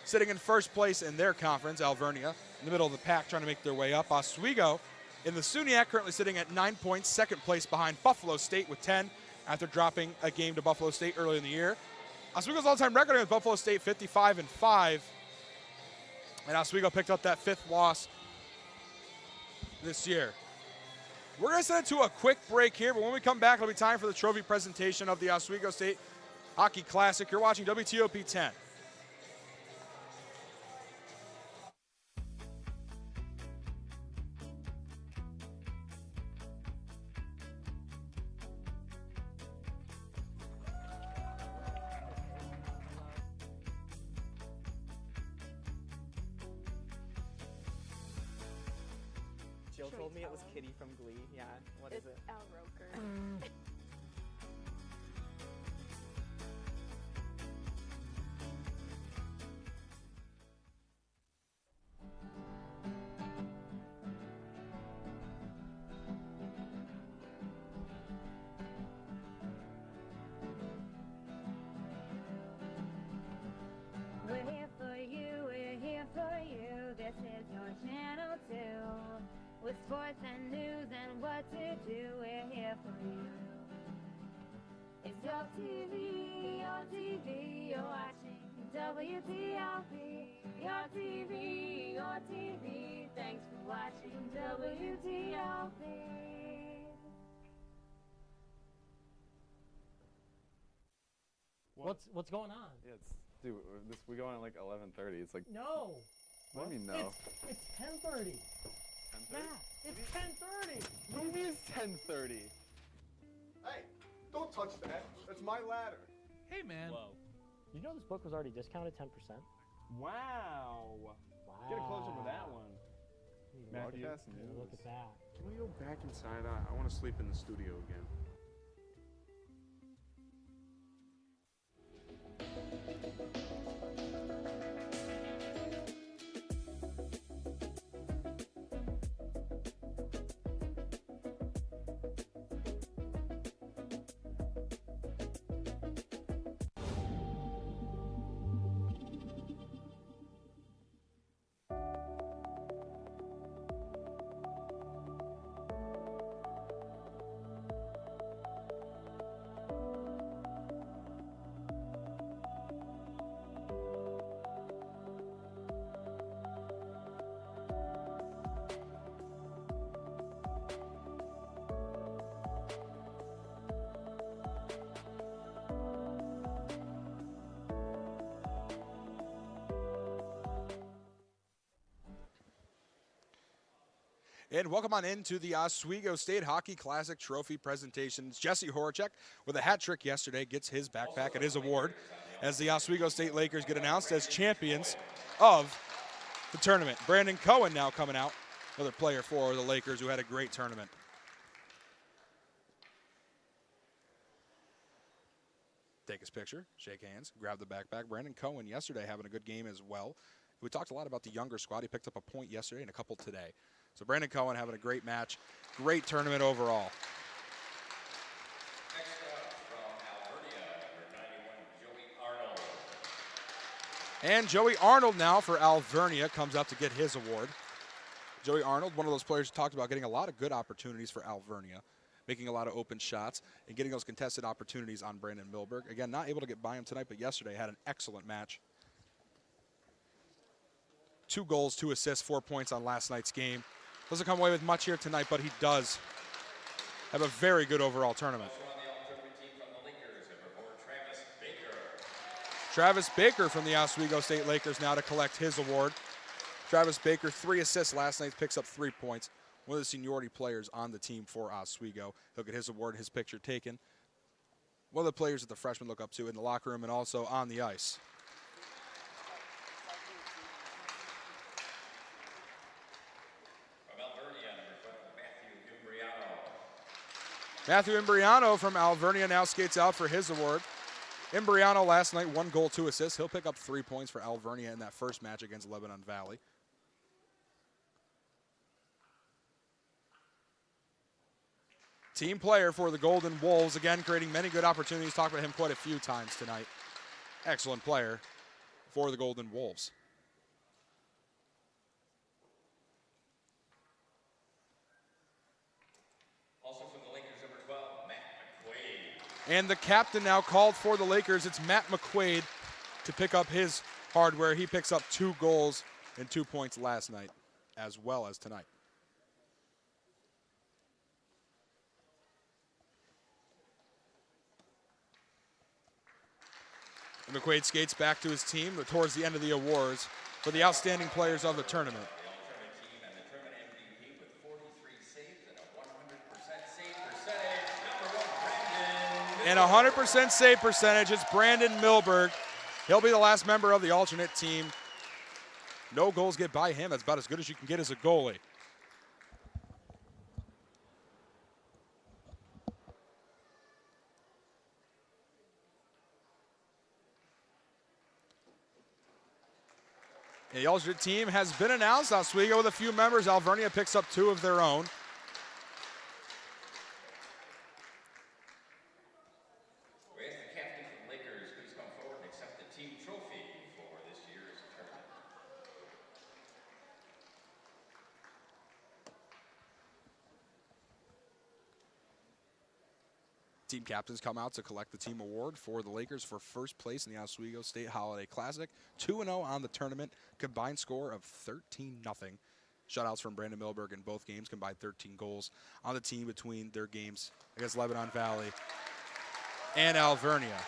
Sitting in first place in their conference, Alvernia, in the middle of the pack trying to make their way up. Oswego in the SUNYAC currently sitting at 9 points, second place behind Buffalo State with 10 after dropping a game to Buffalo State early in the year. Oswego's all-time record with Buffalo State 55-5. And Oswego picked up that 5th loss this year. We're going to send it to a quick break here, but when we come back, it'll be time for the trophy presentation of the Oswego State Hockey Classic. You're watching WTOP 10. Jill told me it was Kitty from Glee. Yeah, what is it? Al Roker. We're here for you, we're here for you. This is your channel too. With sports and news and what to do, we're here for you. It's your TV, you're watching WTLP. Your TV, thanks for watching WTLP. What's going on? Yeah, dude, we go on at like 11:30. It's like No. What do you mean no? It's 10:30. 10:30? Yeah, it's 10:30. What do you mean it's 10:30? Hey, don't touch that. That's my ladder. Hey, man. Whoa. You know this book was already discounted 10%? Wow. Get a close up of that one. Matthew, Look at that. Can we go back inside? I want to sleep in the studio again. And welcome on into the Oswego State Hockey Classic Trophy presentation. Jesse Horacek with a hat trick yesterday gets his backpack and his award as the Oswego State Lakers get announced as champions of the tournament. Brandon Cohen now coming out, another player for the Lakers who had a great tournament. Take his picture, shake hands, grab the backpack. Brandon Cohen yesterday having a good game as well. We talked a lot about the younger squad. He picked up a point yesterday and a couple today. So Brandon Cohen having a great match, great tournament overall. Next up from Alvernia, number 91, Joey Arnold. And Joey Arnold now for Alvernia comes up to get his award. Joey Arnold, one of those players who talked about getting a lot of good opportunities for Alvernia. making a lot of open shots and getting those contested opportunities on Brandon Milberg. Again, not able to get by him tonight, but yesterday had an excellent match. 2 goals, 2 assists, 4 points on last night's game. Doesn't come away with much here tonight, but he does have a very good overall tournament. Travis Baker from the Oswego State Lakers now to collect his award. Travis Baker, 3 assists last night, picks up 3 points. One of the seniority players on the team for Oswego. He'll get his award, his picture taken. One of the players that the freshmen look up to in the locker room and also on the ice. Matthew Imbriano from Alvernia now skates out for his award. Imbriano last night, 1 goal, 2 assists. He'll pick up 3 points for Alvernia in that first match against Lebanon Valley. Team player for the Golden Wolves, again creating many good opportunities. Talked about him quite a few times tonight. Excellent player for the Golden Wolves. And the captain now called for the Lakers. It's Matt McQuaid to pick up his hardware. He picks up 2 goals and 2 points last night, as well as tonight. And McQuaid skates back to his team towards the end of the awards for the outstanding players of the tournament. And 100% save percentage, it's Brandon Milberg. He'll be the last member of the alternate team. No goals get by him. That's about as good as you can get as a goalie. And the alternate team has been announced. Oswego with a few members. Alvernia picks up 2 of their own. Team captains come out to collect the team award for the Lakers for first place in the Oswego State Holiday Classic. 2-0 on the tournament, combined score of 13-0. Shutouts from Brandon Milberg in both games, combined 13 goals on the team between their games against Lebanon Valley and Alvernia.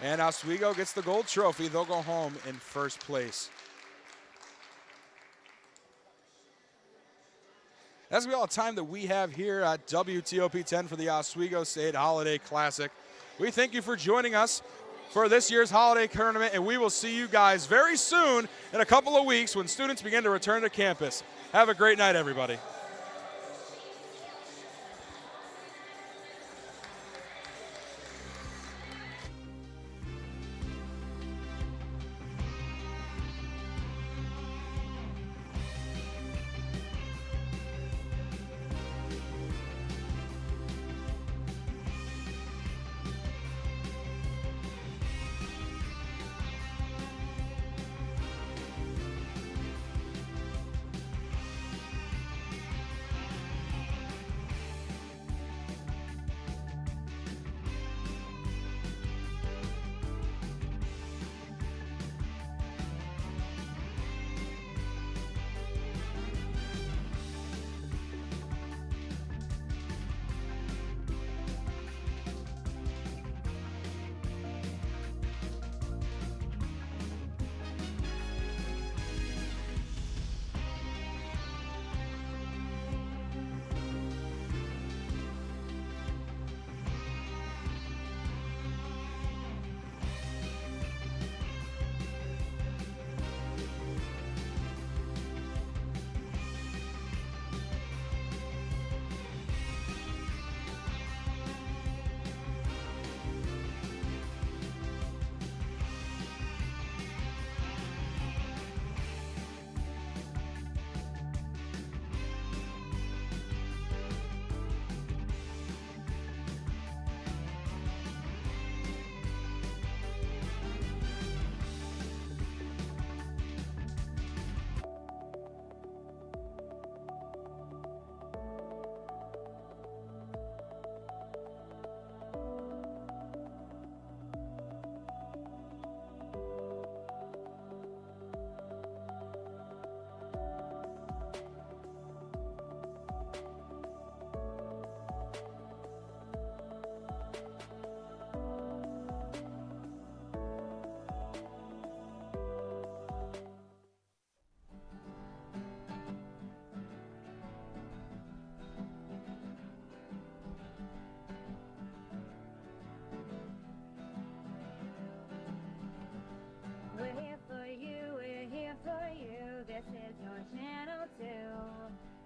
And Oswego gets the gold trophy. They'll go home in first place. That's going to be all the time that we have here at WTOP 10 for the Oswego State Holiday Classic. We thank you for joining us for this year's holiday tournament, and we will see you guys very soon in a couple of weeks when students begin to return to campus. Have a great night, everybody.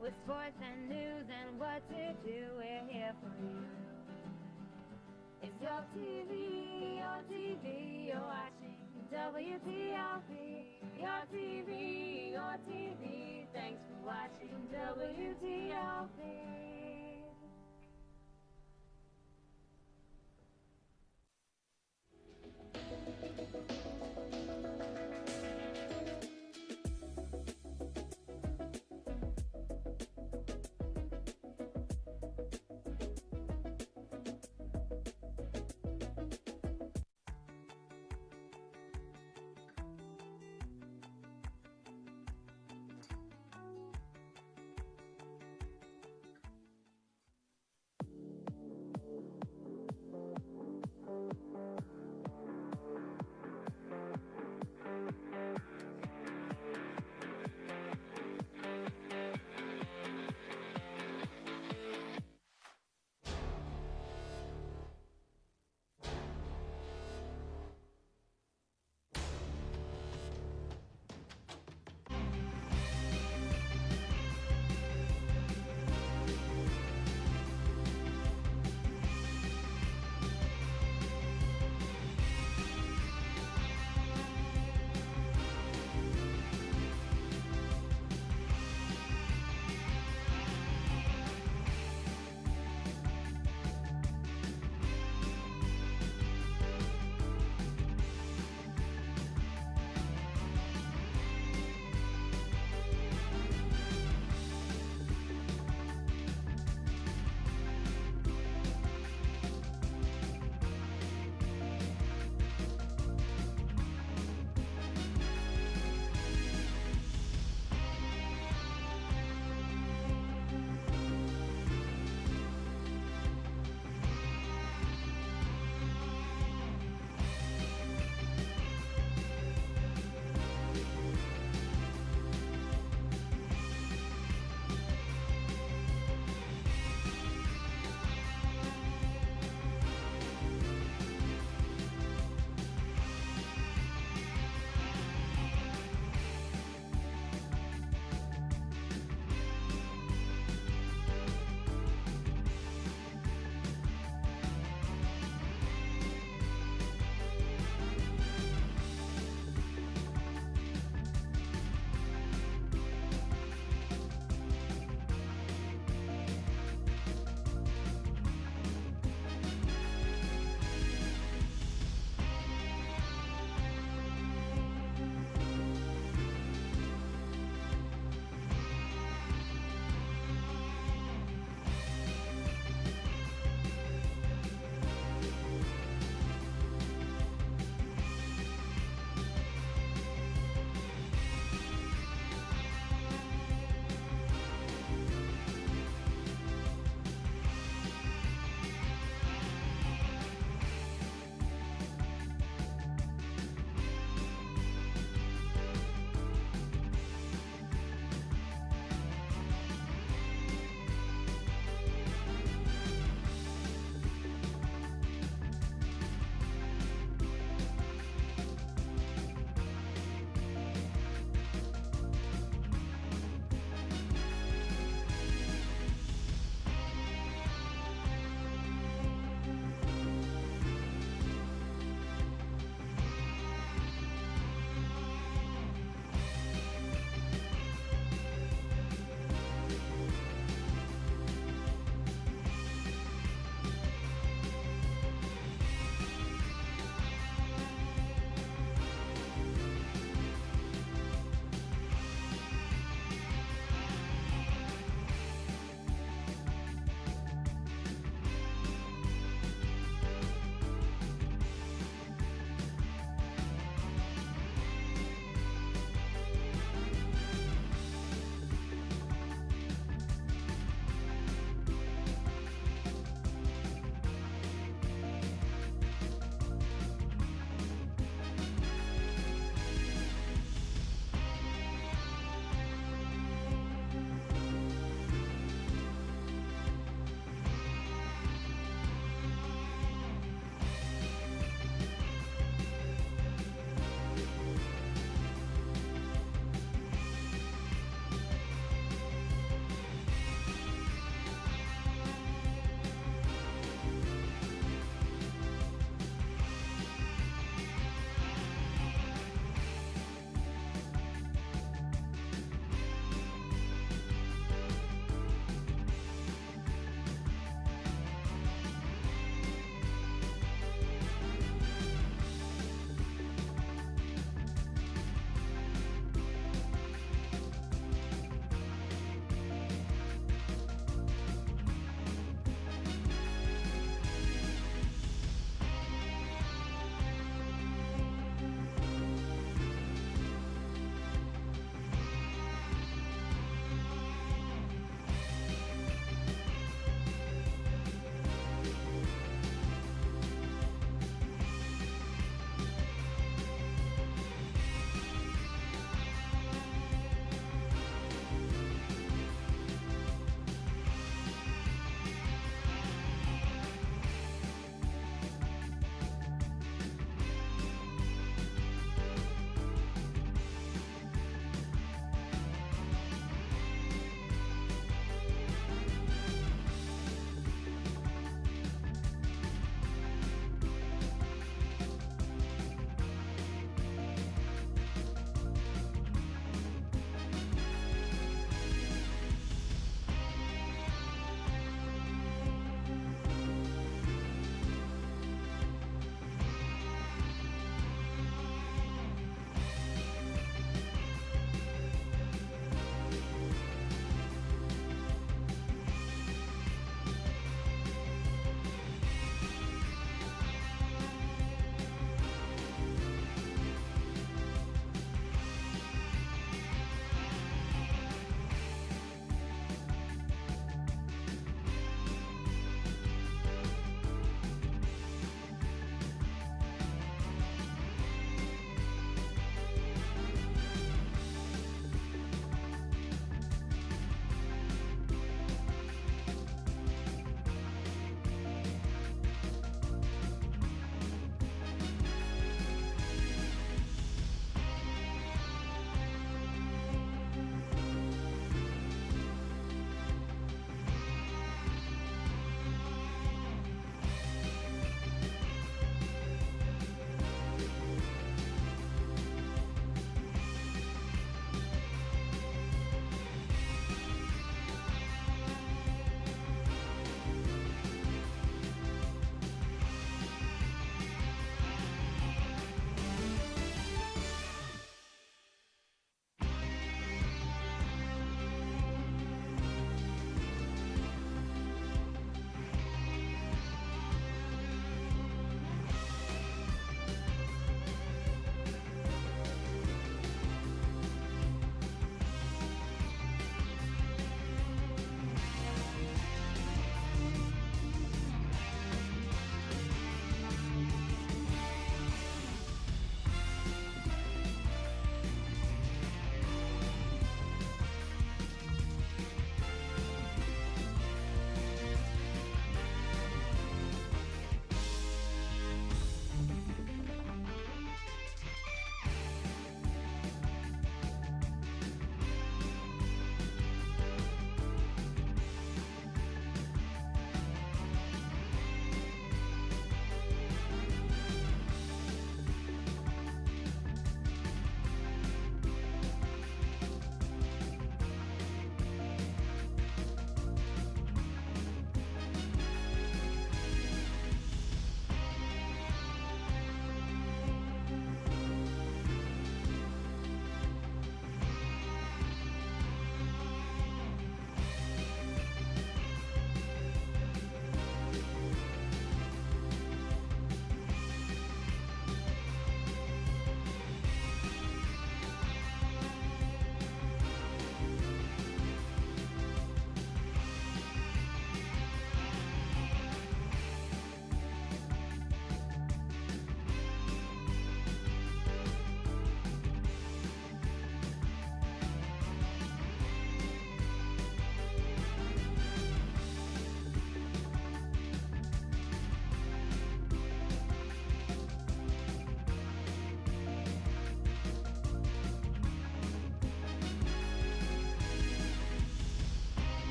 With sports and news and what to do, we're here for you. It's your TV, you're watching WTLP. Your TV, thanks for watching WTLP.